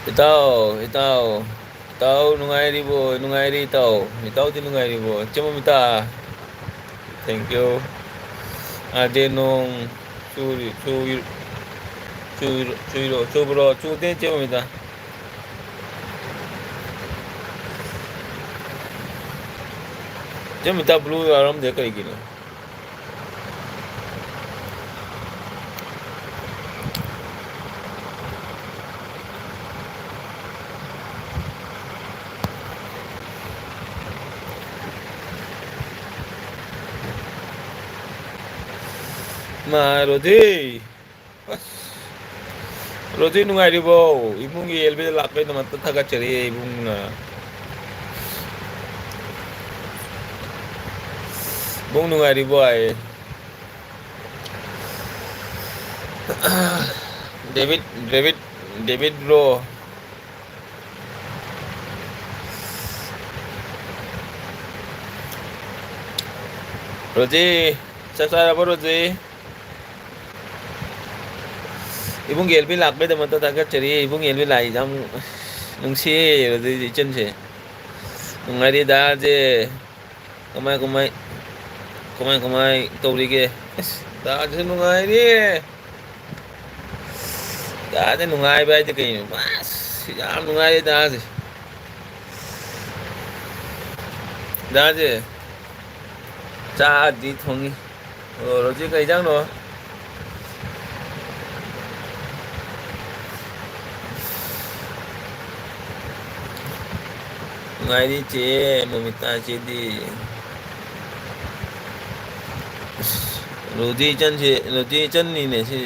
ꯏꯇꯥꯎ ꯅꯨꯡꯉꯥꯏꯔꯤ ꯏꯇꯥꯎꯗꯤ ꯅꯨꯡꯉꯥꯏꯔꯤꯕꯣ ꯆꯃꯝ ꯏꯇꯥ ꯊꯦꯡꯛ ꯌꯨ ꯑꯗꯦ ꯅꯣꯡ ꯆꯨꯕ꯭ꯔꯣ ꯆꯨꯗꯦ ꯆꯦꯃꯝ ꯏꯇꯥ ꯆꯦꯃꯝ ꯏꯇꯥ ꯕ꯭ꯂꯨ ꯌꯥꯎꯔꯝꯗꯦ ꯀꯩꯒꯤꯅꯣ ꯃꯥ ꯔꯣꯖꯤ ꯑꯁ ꯔꯣꯖꯤ ꯅꯨꯡꯉꯥꯏꯔꯤꯕꯣ ꯏꯕꯨꯡꯒꯤ ꯑꯦꯜꯕꯤꯗ ꯂꯥꯛꯄꯩꯗꯃꯛꯇ ꯊꯥꯒꯠꯆꯔꯤ ꯏꯕꯨꯡꯅ ꯕꯨꯡ ꯅꯨꯡꯉꯥꯏꯔꯤꯕꯣ ꯍꯥꯏꯌꯦ ꯗꯦꯕꯤꯠ ꯕ꯭ꯔꯣ ꯔꯣꯖꯤ ꯆꯥꯛ ꯆꯥꯔꯕꯣ ꯔꯣꯖꯤ ꯏꯕꯨꯡꯒꯤ ꯑꯦꯜꯕꯤ ꯂꯥꯛꯄꯩꯗꯃꯛꯇ ꯊꯥꯒꯠꯆꯔꯤ ꯏꯕꯨꯡ ꯑꯦꯜꯕꯤ ꯂꯥꯛꯏ ꯌꯥꯝ ꯅꯨꯡꯁꯤꯌꯦ ꯔꯣꯖꯤ ꯏꯆꯟꯁꯦ ꯅꯨꯡꯉꯥꯏꯔꯤ ꯗꯥꯁꯦ ꯀꯃꯥꯏ ꯇꯧꯔꯤꯒꯦ ꯑꯁ ꯗꯥꯁꯨ ꯅꯨꯡꯉꯥꯏꯔꯤ ꯗꯥꯁꯦ ꯅꯨꯡꯉꯥꯏꯕ ꯍꯥꯏꯖꯦ ꯀꯩꯅꯣ ꯑꯁ ꯌꯥꯝ ꯅꯨꯡꯉꯥꯏꯔꯤ ꯗꯥꯁꯦ ꯗꯥꯁꯦ ꯆꯥꯛꯗꯤ ꯊꯣꯡꯉꯤ ꯑꯣ ꯔꯣꯖꯤ ꯀꯩ ꯏꯟꯖꯥꯡꯅꯣ ꯅꯨꯡꯉꯥꯏꯔꯤ ꯆꯦ ꯃꯣꯃꯤꯇꯥ ꯆꯦꯗꯤ ꯔꯣꯖꯤ ꯏꯆꯟꯅꯤꯅꯦ ꯁꯤ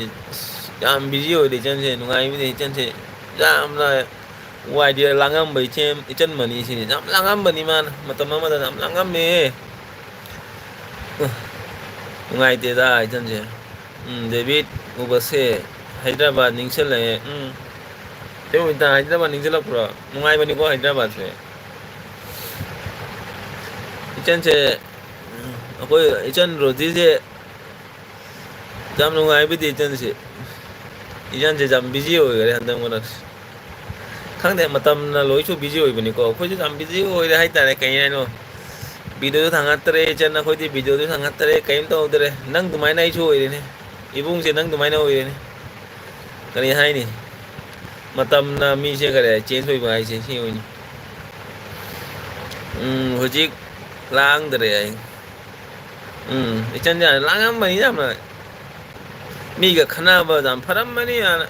ꯌꯥꯝ ꯕꯤꯖꯤ ꯑꯣꯏꯔꯤ ꯏꯆꯟꯁꯦ ꯅꯨꯡꯉꯥꯏꯕꯅꯤ ꯏꯆꯟꯁꯦ ꯌꯥꯝꯅ ꯋꯥꯏꯗꯤꯌꯥ ꯂꯥꯡꯉꯝꯕ ꯏꯆꯟꯃꯅꯤ ꯁꯤꯅꯤ ꯌꯥꯝ ꯂꯥꯡꯉꯝꯕꯅꯤ ꯃꯥꯅ ꯃꯇꯝ ꯑꯃꯗ ꯌꯥꯝ ꯂꯥꯡꯉꯝꯃꯦ ꯅꯨꯡꯉꯥꯏꯇꯦꯗ ꯏꯆꯟꯁꯦ ꯗꯦꯕꯤꯠ ꯎꯕꯁꯦ ꯍꯩꯗ꯭ꯔꯕꯥꯠ ꯅꯤꯡꯁꯤꯡꯂꯛꯑꯦ ꯆꯦꯃꯣ ꯏꯇꯥ ꯍꯥꯏꯗ꯭ꯔꯕꯥꯠ ꯅꯤꯡꯁꯤꯡꯂꯛꯄ꯭ꯔꯣ ꯅꯨꯡꯉꯥꯏꯕꯅꯤꯀꯣ ꯍꯥꯏꯗ꯭ꯔꯕꯥꯠꯁꯦ ꯏꯆꯟꯁꯦ ꯑꯩꯈꯣꯏ ꯏꯆꯟ ꯔꯣꯖꯤꯁꯦ ꯌꯥꯝ ꯅꯨꯡꯉꯥꯏꯕꯤꯗꯦ ꯏꯆꯟꯁꯤ ꯏꯆꯟꯁꯦ ꯌꯥꯝ ꯕꯤꯖꯤ ꯑꯣꯏꯈꯔꯦ ꯍꯟꯗꯛ ꯃꯔꯛꯁꯦ ꯈꯪꯗꯦ ꯃꯇꯝꯅ ꯂꯣꯏꯁꯨ ꯕꯤꯖꯤ ꯑꯣꯏꯕꯅꯤꯀꯣ ꯑꯩꯈꯣꯏꯁꯨ ꯌꯥꯝ ꯕꯤꯖꯤ ꯑꯣꯏꯔꯦ ꯍꯥꯏꯇꯥꯔꯦ ꯀꯩ ꯍꯥꯏꯅꯣ ꯚꯤꯗꯤꯑꯣꯁꯨ ꯊꯥꯡꯒꯠꯇ꯭ꯔꯦ ꯏꯆꯟ ꯑꯩꯈꯣꯏꯗꯤ ꯚꯤꯗꯤꯑꯣꯁꯨ ꯊꯥꯡꯒꯠꯇ꯭ꯔꯦ ꯀꯔꯤꯝ ꯇꯧꯗ꯭ꯔꯦ ꯅꯪ ꯑꯗꯨꯃꯥꯏꯅ ꯑꯩꯁꯨ ꯑꯣꯏꯔꯤꯅꯦ ꯏꯕꯨꯡꯁꯦ ꯅꯪ ꯑꯗꯨꯃꯥꯏꯅ ꯑꯣꯏꯔꯤꯅꯦ ꯀꯔꯤ ꯍꯥꯏꯅꯤ ꯃꯇꯝꯅ ꯃꯤꯁꯦ ꯀꯔꯤ ꯆꯦꯟꯖ ꯑꯣꯏꯕ ꯍꯥꯏꯁꯦ ꯁꯤ ꯑꯣꯏꯅꯤ ꯍꯧꯖꯤꯛ ꯂꯥꯡꯗ꯭ꯔꯦ ꯑꯩ ꯏꯆꯟꯁꯦ ꯍꯥꯟꯅ ꯂꯥꯡꯉꯝꯕꯅꯤ ꯌꯥꯝꯅ ꯃꯤꯒ ꯈꯟꯅꯕ ꯌꯥꯝ ꯐꯔꯝꯕꯅꯤ ꯍꯥꯟꯅ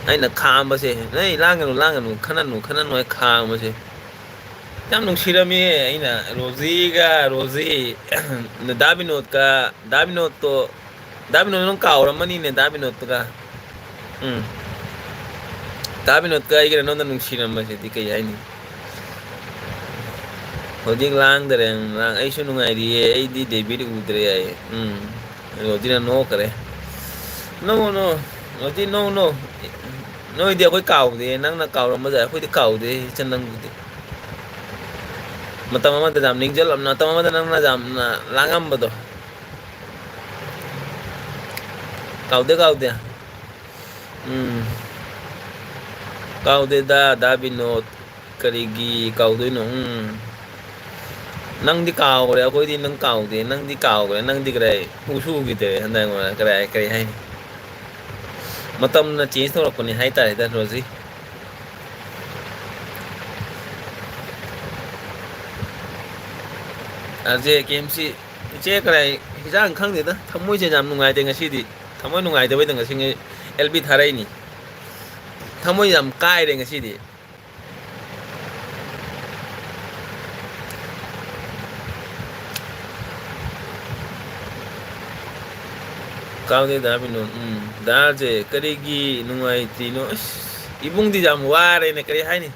ꯑꯩꯅ ꯈꯥꯝꯕꯁꯦ ꯅꯣꯏ ꯂꯥꯡꯒꯅꯨ ꯈꯟꯅꯅꯨ ꯍꯦꯛ ꯈꯥꯝꯕꯁꯦ ꯌꯥꯝ ꯅꯨꯡꯁꯤꯔꯝꯃꯤ ꯑꯩꯅ ꯔꯣꯖꯤ ꯗꯥꯕꯤꯅꯣꯠꯇꯣ ꯗꯥꯕꯤꯅꯣꯠ ꯅꯪ ꯀꯥꯎꯔꯝꯃꯅꯤꯅꯦ ꯗꯥꯕꯤꯅꯣꯠꯇꯨꯒ ꯗꯥꯕꯤꯅꯣꯠꯀ ꯑꯩꯒ ꯅꯉꯣꯟꯗ ꯅꯨꯡꯁꯤꯔꯝꯕꯁꯤꯗꯤ ꯀꯩ ꯍꯥꯏꯅꯤ ꯍꯧꯖꯤꯛ ꯂꯥꯡꯗꯔꯦ ꯑꯩꯁꯨ ꯅꯨꯡꯉꯥꯏꯔꯤꯌꯦ ꯑꯩꯗꯤ ꯗꯦꯕꯤꯠ ꯎꯗ꯭ꯔꯦ ꯍꯥꯏꯌꯦ ꯔꯣꯖꯤꯅ ꯅꯣꯛꯈꯔꯦ ꯔꯣꯖꯤ ꯅꯣ ꯅꯣꯏꯗꯤ ꯑꯩꯈꯣꯏ ꯀꯥꯎꯗꯦ ꯅꯪꯅ ꯀꯥꯎꯔꯝꯕꯁꯨ ꯌꯥꯏ ꯑꯩꯈꯣꯏꯗꯤ ꯀꯥꯎꯗꯦ ꯏꯆꯟ ꯅꯪꯕꯨꯗꯤ ꯃꯇꯝ ꯑꯃꯗ ꯌꯥꯝ ꯃꯇꯝ ꯑꯃꯗ ꯅꯪꯅ ꯌꯥꯝꯅ ꯂꯥꯡꯉꯝꯕꯗꯣ ꯀꯥꯎꯗꯦ ꯎꯝ ꯀꯥꯎꯗꯦꯗ ꯗꯥꯕꯤꯅꯣꯠ ꯀꯔꯤꯒꯤ ꯀꯥꯎꯗꯣꯏꯅꯣ ꯅꯪꯗꯤ ꯀꯥꯎꯈ꯭ꯔꯦ ꯑꯩꯈꯣꯏꯗꯤ ꯅꯪ ꯀꯥꯎꯗꯦ ꯅꯪꯗꯤ ꯀꯥꯎꯈ꯭ꯔꯦ ꯅꯪꯗꯤ ꯀꯗꯥꯏ ꯎꯁꯨ ꯎꯈꯤꯗ꯭ꯔꯦ ꯍꯟꯗꯛ ꯀꯔꯤ ꯍꯥꯏꯅꯤ ꯃꯇꯝꯅ ꯆꯦꯟꯖ ꯇꯧꯔꯛꯄꯅꯤ ꯍꯥꯏꯇꯥꯔꯦꯗ ꯔꯣꯖꯤ ꯀꯦꯝꯁꯤ ꯏꯆꯦ ꯀꯔꯥꯏ ꯍꯤꯟꯖꯥꯡ ꯈꯪꯗꯦꯗ ꯊꯃꯣꯏꯁꯦ ꯌꯥꯝ ꯅꯨꯡꯉꯥꯏꯇꯦ ꯉꯁꯤꯗꯤ ꯊꯃꯣꯏ ꯅꯨꯡꯉꯥꯏꯇꯕꯩꯗ ꯉꯁꯤ ꯑꯦꯜꯕꯤ ꯊꯥꯔꯛꯏꯅꯤ ꯊꯃꯣꯏ ꯌꯥꯝ ꯀꯥꯏꯔꯦ ꯉꯁꯤꯗꯤ ꯀꯥꯎꯗꯦ ꯗꯥꯕꯤꯅꯣ ꯗꯥꯁꯦ ꯀꯔꯤꯒꯤ ꯅꯨꯡꯉꯥꯏꯇ꯭ꯔꯤꯅꯣ ꯑꯁ ꯏꯕꯨꯡꯗꯤ ꯌꯥꯝ ꯋꯥꯔꯦꯅꯦ ꯀꯔꯤ ꯍꯥꯏꯅꯤ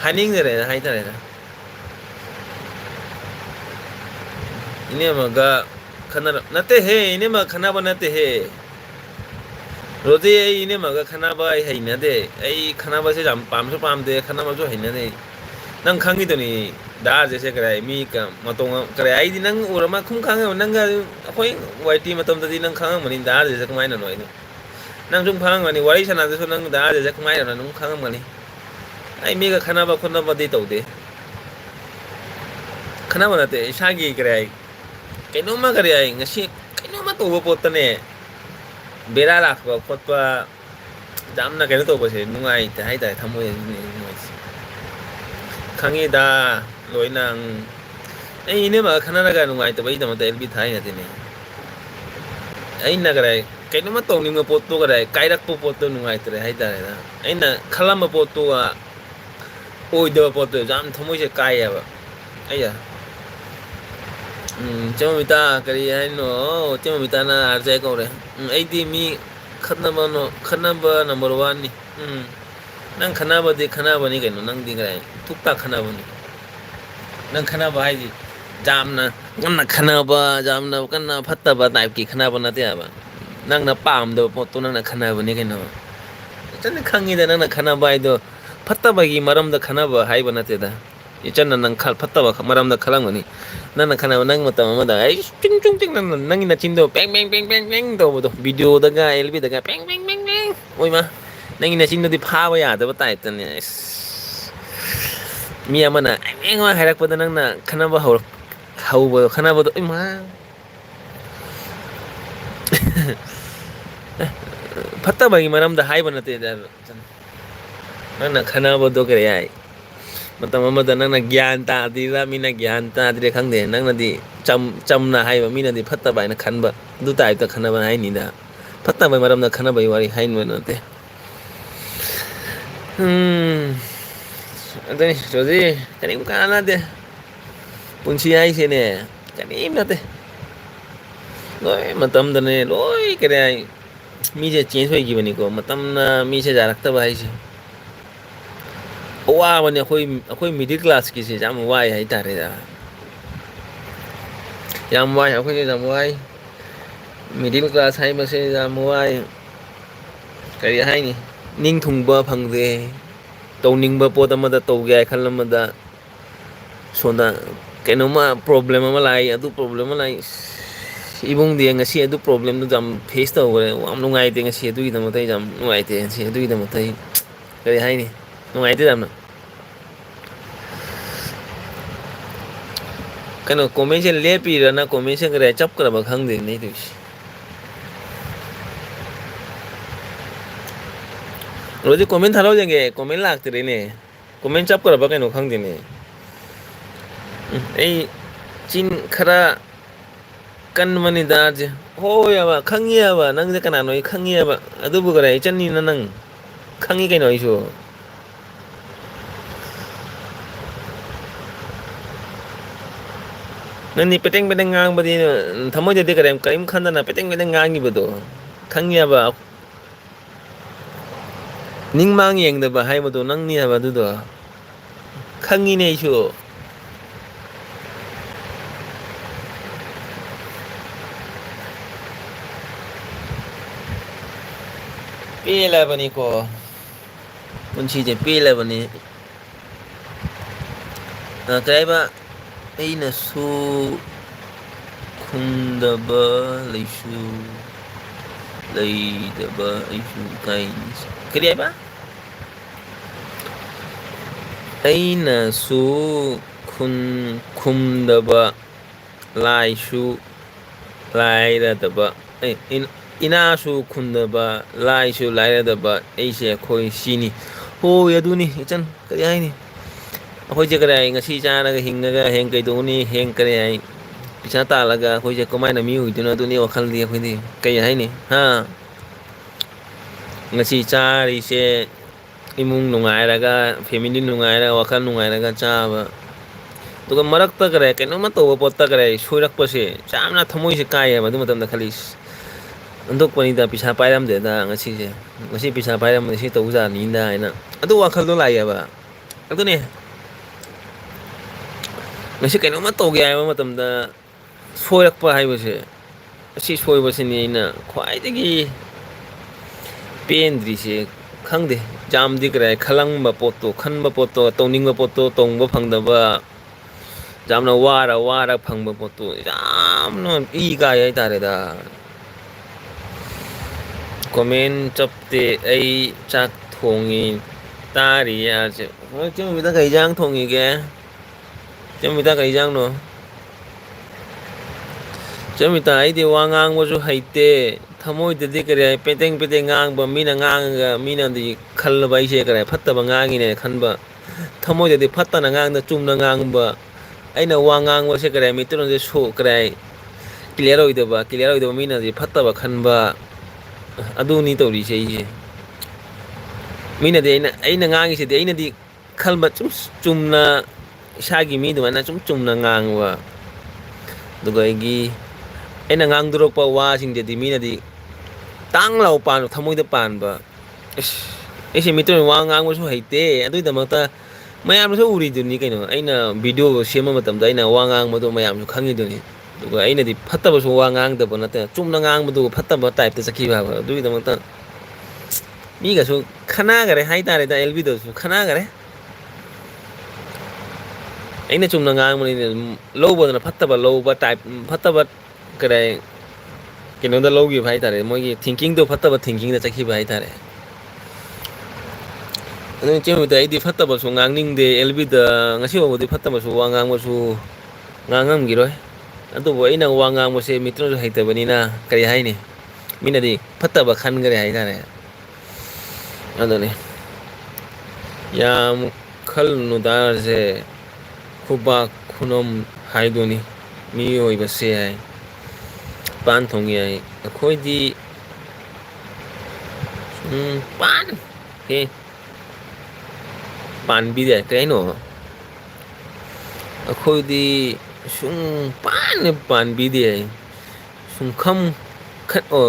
ꯍꯥꯏꯅꯤꯡꯗꯔꯦꯗ ꯍꯥꯏꯇꯥꯔꯦꯗ ꯏꯅꯦꯝꯃꯒ ꯅꯠꯇꯦꯍꯦ ꯏꯅꯦꯝꯃꯒ ꯈꯟꯅꯕ ꯅꯠꯇꯦꯍꯦ ꯔꯣꯖꯤ ꯑꯩ ꯏꯅꯦꯝꯃꯒ ꯈꯟꯅꯕ ꯑꯩ ꯍꯩꯅꯗꯦ ꯑꯩ ꯈꯠꯅꯕꯁꯦ ꯌꯥꯝ ꯄꯥꯝꯁꯨ ꯄꯥꯝꯗꯦ ꯈꯠꯅꯕꯁꯨ ꯍꯩꯅꯗꯦ ꯅꯪ ꯈꯪꯉꯤꯗꯨꯅꯤ ꯗꯥꯁꯦ ꯀꯔꯤ ꯃꯤ ꯀꯔꯤ ꯑꯩꯗꯤ ꯅꯪ ꯎꯔꯃ ꯈꯪꯉꯕ ꯅꯪꯒ ꯑꯩꯈꯣꯏ ꯋꯥꯏ ꯇꯤ ꯃꯇꯝꯗꯗꯤ ꯅꯪ ꯈꯪꯉꯝꯕꯅꯤ ꯗꯥꯁꯦ ꯀꯃꯥꯏꯅꯅꯣ nang jung phang mani wari sana de so nang da je jak mai na nung khang mani ai mi ga khana ba khona ba di to de khana ba na te isa gi kare ai kai no ma kare ai ngasi kai no ma to ba pot ne bera lak ba khot pa jam na kai no to ba se nung ai ta hai ta thamu ni khangi da loi nang ai ne ma khana ga nung ai to bai da ma te lb thai na te ne ai na kare kai no ma to ni ma pot to kare kai rak po pot to nung ai tre hai ta da ai na khalam ma pot to ga oi da pot to jam thamu se kai ya ba ai ya chama mita kari hai no chama mita na arjai ko re ai di mi khana ba number 1 ni nang khana ba ni kai no nang di kai tuk ta khana ba ni nang khana ba hai di jam na jam na kan na phatta ba type ki khana ba na te ba nang na pam do pot to nang na khana ba ni kai no chan khangi da nang na khana ba ai do phatta ba gi maram da khana ba hai ba na te da ichan nang khal phatta ba maram da khalang ni nang na khana nang mata ma da ai ting ting ting nang na chin do peng peng peng peng peng do do video da ga lb da ga peng peng peng peng oi ma nang na chin do di pha ba ya da ba tai ta ne mi ama na ai meng ma hairak pa da nang na khana ba hau ba khana ba do oi ma phatta ba gi maram da hai ba na te da nang na khana ba do kare ai matam amada nang na gyan ta di ra mi na gyan ta di khang de nang na di cham na hai ba mi na di phatta bai na khan ba du tai ta khana ba hai ni da phatta bai maram na khana bai wari hai no na te adani joji kanim kana de punchi ai se ne kanim na te loi matam da ne loi kare ai mi je change hoi gi bani ko matam na mi se jarak ta bai se wa wani akwai middle class ki se jam wai hai tare da jam wai akwai jam wai middle class hai ma se jam wai kari hai ni ning thung ba phang de to ning ba po da ma da to ga khal ma da so da keno ma problem ma lai adu problem ma lai ibung de ngasi adu problem du jam face to ga am nu ngai te ngasi adu da ma tai jam nu ngai te ngasi adu da ma tai kari hai ni ngai te jam na kano comment le pi ra na comment kare chap kara ba khang de nei tu roji comment thalo jenge comment lak te ne comment chap kara ba kano khang de ne ei chin khara kan mani da je ho ya ba khang ya ba nang je kana noi khang ya ba adu bu kare chan ni na nang khang yi kai noi so nang ni peteng peteng ngang ba di thamo je de kare kaim khan na peteng peteng ngang gi ba do khang ya ba ning mang yeng da ba hai ma do nang ni ba du do khang yi nei so pi la ba ni ko mun chi je pi la ba ni na kai ba ai na su khun da ba lai su lai da ba ai su kai kari ai ba ai na su khum da ba lai su lai da ba ai ina su khun da ba lai su lai da ba ai se khoi si ni ho ya du ni chan kari ai ni akhoi je kare ngasi cha na ga hing ga heng kai do ni heng kare ai picha ta la ga akhoi je komai na mi hui tu na tu ni wakhal di akhoi ni kai hai ni ha ngasi cha ri se imung nungai ra ga family nungai ra wakhal nungai ra ga cha ba to ga marak ta kare kai no ma to pot ta kare suirak pa se cham na thamoi se kai ba du matam da khali andok pani da picha pairam de da ngasi picha pairam si to za ni da ai na adu wakhal do lai ya ba adu ne ngasi kai no ma to ga ba matam da soirak pa hai ba se asi soi ba se ni na khwai de gi pen dri se khang de jam di krai khalang ba pot to khan ba pot to tong ning ba pot to tong ba phang da ba jam na wa ra phang ba pot to jam no I ga ai ta re da कमेन चपते चाक थोंगी तारी यार से चुमिता कई जांग थोंगी के चुमिता कई जांग no चुमिता आई वांगांग वो हाइते थमोई दे करे पेटेंग पेटेंग गांग ब मीना गांग मीना दी खल बाई से करे फत्ता बंगांगी ने खन ब थमोई दे फत्ता ना गांग द चुम ना गांग ब अइना वांगांग वो से करे मित्र ने सो करे क्लियर होइदबा मीना दी फत्ता ब खन ब अदुनी तौरी से ये मीना दे अइना गांगी से दे अइना दी खल ब चुमना इसागी मी दुमाना चुमना गांग ब दुगैगी अइना गांग दुरक प वा सिंग दे दी मीना दी तांग लाउ पान थमोई द पान ब ऐसे मित्र वा गांग वो हाइते अदुई दमता मयाम सो उरी दुनी कइनो अइना वीडियो सेम मतम द अइना वा गांग मदो मयाम सो खंगी दुनी दुगा अइना दी फत्तब सो वा गांग दब नते चुमना गांग मदो फत्तब टाइप त सखी बा दुई दमता मी गा सो खना गरे हाइ तारे द एलबी दो सो खना गरे अइना चुमना गांग मनि लो बदना फत्तब लो ब टाइप फत्तब करे किनो द लोगी भाई तारे मोगी थिंकिंग दो फत्तब थिंकिंग द सखी भाई तारे अदुई चेमु द आइदी फत्तब सो गांगनिंग दे एलबी द ngasi बदि फत्तब सो वा गांग मसु गांगम गिरोय अदुबो अइना वा गांग मसे मित्र जो हाइतबनिना करि हाइनि मीनादी फत्तब खन गरे हाइ तारे अदुने याम खल नुदार से खुबा खुनम हाइदोनी मी होई बसे है पान थोंगी है अखोइदी पान हे पान भी दे कइनो अखोइदी सुं पान भी दे सुंखम खन ओ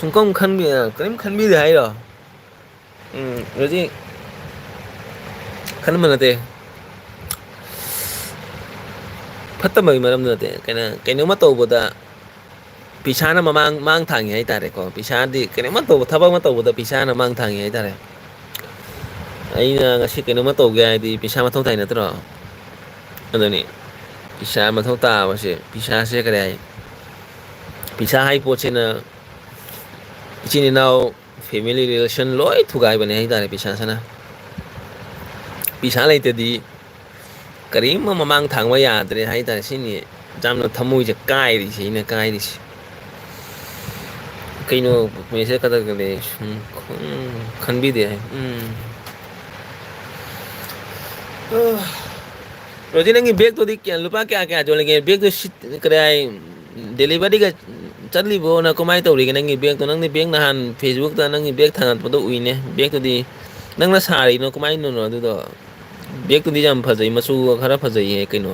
सुंखम खन भी करिम खन भी दे हाइ रो रोजी खन मनते फत्तबगी मरम नते कइनो मा तौबदा पिसाना ममांग मांग थांगी हाइ तारे को पिसादी कइनो मा तौब थबक मा तौबदा पिसाना मांग थांगी हाइ तारे अइना ngasi कइनो मा तौगे हाइदी पिसा मा थौ थाइ नत्रो अदुनी पिसा मा थौ ता बसे पिसा से करे हाइ पिसा हाइ पोचेना इचिनि नाउ फैमिली रिलेशन लोय थुगाइ बने हाइ तारे पिसा सना पिसा लैतदी करीम ममांग थांगवा याद्रे हाइ तारे सिनि जामनो थमुइ जे काइरि सिने काइरि कइनो मेसे कदर गले खनबी दे है रोजी नंगी बैग तो दिख क्या लुपा क्या क्या जो लगे बैग तो करे डिलीवरी का चलली बो ना कमाई तो रही नंगी बैग तो नंगी बैग नहान फेसबुक तो नंगी बैग थांगत पतो उइने बैग तो दी नंगना सारी नो कमाई नो नो तो बैग तो दी जाम फजई मसु खरा फजई है कइनो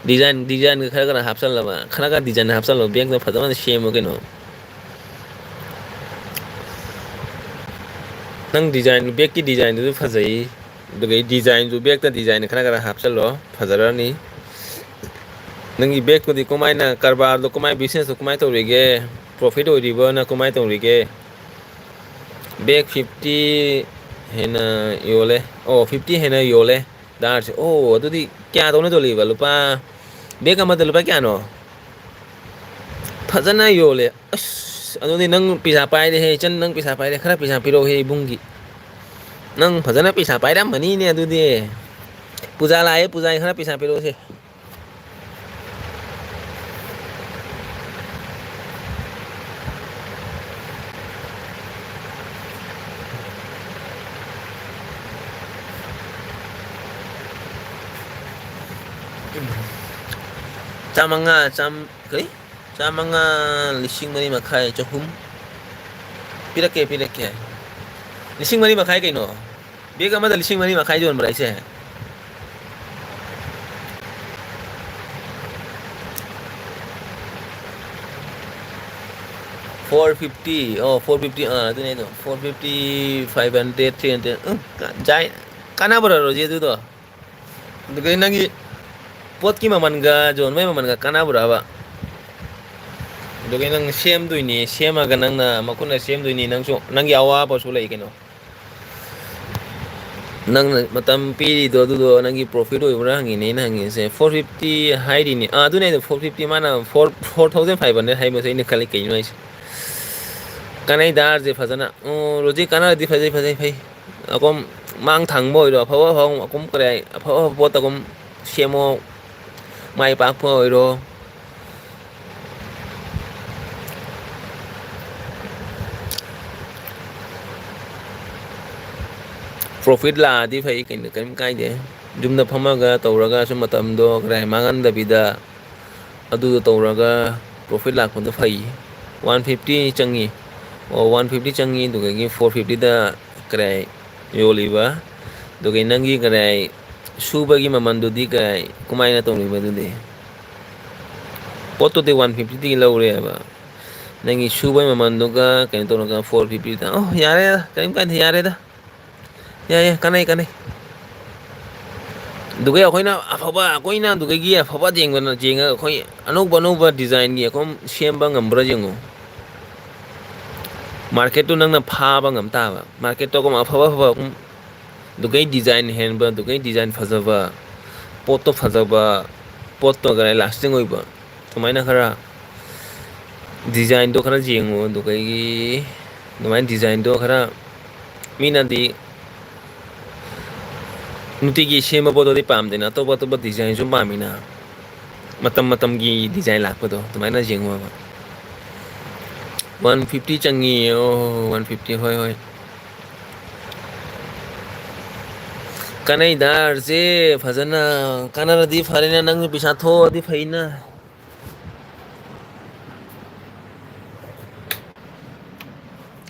डिजाइन खरा खरा हाफसल लबा खरा का डिजाइन हाफसल लो बैग तो फजमा शेम हो कइनो नंग डिजाइन बैग की डिजाइन तो फजई दुगै डिजाइन जो बैग तो डिजाइन खरा खरा हाफसल लो फजरानी नंगी बैग को दी कमाई ना कारबार तो कमाई बिजनेस तो कमाई तो रिगे प्रॉफिट हो रिबो ना कमाई तो रिगे बैग 50 है ना योले ओ 50 है ना योले दार से ओ अदुदी क्या तो ने तो लिबा लुपा बैग का मतलब लुपा क्या नो फजना योले अस अदुदी नंग पिसा पाइ दे हे चन नंग पिसा पाइ दे खरा पिसा पिरो हे बुंगी नंग फजना पिसा पाइ रा मनी ने अदुदी पूजा लाए पूजा खरा पिसा पिरो से Camanga camanga lising mani makai chahum pirake lising mani makai kaino bega ma lising mani makai jon barai se 450 oh 450 itu nih tuh 450 500 300 jai kana bro roji itu tuh dengan lagi pot ki maman ga jon mai maman ga kana bro ba dengan nang same tuh ini same aga nang na makuna same tuh ini nang so nang yawa pa so lai kino nang matam pi do nang profit do ibra hangi ne hangi se 450 high ni itu nih 450 mana 4500 hai mo se ini kali kai mai ꯀꯥꯟꯅꯩ ꯗꯥꯔꯁꯦ ꯐꯖꯅ Rosie ꯀꯥꯟꯅꯔꯗꯤ ꯐꯖꯩ ꯐꯖꯩ ꯐꯩ ꯑꯀꯨꯝ ꯃꯥꯡ ꯊꯪꯕ ꯑꯣꯏꯔꯣ ꯑꯐꯕ ꯑꯐꯕ ꯑꯀꯨꯝ ꯀꯔꯤ ꯑꯐꯕ ꯑꯐꯕ ꯄꯣꯠꯇ ꯑꯗꯨꯝ ꯁꯦꯝꯃꯣ ꯃꯥꯏ ꯄꯥꯛꯄ ꯑꯣꯏꯔꯣ ꯄ꯭ꯔꯣꯐꯤꯠ ꯂꯥꯛꯑꯗꯤ ꯐꯩ ꯀꯩꯅꯣ ꯀꯔꯤꯝ ꯀꯥꯏꯗꯦ ꯌꯨꯝꯗ ꯐꯝꯃꯒ ꯇꯧꯔꯒ ꯁꯨꯝ ꯃꯇꯝꯗꯣ ꯀꯗꯥꯏ ꯃꯥꯡꯍꯟꯗꯕꯤꯗ ꯑꯗꯨꯗꯣ ꯇꯧꯔꯒ ꯄ꯭ꯔꯣꯐꯤꯠ ꯂꯥꯛꯄꯗꯣ ꯐꯩ 150 ꯆꯪꯉꯤ ꯑꯣ 150 ꯆꯪꯉꯤ ꯑꯗꯨꯗꯒꯤ 450ꯗ ꯀꯔꯥꯏ ꯌꯣꯜꯂꯤꯕ ꯑꯗꯨꯒ ꯅꯪꯒꯤ ꯀꯔꯥꯏ ꯁꯨꯕꯒꯤ ꯃꯃꯜꯗꯨꯗꯤ ꯀꯥꯏ ꯀꯃꯥꯏꯅ ꯇꯧꯔꯤꯕ ꯑꯗꯨꯗꯤ ꯄꯣꯠꯇꯨꯗꯤ 150ꯗꯒꯤ ꯂꯧꯔꯦꯕ ꯅꯪꯒꯤ ꯁꯨꯕꯩ ꯃꯃꯜꯗꯨꯒ ꯀꯩꯅꯣ ꯇꯧꯔꯒ 450ꯗ ꯌꯥꯔꯦꯗ ꯀꯔꯤꯝ ꯀꯥꯏꯗꯦ ꯌꯥꯔꯦꯗ ꯌꯥꯏ ꯀꯥꯟꯅꯩ ꯀꯥꯟꯅꯩ ꯑꯗꯨꯒ ꯑꯩꯈꯣꯏꯅ ꯑꯐꯕ ꯑꯩꯈꯣꯏꯅ ꯑꯗꯨꯗꯒꯤ ꯑꯐꯕ ꯌꯦꯡꯉꯒ ꯑꯩꯈꯣꯏ ꯑꯅꯧꯕ ꯑꯅꯧꯕ ꯗꯤꯖꯥꯏꯟꯒꯤ ꯑꯩꯈꯣꯏ ꯁꯦꯝꯕ ꯉꯝꯕ꯭ꯔꯥ ꯌꯦꯡꯉꯨ ꯃꯥꯔꯀꯦꯠꯇꯨ ꯅꯪꯅ ꯐꯥꯕ ꯉꯝ ꯇꯥꯕ ꯃꯥꯔꯀꯦꯠꯇꯣ ꯑꯐꯕ ꯑꯐꯕ ꯑꯗꯨꯒꯩ ꯗꯤꯖꯥꯏꯟ ꯍꯦꯟꯕ ꯑꯗꯨꯒꯩ ꯗꯤꯖꯥꯏꯟ ꯐꯖꯕ ꯄꯣꯠꯇꯣ ꯐꯖꯕ ꯄꯣꯠꯇꯣ ꯀꯔꯥꯏ ꯂꯥꯁꯇꯤꯡ ꯑꯣꯏꯕ ꯁꯨꯃꯥꯏꯅ ꯈꯔ ꯗꯤꯖꯥꯏꯟꯗꯣ ꯈꯔ ꯌꯦꯡꯉꯣ ꯑꯗꯨꯒꯒꯤ ꯑꯗꯨꯃꯥꯏꯅ ꯗꯤꯖꯥꯏꯟꯗꯣ ꯈꯔ ꯃꯤꯅꯗꯤ ꯅꯨꯡꯇꯤꯒꯤ ꯁꯦꯝꯕ ꯄꯣꯠꯇꯣꯗꯤ ꯄꯥꯝꯗꯦꯅ ꯑꯇꯣꯞ ꯑꯇꯣꯞꯄ ꯗꯤꯖꯥꯏꯟꯁꯨ ꯄꯥꯝꯃꯤꯅ ꯃꯇꯝ ꯃꯇꯝꯒꯤ ꯗꯤꯖꯥꯏꯟ ꯂꯥꯛꯄꯗꯣ ꯑꯗꯨꯃꯥꯏꯅ ꯌꯦꯡꯉꯣꯕ 150 ꯆꯪꯉꯤ ꯑꯣ 150 ꯍꯣꯏ ꯍꯣꯏ ꯀꯥꯟꯅꯩꯗꯥꯔꯁꯦ ꯐꯖꯅ ꯀꯥꯟꯅꯔꯗꯤ ꯐꯔꯦꯅꯦ ꯅꯪꯅ ꯄꯩꯁꯥ ꯊꯣꯛꯑꯗꯤ ꯐꯩꯅ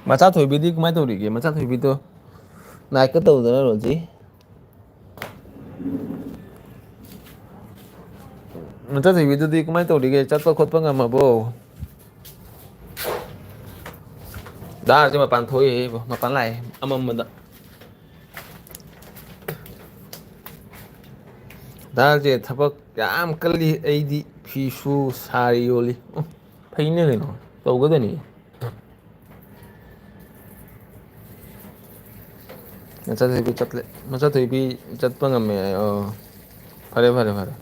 ꯃꯆꯥ ꯊꯣꯏꯕꯤꯗꯤ ꯀꯃꯥꯏꯅ ꯇꯧꯔꯤꯒꯦ ꯃꯆꯥ ꯊꯣꯏꯕꯤꯗꯣ ꯅꯥꯏꯠꯀ ꯇꯧꯗꯅ ꯔꯣꯖꯤ ꯃꯆꯥ ꯊꯣꯏꯕꯤꯗꯨꯗꯤ ꯀꯃꯥꯏꯅ ꯇꯧꯔꯤꯒꯦ ꯆꯠꯄ ꯈꯣꯠꯄ ꯉꯝꯃꯕꯣ ꯗꯥꯔꯁꯦ ꯃꯄꯥꯟ ꯊꯣꯛꯏ ꯃꯄꯥꯟ ꯂꯥꯛꯑꯦ ꯑꯃꯝꯕꯗ ꯗꯥꯔꯁꯦ ꯊꯕꯛ ꯌꯥꯝ ꯀꯜꯂꯤ ꯑꯩꯗꯤ ꯐꯤꯁꯨ ꯁꯥꯔꯤ ꯌꯣꯜꯂꯤ ꯐꯩꯅꯦ ꯀꯩꯅꯣ ꯇꯧꯒꯗꯅꯤ ꯃꯆꯥꯊꯣꯏꯕꯤ ꯆꯠꯂꯦ ꯃꯆꯥꯊꯣꯏꯕꯤ ꯆꯠꯄ ꯉꯝꯃꯦ ꯐꯔꯦ ꯐꯔꯦ ꯐꯔꯦ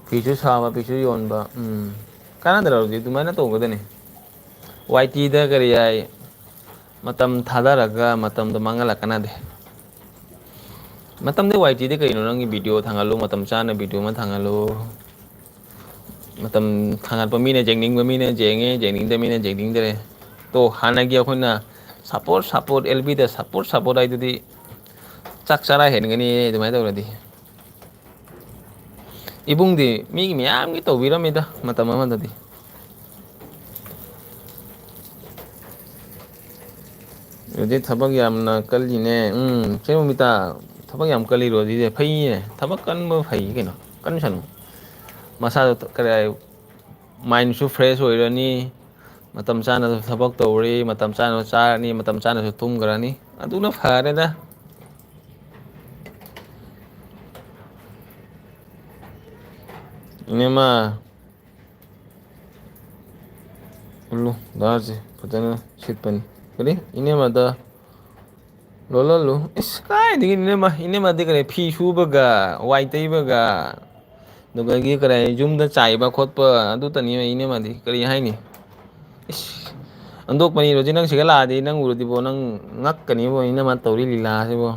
ꯐꯤꯁꯨ ꯁꯥꯕ ꯐꯤꯁꯨ ꯌꯣꯟꯕ ꯀꯥꯟꯅꯗ꯭ꯔ ꯍꯧꯖꯤꯛ ꯑꯗꯨꯃꯥꯏꯅ ꯇꯧꯒꯗꯅꯤ ꯋꯥꯏ ꯇꯤꯗ ꯀꯔꯤ ꯍꯥꯏ ꯃꯇꯝ ꯊꯥꯗꯔꯒ ꯃꯇꯝꯗꯣ ꯃꯥꯡꯍꯜꯂꯛ ꯀꯥꯟꯅꯗꯦ ꯃꯇꯝꯗꯤ ꯋꯥꯏꯇꯤꯗꯤ ꯀꯩꯅꯣ ꯅꯪꯒꯤ ꯚꯤꯗꯤꯑꯣ ꯊꯥꯡꯒꯠꯂꯨ ꯃꯇꯝ ꯆꯥꯅ ꯚꯤꯗꯤꯑꯣ ꯑꯃ ꯊꯥꯡꯒꯠꯂꯨ ꯃꯇꯝ ꯊꯥꯡꯒꯠꯄ ꯃꯤꯅ ꯌꯦꯡꯅꯤꯡꯕ ꯃꯤꯅ ꯌꯦꯡꯉꯦ ꯌꯦꯡꯅꯤꯡꯗꯕ ꯃꯤꯅ ꯌꯦꯡꯅꯤꯡꯗ꯭ꯔꯦ ꯇꯣ ꯍꯥꯟꯅꯒꯤ ꯑꯩꯈꯣꯏꯅ ꯁꯞꯄꯣꯔꯠ ꯑꯦꯜꯕꯤꯗ ꯁꯞꯄꯣꯔꯠ ꯍꯥꯏꯗꯨꯗꯤ ꯆꯥꯛ ꯆꯔꯥ ꯍꯦꯟꯒꯅꯤ ꯑꯗꯨꯃꯥꯏꯅ ꯇꯧꯔꯗꯤ ꯏꯕꯨꯡꯗꯤ ꯃꯤꯒꯤ ꯃꯌꯥꯝꯒꯤ ꯇꯧꯕꯤꯔꯝꯃꯤꯗ ꯃꯇꯝ ꯑꯃꯗꯗꯤ ꯑꯗꯨꯗꯤ ꯊꯕꯛ ꯌꯥꯝꯅ ꯀꯜꯂꯤꯅꯦ ꯆꯦꯃꯤꯇꯥ ꯊꯕꯛ ꯌꯥꯝ ꯀꯜꯂꯤꯔꯣ ꯑꯗꯨꯗꯤ ꯐꯩꯅꯦ ꯊꯕꯛ ꯀꯟꯕ ꯐꯩ ꯀꯩꯅꯣ ꯀꯟꯁꯅꯨ ꯃꯁꯥꯗꯣ ꯀꯔꯤ ꯃꯥꯏꯟꯁꯨ ꯐ꯭ꯔꯦꯁ ꯑꯣꯏꯔꯅꯤ ꯃꯇꯝ ꯆꯥꯅꯁꯨ ꯊꯕꯛ ꯇꯧꯔꯤ ꯃꯇꯝ ꯆꯥꯅꯁꯨ ꯆꯥꯔꯅꯤ ꯃꯇꯝ ꯆꯥꯅꯁꯨ ꯇꯨꯝꯈ꯭ꯔꯅꯤ ꯑꯗꯨꯅ ꯐꯔꯦꯗ ꯏꯅꯦꯃꯥ ꯎꯠꯂꯨ ꯗꯥꯔꯁꯦ ꯐꯖꯅ ꯁꯤꯠꯄꯅꯤ ꯀꯔꯤ ꯏꯅꯦꯝꯃꯗ ꯂꯣꯜꯍꯜꯂꯨ ꯏꯁ ꯀꯥꯏꯗꯒꯤ ꯏꯅꯦꯝꯃꯗꯤ ꯀꯔꯤ ꯐꯤ ꯁꯨꯕꯒ ꯋꯥꯏ ꯇꯩꯕꯒ ꯑꯗꯨꯗꯒꯤ ꯀꯔꯤ ꯌꯨꯝꯗ ꯆꯥꯏꯕ ꯈꯣꯠꯄ ꯑꯗꯨꯇꯅꯤ ꯏꯅꯦꯝꯃꯗꯤ ꯀꯔꯤ ꯍꯥꯏꯅꯤ ꯏꯁ ꯑꯣꯟꯊꯣꯛꯄꯅꯤ ꯔꯣꯖꯤ ꯅꯪ ꯁꯤꯗ ꯂꯥꯛꯑꯗꯤ ꯅꯪ ꯎꯔꯗꯤꯕꯣ ꯅꯪ ꯉꯛꯀꯅꯤꯕꯣ ꯏꯅꯝꯃ ꯇꯧꯔꯤ ꯂꯤꯂꯥꯁꯤꯕꯣ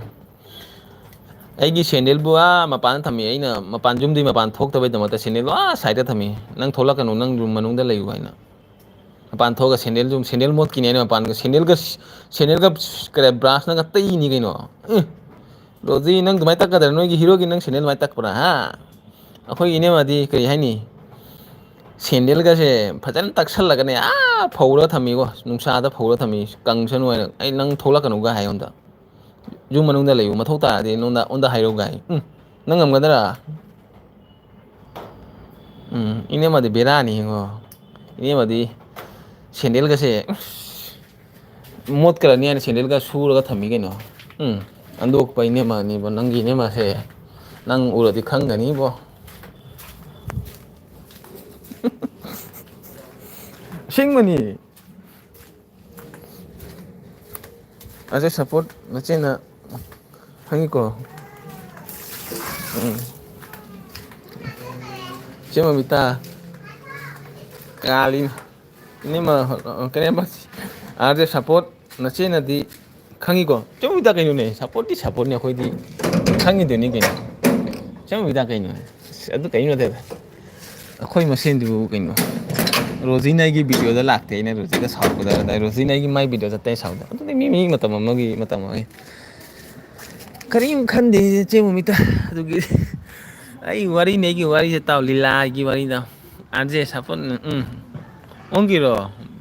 ꯑꯩꯒꯤ ꯁꯦꯟꯗꯦꯜꯕꯨ ꯃꯄꯥꯟꯗ ꯊꯝꯃꯤ ꯑꯩꯅ ꯃꯄꯥꯟ ꯌꯨꯝꯗꯒꯤ ꯃꯄꯥꯟ ꯊꯣꯛꯇꯕꯩꯗꯃꯛꯇ ꯁꯦꯟꯗꯦꯜꯕꯨ ꯁꯥꯏꯗ ꯊꯝꯃꯤ ꯅꯪ ꯊꯣꯛꯂꯛꯀꯅꯨ ꯅꯪ ꯔꯨꯝ ꯃꯅꯨꯡꯗ ꯂꯩꯌꯨ ꯍꯥꯏꯅ ꯃꯄꯥꯟ ꯊꯣꯛꯑꯒ ꯁꯦꯟꯗꯦꯜ ꯃꯣꯠꯈꯤꯅꯤ ꯍꯥꯏꯅ ꯃꯄꯥꯟꯒ ꯁꯦꯟꯗꯦꯜꯒ ꯀꯔꯤ ꯕ꯭ꯔꯥꯟꯁꯅꯒ ꯇꯩꯅꯤ ꯀꯩꯅꯣ ꯔꯣꯖꯤ ꯅꯪ ꯑꯗꯨꯃꯥꯏꯅ ꯇꯛꯀꯗ꯭ꯔꯥ ꯅꯣꯏꯒꯤ ꯍꯤꯔꯣꯒꯤ ꯅꯪ ꯁꯦꯟꯗꯦꯜ ꯑꯗꯨꯃꯥꯏꯅ ꯇꯛꯄ꯭ꯔꯥ ꯑꯩꯈꯣꯏ ꯏꯅꯦꯝꯃꯗꯤ ꯀꯔꯤ ꯍꯥꯏꯅꯤ ꯁꯦꯟꯗꯜꯒꯁꯦ ꯐꯖꯅ ꯇꯛꯁꯜꯂꯒꯅꯦ ꯐꯧꯔꯒ ꯊꯝꯃꯤꯀꯣ ꯅꯨꯡꯁꯥꯗ ꯐꯧꯔꯒ ꯊꯝꯃꯤ ꯀꯪꯁꯅꯨ ꯍꯥꯏꯅ ꯑꯩ ꯅꯪ ꯊꯣꯛꯂꯛꯀꯅꯨꯒ ꯍꯥꯏ ꯑꯩꯉꯣꯟꯗ ꯌꯨꯝ ꯃꯅꯨꯡꯗ ꯂꯩꯌꯨ ꯃꯊꯧ ꯇꯥꯔꯗꯤ ꯑꯩꯉꯣꯟꯗ ꯍꯥꯏꯔꯛꯎꯒ ꯍꯥꯏ ꯅꯪ ꯉꯝꯒꯗ꯭ꯔꯥ ꯏꯅꯦꯝꯃꯗꯤ ꯕꯦꯔꯥꯅꯤꯉꯣ ꯏꯅꯦꯝꯃꯗꯤ ꯁꯦꯟꯗꯦꯜꯒꯁꯦ ꯃꯣꯠꯀ꯭ꯔꯅꯤ ꯍꯥꯏꯅ ꯁꯦꯟꯗꯦꯜꯒ ꯁꯨꯔꯒ ꯊꯝꯃꯤ ꯀꯩꯅꯣ ꯑꯟꯗꯣꯛꯄ ꯏꯅꯦꯝꯃꯅꯤꯕ ꯅꯪꯒꯤ ꯏꯅꯦꯝꯃꯁꯦ ꯅꯪ ꯎꯔꯗꯤ ꯈꯪꯒꯅꯤꯕꯣ ꯑꯁꯦꯡꯕꯅꯤ ꯑꯁꯦ ꯁꯞꯄꯣꯔꯠ ꯅꯆꯦꯅ ꯈꯪꯉꯤꯀꯣ ꯆꯦꯃꯕꯤꯇꯥ ꯀꯥꯂꯤ ꯏꯅꯦꯃ ꯀꯩꯅꯕ ꯑꯥꯔꯗꯦ ꯁꯞꯄꯣꯔꯠ ꯅꯆꯦꯅꯗꯤ ꯈꯪꯉꯤꯀꯣ ꯆꯦꯃꯕꯤꯇꯥ ꯀꯩꯅꯣꯅꯦ ꯁꯞꯄꯣꯔꯠꯇꯤ ꯁꯞꯄꯣꯔꯠꯅꯤ ꯑꯩꯈꯣꯏꯗꯤ ꯈꯪꯉꯤꯗꯨꯅꯤ ꯀꯩꯅꯣ ꯆꯦꯃꯕꯤꯇꯥ ꯀꯩꯅꯣ ꯑꯗꯨ ꯀꯩꯅꯣ ꯅꯠꯇꯦꯗ ꯑꯩꯈꯣꯏ ꯃꯁꯦꯟꯗꯨꯕꯨ ꯀꯩꯅꯣ ꯔꯣꯖꯤꯅ ꯑꯩꯒꯤ ꯚꯤꯗꯤꯑꯣꯗ ꯂꯥꯛꯇꯦ ꯑꯩꯅ ꯔꯣꯖꯤꯗ ꯁꯥꯎꯔꯛꯀꯗ꯭ꯔ ꯔꯣꯖꯤꯅ ꯑꯩꯒꯤ ꯃꯥꯏ ꯚꯤꯗꯤꯑꯣ ꯆꯠꯇꯦ ꯁꯥꯎꯗ ꯑꯗꯨꯗꯤ ꯃꯤ ꯃꯇꯝ ꯑꯃꯒꯤ ꯃꯇꯝ ꯑꯃꯒꯤ ꯀꯔꯤꯝ ꯈꯟꯗꯦ ꯆꯦꯃꯕꯤꯇꯥ ꯑꯗꯨꯒꯤ ꯑꯩ ꯋꯥꯔꯤꯅꯤ ꯑꯩꯒꯤ ꯋꯥꯔꯤꯁꯦ ꯇꯥꯎ ꯂꯤꯂꯥꯒꯤ ꯋꯥꯔꯤꯗꯣ ꯑꯥꯔꯖꯦ ꯁꯞꯄꯣꯔꯠ ꯑꯣꯟꯒꯤꯔꯣ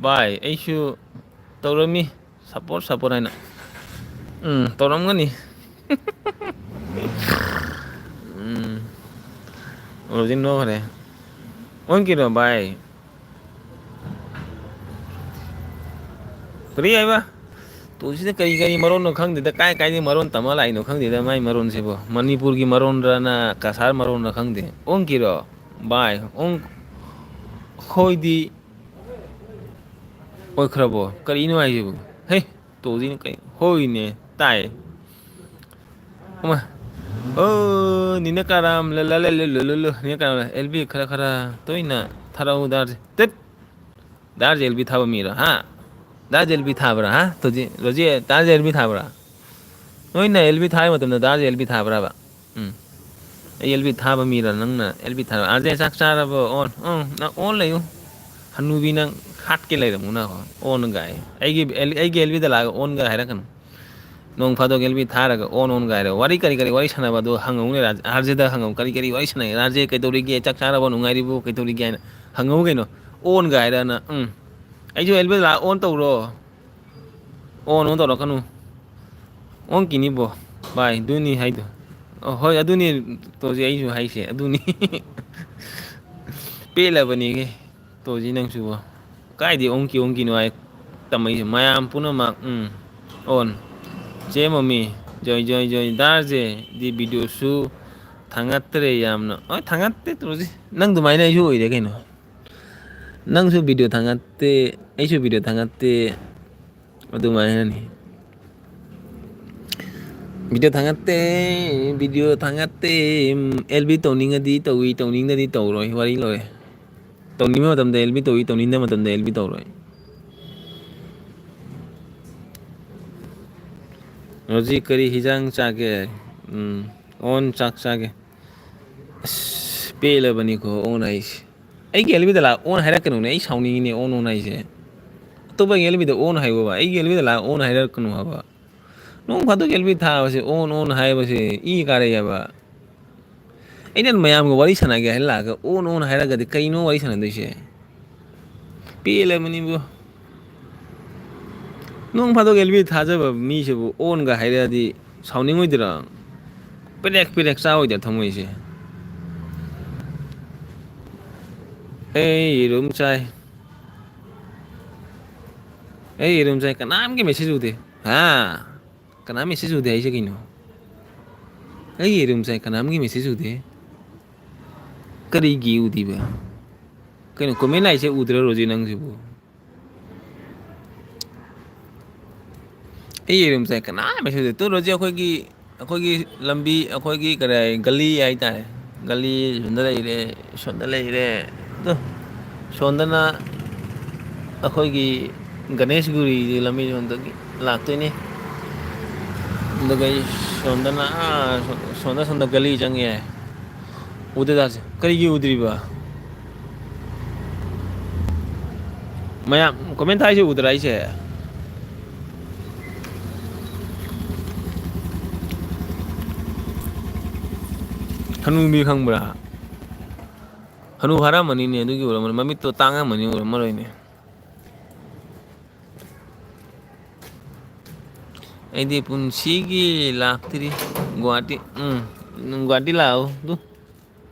ꯚꯥꯏ ꯑꯩꯁꯨ ꯇꯧꯔꯝꯃꯤ ꯁꯞꯄꯣꯔꯠ ꯍꯥꯏꯅ ꯇꯧꯔꯝꯒꯅꯤ ꯔꯣꯖꯤ ꯅꯣꯛꯈ꯭ꯔꯦ ꯑꯣꯟꯒꯤꯅꯣ ꯚꯥꯏ ꯀꯔꯤ ꯍꯥꯏꯕ ꯇꯨꯁꯤꯗ ꯀꯔꯤ ꯃꯔꯣꯟꯅꯣ ꯈꯪꯗꯦꯗ ꯀꯥꯏꯗꯒꯤ ꯃꯔꯣꯟ ꯇꯝꯃ ꯂꯥꯛꯏꯅꯣ ꯈꯪꯗꯦꯗ ꯃꯥꯏ ꯃꯔꯣꯟꯁꯤꯕꯨ ꯃꯅꯤꯄꯨꯔꯒꯤ ꯃꯔꯣꯟꯔꯅ ꯀꯁꯥꯔ ꯃꯔꯣꯟꯔ ꯈꯪꯗꯦ ꯑꯣꯟꯀꯤꯔꯣ ꯚꯥꯏ ꯑꯩꯈꯣꯏꯗꯤ ꯑꯣꯏꯈ꯭ꯔꯕꯣ ꯀꯔꯤꯅꯣ ꯍꯥꯏꯁꯤꯕꯨ ꯍꯩ ꯇꯣꯁꯤꯅ ꯀꯩ ꯍꯣꯏꯅꯦ ꯇꯥꯏ ꯑꯣ ꯅꯤꯅ ꯀꯥꯔꯥꯝ ꯑꯦꯜꯕꯤ ꯈꯔ ꯇꯣꯏꯅ ꯊꯥꯔꯛꯎꯗꯥꯔꯁꯦ ꯇꯠ ꯗꯥꯔꯁꯦ ꯑꯦꯜꯕꯤ ꯊꯥꯕ ꯃꯤꯔꯣ ꯍꯥ ꯗꯥꯔꯁꯦ ꯑꯦꯜꯕꯤ ꯊꯥꯕ꯭ꯔꯥ ꯍꯥ ꯔꯣꯖꯤ ꯗꯥꯔꯁꯦ ꯑꯦꯜꯕꯤ ꯊꯥꯕ꯭ꯔꯥ ꯅꯣꯏꯅ ꯑꯦꯜꯕꯤ ꯊꯥꯕ ꯃꯇꯝꯗ ꯗꯥꯔꯁꯦ ꯑꯦꯜꯕꯤ ꯊꯥꯕ꯭ꯔꯕ ꯑꯩ ꯑꯦꯜꯕꯤ ꯊꯥꯕ ꯃꯤꯔ ꯅꯪꯅ ꯑꯦꯜꯕꯤ ꯊꯥꯕ ꯑꯥꯔꯖꯦ ꯆꯥꯛ ꯆꯥꯔꯕꯣ ꯅꯪ ꯑꯣꯟ ꯂꯩꯌꯨ ꯍꯟꯅꯨꯕꯤ ꯅꯪ ꯍꯥꯠꯀꯦ ꯂꯩꯔꯝꯃꯨꯅ ꯑꯣꯟꯒꯥꯏ ꯑꯩꯒꯤ ꯑꯦꯜꯕꯤꯗ ꯂꯥꯛꯑꯒ ꯑꯣꯟꯒ ꯍꯥꯏꯔꯛꯀꯅꯨ ꯅꯣꯡ ꯐꯥꯗꯣꯛ ꯑꯦꯜꯕꯤ ꯊꯥꯔꯒ ꯑꯣꯟ ꯒꯥꯏꯔ ꯋꯥꯔꯤ ꯀꯔꯤ ꯋꯥꯔꯤ ꯁꯥꯟꯅꯕ ꯑꯗꯨ ꯍꯪꯉꯧꯅꯦ ꯑꯥꯔꯖꯦꯗ ꯍꯪꯉꯧ ꯀꯔꯤ ꯋꯥꯔꯤ ꯁꯥꯟꯅꯩ ꯑꯥꯔꯖꯦ ꯀꯩꯗꯧꯔꯤꯒꯦ ꯆꯥꯛ ꯆꯥꯔꯕ ꯅꯨꯡꯉꯥꯏꯔꯤꯕꯣ ꯀꯩꯗꯧꯔꯤꯒꯦ ꯍꯥꯏꯅ ꯍꯪꯉꯧ ꯀꯩꯅꯣ ꯑꯣꯟꯒ ꯍꯥꯏꯔꯅ ꯑꯩꯁꯨ ꯑꯦꯜꯕꯤꯗ ꯂꯥꯛꯑ ꯑꯣꯟ ꯇꯧꯔꯣ ꯑꯣꯟ ꯇꯧꯔꯛꯀꯅꯨ ꯑꯣꯟꯈꯤꯅꯤꯕꯣ ꯚꯥꯏ ꯑꯗꯨꯅꯤ ꯍꯥꯏꯗꯣ ꯍꯣꯏ ꯑꯗꯨꯅꯤ ꯇꯣꯖꯤ ꯑꯩꯁꯨ ꯍꯥꯏꯁꯦ ꯑꯗꯨꯅꯤ ꯄꯦꯜꯂꯕꯅꯤꯍꯦ ꯇꯣꯁꯤ ꯅꯪꯁꯨꯕꯣ ꯀꯥꯏꯗꯩ ꯑꯣꯟꯀꯤꯅꯣ ꯍꯥꯏ ꯇꯝꯃꯛꯏꯁꯦ ꯃꯌꯥꯝ ꯄꯨꯝꯅꯃꯛ ꯑꯣꯟ ꯆꯦ ꯃꯃꯤ ꯖꯣꯏ ꯗꯥꯔꯁꯦ ꯗꯤ ꯚꯤꯗꯤꯑꯣꯁꯨ ꯊꯥꯡꯒꯠꯇ꯭ꯔꯦ ꯌꯥꯝꯅ ꯍꯣꯏ ꯊꯥꯡꯒꯠꯇꯦ ꯇꯧꯔꯁꯤ ꯅꯪ ꯑꯗꯨꯃꯥꯏꯅ ꯑꯩꯁꯨ ꯑꯣꯏꯔꯦ ꯀꯩꯅꯣ ꯅꯪꯁꯨ ꯚꯤꯗꯤꯑꯣ ꯊꯥꯡꯒꯠꯇꯦ ꯑꯩꯁꯨ ꯚꯤꯗꯤꯑꯣ ꯊꯥꯡꯒꯠꯇꯦ ꯑꯗꯨꯃꯥꯏꯅꯅꯤ ꯚꯤꯗꯤꯑꯣ ꯊꯥꯡꯒꯠꯇꯦ ꯑꯦꯜꯕꯤ ꯇꯧꯅꯤꯡꯉꯗꯤ ꯇꯧꯏ ꯇꯧꯅꯤꯡꯉꯗꯤ ꯇꯧꯔꯣꯏ ꯋꯥꯔꯤ ꯂꯣꯏꯔꯦ ꯇꯧꯅꯤꯡꯕ ꯃꯇꯝꯗ ꯑꯦꯜꯕꯤ ꯇꯧꯏ ꯇꯧꯅꯤꯡꯗꯕ ꯃꯇꯝꯗ ꯑꯦꯜꯕꯤ ꯇꯧꯔꯣꯏ ꯍꯧꯖꯤꯛ ꯀꯔꯤ ꯍꯤꯟꯖꯥꯡ ꯆꯥꯒꯦ ꯑꯣꯟ ꯆꯥꯛ ꯆꯥꯒꯦ ꯑꯁ ꯄꯦꯜꯂꯕꯅꯤꯀꯣ ꯑꯣꯟ ꯍꯥꯏꯁꯦ ꯑꯩꯒꯤ ꯑꯦꯜꯕꯤꯗ ꯂꯥꯛꯑ ꯑꯣꯟ ꯍꯥꯏꯔꯛꯀꯅꯨꯅꯦ ꯑꯩ ꯁꯥꯎꯅꯤꯡꯉꯤꯅꯦ ꯑꯣꯟ ꯍꯥꯏꯁꯦ ꯑꯇꯣꯞꯄꯒꯤ ꯑꯦꯜꯕꯤꯗ ꯑꯣꯟ ꯍꯥꯏꯌꯣꯕ ꯑꯩꯒꯤ ꯑꯦꯜꯕꯤꯗ ꯂꯥꯛꯑ ꯑꯣꯟ ꯍꯥꯏꯔꯛꯀꯅꯨ ꯍꯥꯏꯕ ꯅꯣꯡ ꯐꯥꯗꯣꯛ ꯑꯦꯜꯕꯤ ꯊꯥꯕꯁꯦ ꯑꯣꯟ ꯍꯥꯏꯕꯁꯦ ꯏ ꯀꯥꯔꯛꯑꯦꯕ ꯑꯩꯅ ꯃꯌꯥꯝꯒ ꯋꯥꯔꯤ ꯁꯥꯟꯅꯒꯦ ꯍꯥꯏꯅ ꯂꯥꯛꯑꯒ ꯑꯣꯟ ꯍꯥꯏꯔꯒꯗꯤ ꯀꯩꯅꯣ ꯋꯥꯔꯤ ꯁꯥꯟꯅꯗꯣꯏꯁꯦ ꯄꯦꯜꯂꯕꯅꯤꯕꯨ ꯅꯣꯡ ꯐꯥꯗꯣꯛ ꯑꯦꯜꯕꯤ ꯊꯥꯖꯕ ꯃꯤꯁꯤꯕꯨ ꯑꯣꯟꯒ ꯍꯥꯏꯔꯛꯑꯗꯤ ꯁꯥꯎꯅꯤꯡꯉꯣꯏꯗꯔꯣ ꯄꯦꯗꯦꯛ ꯆꯥꯑꯣꯏꯗ꯭ꯔꯥ ꯊꯝꯃꯣꯏꯁꯦ ꯑꯩ ꯌꯦꯔꯨꯝ ꯆꯥꯏ ꯑꯩ ꯌꯦꯔꯨꯝ ꯆꯥꯏ ꯀꯅꯥꯝꯒꯤ ꯃꯦꯁꯦꯖ ꯎꯗꯦ ꯍꯥ ꯀꯅꯥꯝ ꯃꯦꯁꯦꯖ ꯎꯗꯦ ꯍꯥꯏꯁꯦ ꯀꯩꯅꯣ ꯑꯩ ꯌꯦꯔꯨꯝ ꯆꯥꯏ ꯀꯅꯥꯝꯒꯤ ꯃꯦꯁꯦꯖ ꯎꯗꯦ ꯀꯔꯤꯒꯤ ꯎꯗꯤꯕ ꯀꯩꯅꯣ ꯀꯣꯃꯦꯟ ꯂꯥꯛꯏꯁꯦ ꯎꯗ꯭ꯔ ꯔꯣꯖꯤ ꯅꯪꯁꯤꯕꯨ ꯑꯩ ꯌꯦꯔꯨꯝ ꯆꯥꯏ ꯀꯅꯥꯝ ꯃꯦꯁꯦꯖ ꯎꯗꯦ ꯇꯨ ꯔꯣꯖꯤ ꯑꯩꯈꯣꯏꯒꯤ ꯂꯝꯕꯤ ꯑꯩꯈꯣꯏꯒꯤ ꯀꯔꯤ ꯒꯂꯤ ꯍꯥꯏꯇꯥꯔꯦ ꯒꯂꯤ ꯁꯣꯝꯗ ꯂꯩꯔꯦ ꯁꯣꯝꯗ ꯂꯩꯔꯦ ꯑꯗꯨ ꯁꯣꯝꯗꯅ ꯑꯩꯈꯣꯏꯒꯤ ꯒꯅꯦꯁꯒꯨꯔꯤꯒꯤ ꯂꯝꯕꯤꯔꯣꯝꯗꯒꯤ ꯂꯥꯛꯇꯣꯏꯅꯤ ꯑꯗꯨꯒ ꯑꯩ ꯁꯣꯝꯗ ꯒꯂꯤ ꯆꯪꯉꯦ ꯎꯗꯗꯥꯁꯦ ꯀꯔꯤꯒꯤ ꯎꯗ꯭ꯔꯤꯕ ꯃꯌꯥꯝ ꯀꯣꯃꯦꯟ ꯊꯥꯏꯁꯦ ꯎꯗ꯭ꯔꯥ ꯑꯩꯁꯦ ꯍꯅꯨꯕꯤ ꯈꯪꯕ꯭ꯔꯥ ꯍꯅꯨ ꯐꯥꯔꯝꯃꯅꯤꯅꯦ ꯑꯗꯨꯒꯤ ꯑꯣꯏꯔꯝꯃꯅꯤ ꯃꯃꯤꯠꯇꯣ ꯇꯥꯡꯉꯝꯃꯅꯤ ꯑꯣꯏꯔꯝꯃꯔꯣꯏꯅꯦ ꯑꯩꯗꯤ ꯄꯨꯟꯁꯤꯒꯤ ꯂꯥꯛꯇ꯭ꯔꯤ ꯒꯨꯍꯥꯇꯤ ꯒꯨꯍꯥꯇꯤ ꯂꯥꯛꯑꯣ ꯇꯨ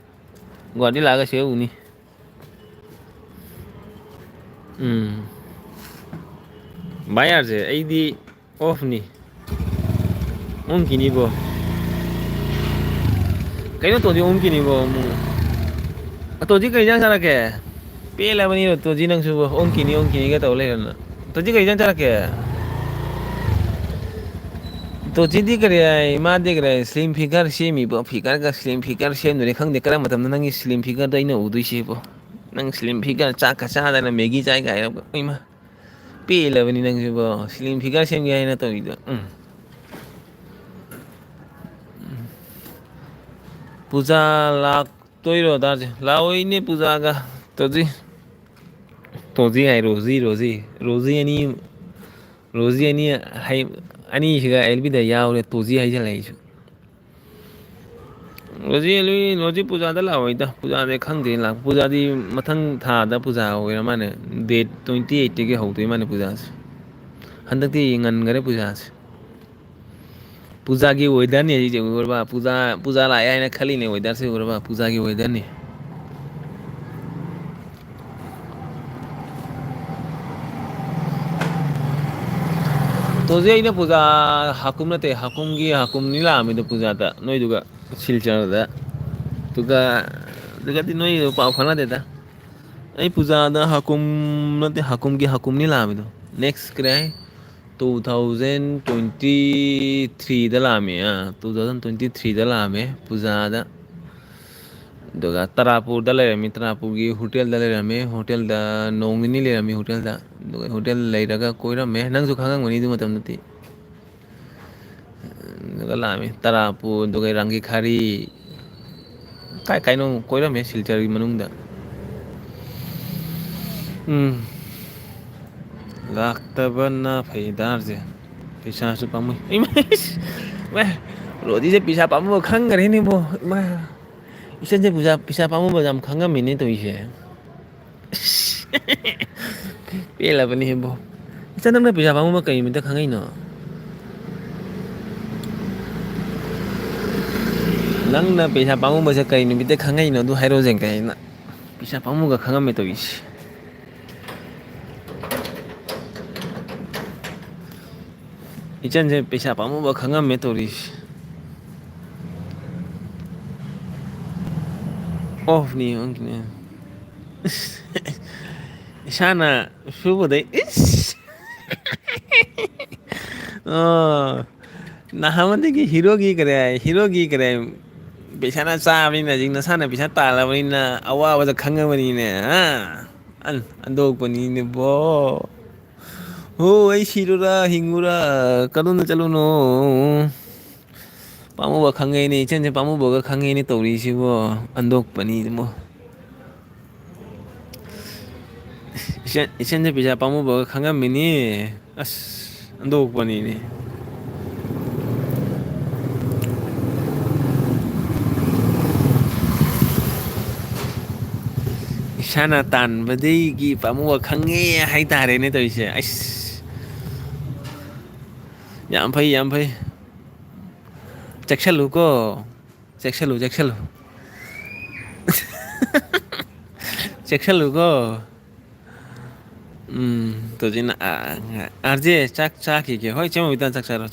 ꯒꯨꯍꯥꯇꯤ ꯂꯥꯛꯑꯒ ꯁꯤꯗ ꯎꯅꯤ ꯚꯥꯏ ꯌꯥꯔꯁꯦ ꯑꯩꯗꯤ ꯑꯣꯐꯅꯤ ꯑꯣꯟꯈꯤꯅꯤꯕꯣ ꯀꯩꯅꯣ ꯇꯧꯗꯤ ꯑꯣꯟꯈꯤꯅꯤꯕꯣ ꯑꯃꯨꯛ ꯇꯣꯗꯤ ꯀꯩ ꯏꯟꯖꯥꯡ ꯆꯥꯔꯛꯀꯦ ꯄꯦꯜꯂꯕꯅꯤ ꯇꯣꯖꯤ ꯅꯪꯁꯨ ꯑꯣꯟꯈꯤꯅꯤꯒ ꯇꯧ ꯂꯩꯔꯅ ꯇꯣꯖꯤ ꯀꯩ ꯏꯟꯖꯥꯡ ꯆꯥꯔꯛꯀꯦ ꯇꯣꯆꯤꯗꯤ ꯀꯔꯤ ꯍꯥꯏ ꯃꯥꯗꯤ ꯀꯔꯤ ꯁ꯭ꯂꯤꯝ ꯐꯤꯒꯔ ꯁꯦꯝꯃꯤꯕ ꯐꯤꯒꯔꯒ ꯁ꯭ꯂꯤꯝ ꯐꯤꯒꯔ ꯁꯦꯝꯗꯣꯏꯅꯤ ꯈꯪꯗꯦ ꯀꯔꯝꯕ ꯃꯇꯝꯗ ꯅꯪꯒꯤ ꯁ꯭ꯂꯤꯝ ꯐꯤꯒꯔꯗꯣ ꯑꯩꯅ ꯎꯗꯣꯏꯁꯤꯕꯣ ꯅꯪ ꯁ꯭ꯂꯤꯝ ꯐꯤꯒꯔ ꯆꯥꯛꯀ ꯆꯥꯗꯅ ꯃꯦꯒꯤ ꯆꯥꯏ ꯀꯥꯏꯔꯕ ꯏꯃ ꯄꯦꯜꯂꯕꯅꯤ ꯅꯪꯁꯤꯕꯣ ꯁ꯭ꯂꯤꯝ ꯐꯤꯒꯔ ꯁꯦꯝꯒꯦ ꯍꯥꯏꯅ ꯇꯧꯔꯤꯗꯣ ꯄꯨꯖꯥ ꯂꯥꯛꯇꯣꯏꯔꯣ ꯗꯥꯁꯦ ꯂꯥꯛꯑꯣꯏꯅꯦ ꯄꯨꯖꯥꯒ ꯇꯧꯗꯤ ꯇꯣꯖꯤ ꯍꯥꯏ ꯔꯣꯖꯤ ꯑꯅꯤ ꯑꯅꯤꯁꯤꯒ ꯑꯦꯜꯕꯤꯗ ꯌꯥꯎꯔꯦ ꯇꯣꯖꯤ ꯍꯥꯏꯖꯤꯜꯂꯛꯏꯁꯨ ꯔꯣꯖꯤ ꯄꯨꯖꯥꯗ ꯂꯥꯛꯑꯣꯏꯗ ꯄꯨꯖꯥꯗꯤ ꯈꯪꯗꯦ ꯄꯨꯖꯥꯗꯤ ꯃꯊꯪ ꯊꯥꯗ ꯄꯨꯖꯥ ꯑꯣꯏꯔ ꯃꯥꯅꯦ ꯗꯦꯠ 28ꯇꯒꯤ ꯍꯧꯗꯣꯏ ꯃꯥꯅꯦ ꯄꯨꯖꯥꯁꯦ ꯍꯟꯗꯛꯇꯤ ꯉꯟꯈꯔꯦ ꯄꯨꯖꯥꯁꯦ ꯄꯨꯖꯥꯒꯤ ꯋꯦꯗꯔꯅꯤ ꯍꯧꯖꯤꯛꯁꯦ ꯎꯔꯕ ꯄꯨꯖꯥ ꯂꯥꯛꯑꯦ ꯍꯥꯏꯅ ꯈꯜꯂꯤꯅꯦ ꯋꯦꯗꯔꯁꯦ ꯎꯔꯕ ꯄꯨꯖꯥꯒꯤ ꯋꯦꯗꯔꯅꯤ ꯇꯣꯖꯤ ꯑꯩꯅ ꯄꯨꯖꯥ ꯍꯥꯀꯨꯝ ꯅꯠꯇꯦ ꯍꯥꯀꯨꯝꯅꯤ ꯂꯥꯛꯑꯝꯃꯤꯗꯣ ꯄꯨꯖꯥꯗ ꯅꯣꯏꯗꯨꯒ ꯁꯤꯜꯆꯔꯗ ꯑꯗꯨꯒꯗꯤ ꯅꯣꯏ ꯄꯥꯎ ꯐꯥꯎꯅꯗꯦꯗ ꯑꯩ ꯄꯨꯖꯥꯗ ꯍꯥꯀꯨꯝ ꯅꯠꯇꯦ ꯍꯥꯀꯨꯝꯒꯤ ꯍꯥꯀꯨꯝꯅꯤ ꯅꯦꯛꯁ ꯀꯔꯤ 2023ꯗ ꯂꯥꯛꯑꯝꯃꯤ 2023ꯗ ꯂꯥꯛꯑꯝꯃꯦ ꯄꯨꯖꯥꯗ ꯑꯗꯨꯒ ꯇꯔꯥꯄꯨꯔꯗ ꯂꯩꯔꯝꯃꯤ ꯇꯔꯥꯄꯨꯔꯒꯤ ꯍꯣꯇꯦꯜꯗ ꯂꯩꯔꯝꯃꯤ ꯍꯣꯇꯦꯜꯗ ꯅꯣꯡ ꯅꯤꯅꯤ ꯂꯩꯔꯝꯃꯤ ꯍꯣꯇꯦꯜꯗ ꯑꯗꯨꯒ ꯍꯣꯇꯦꯜ ꯂꯩꯔꯒ ꯀꯣꯏꯔꯝꯃꯦ ꯅꯪꯁꯨ ꯈꯪꯉꯝꯒꯅꯤ ꯑꯗꯨ ꯃꯇꯝꯗꯗꯤ ꯑꯗꯨꯒ ꯂꯥꯛꯑꯝꯃꯤ ꯇꯔꯥꯄꯨꯔ ꯑꯗꯨꯒ ꯔꯪꯒꯤꯈꯥꯔꯤ ꯀꯥꯏ ꯀꯥꯏꯅꯣ ꯀꯣꯏꯔꯝꯃꯦ ꯁꯤꯜꯆꯔꯒꯤ ꯃꯅꯨꯡꯗ ꯂꯥꯛꯇꯕꯅ ꯐꯩꯗꯥꯔꯁꯦ ꯄꯩꯁꯥꯁꯨ ꯄꯥꯝꯃꯨꯏ ꯔꯣꯗꯤꯁꯦ ꯄꯩꯁꯥ ꯄꯥꯝꯃꯨꯕ ꯈꯪꯈ꯭ꯔꯦꯅꯦꯕꯣ ꯏꯃꯥ ꯏꯆꯟꯁꯦ ꯄꯩꯁꯥ ꯄꯥꯝꯃꯨꯕ ꯌꯥꯝ ꯈꯪꯉꯝꯃꯤꯅꯦ ꯇꯧꯔꯤꯁꯦ ꯄꯦꯜꯂꯕꯅꯤ ꯏꯕꯣ ꯏꯆꯟ ꯅꯪꯅ ꯄꯩꯁꯥ ꯄꯥꯝꯃꯨꯕ ꯀꯩ ꯅꯨꯃꯤꯠꯇ ꯈꯪꯉꯛꯏꯅꯣ ꯅꯪꯅ ꯄꯩꯁꯥ ꯄꯥꯝꯃꯨꯕꯁꯦ ꯀꯔꯤ ꯅꯨꯃꯤꯠꯇ ꯈꯪꯉꯛꯏꯅꯣ ꯑꯗꯨ ꯍꯥꯏꯔꯣꯖꯦ ꯑꯩꯅ ꯄꯩꯁꯥ ꯄꯥꯝꯃꯨꯕ ꯈꯪꯉꯝꯃꯦ ꯇꯧꯔꯤꯁꯦ ꯏꯆꯟꯁꯦ ꯄꯩꯁꯥ ꯄꯥꯝꯃꯨꯕ ꯈꯪꯉꯝꯃꯦ ꯇꯧꯔꯤꯁꯦ ꯑꯣꯐꯅꯤ ꯏꯁꯥꯅ ꯁꯨꯕꯗꯩ ꯑꯣ ꯅꯍꯥꯟꯉꯣꯟꯗꯒꯤ ꯍꯤꯔꯣꯒꯤ ꯄꯩꯁꯥꯅ ꯆꯥꯕꯅꯤꯅ ꯍꯧꯖꯤꯛ ꯅꯁꯥꯅ ꯄꯩꯁꯥ ꯇꯥꯜꯂꯕꯅꯤꯅ ꯑꯋꯥꯕꯗꯣ ꯈꯪꯉꯕꯅꯤꯅꯦ ꯑꯟꯗꯣꯛꯄꯅꯤꯅꯦꯕꯣ ꯍꯣ ꯑꯩ ꯁꯤꯔꯨꯔ ꯍꯤꯡꯉꯨꯔ ꯀꯗꯣꯝꯗ ꯆꯠꯂꯨꯅꯣ ꯄꯥꯝꯃꯨꯕ ꯈꯪꯉꯦꯅꯦ ꯏꯆꯟꯁꯦ ꯄꯥꯝꯃꯨꯕꯒ ꯈꯪꯉꯦꯅꯦ ꯇꯧꯔꯤꯁꯤꯕꯣ ꯑꯟꯗꯣꯛꯄꯅꯤ ꯏꯆꯟꯁꯦ ꯄꯩꯁꯥ ꯄꯥꯝꯃꯨꯕꯒ ꯈꯪꯉꯝꯃꯤꯅꯤ ꯑꯁ ꯑꯟꯗꯣꯛꯄꯅꯤꯅꯦ ꯏꯁꯥꯅ ꯇꯥꯟꯕꯗꯒꯤ ꯄꯥꯝꯃꯨꯕ ꯈꯪꯉꯦ ꯍꯥꯏꯇꯥꯔꯦꯅꯦ ꯇꯧꯔꯤꯁꯦ ꯑꯁ ꯌꯥꯝ ꯐꯩ ꯌꯥꯝ ꯐꯩ ꯆꯦꯛꯁꯤꯜꯂꯨꯀꯣ ꯆꯦꯛꯁꯤꯜꯂꯨ ꯆꯦꯛꯁꯤꯜꯂꯨꯀꯣ ꯇꯣꯖꯤꯅ ꯑꯥꯔꯖꯦ ꯆꯥꯛ ꯆꯥꯈꯤꯒꯦ ꯍꯣꯏ ꯆꯥꯛ ꯆꯥꯔꯣ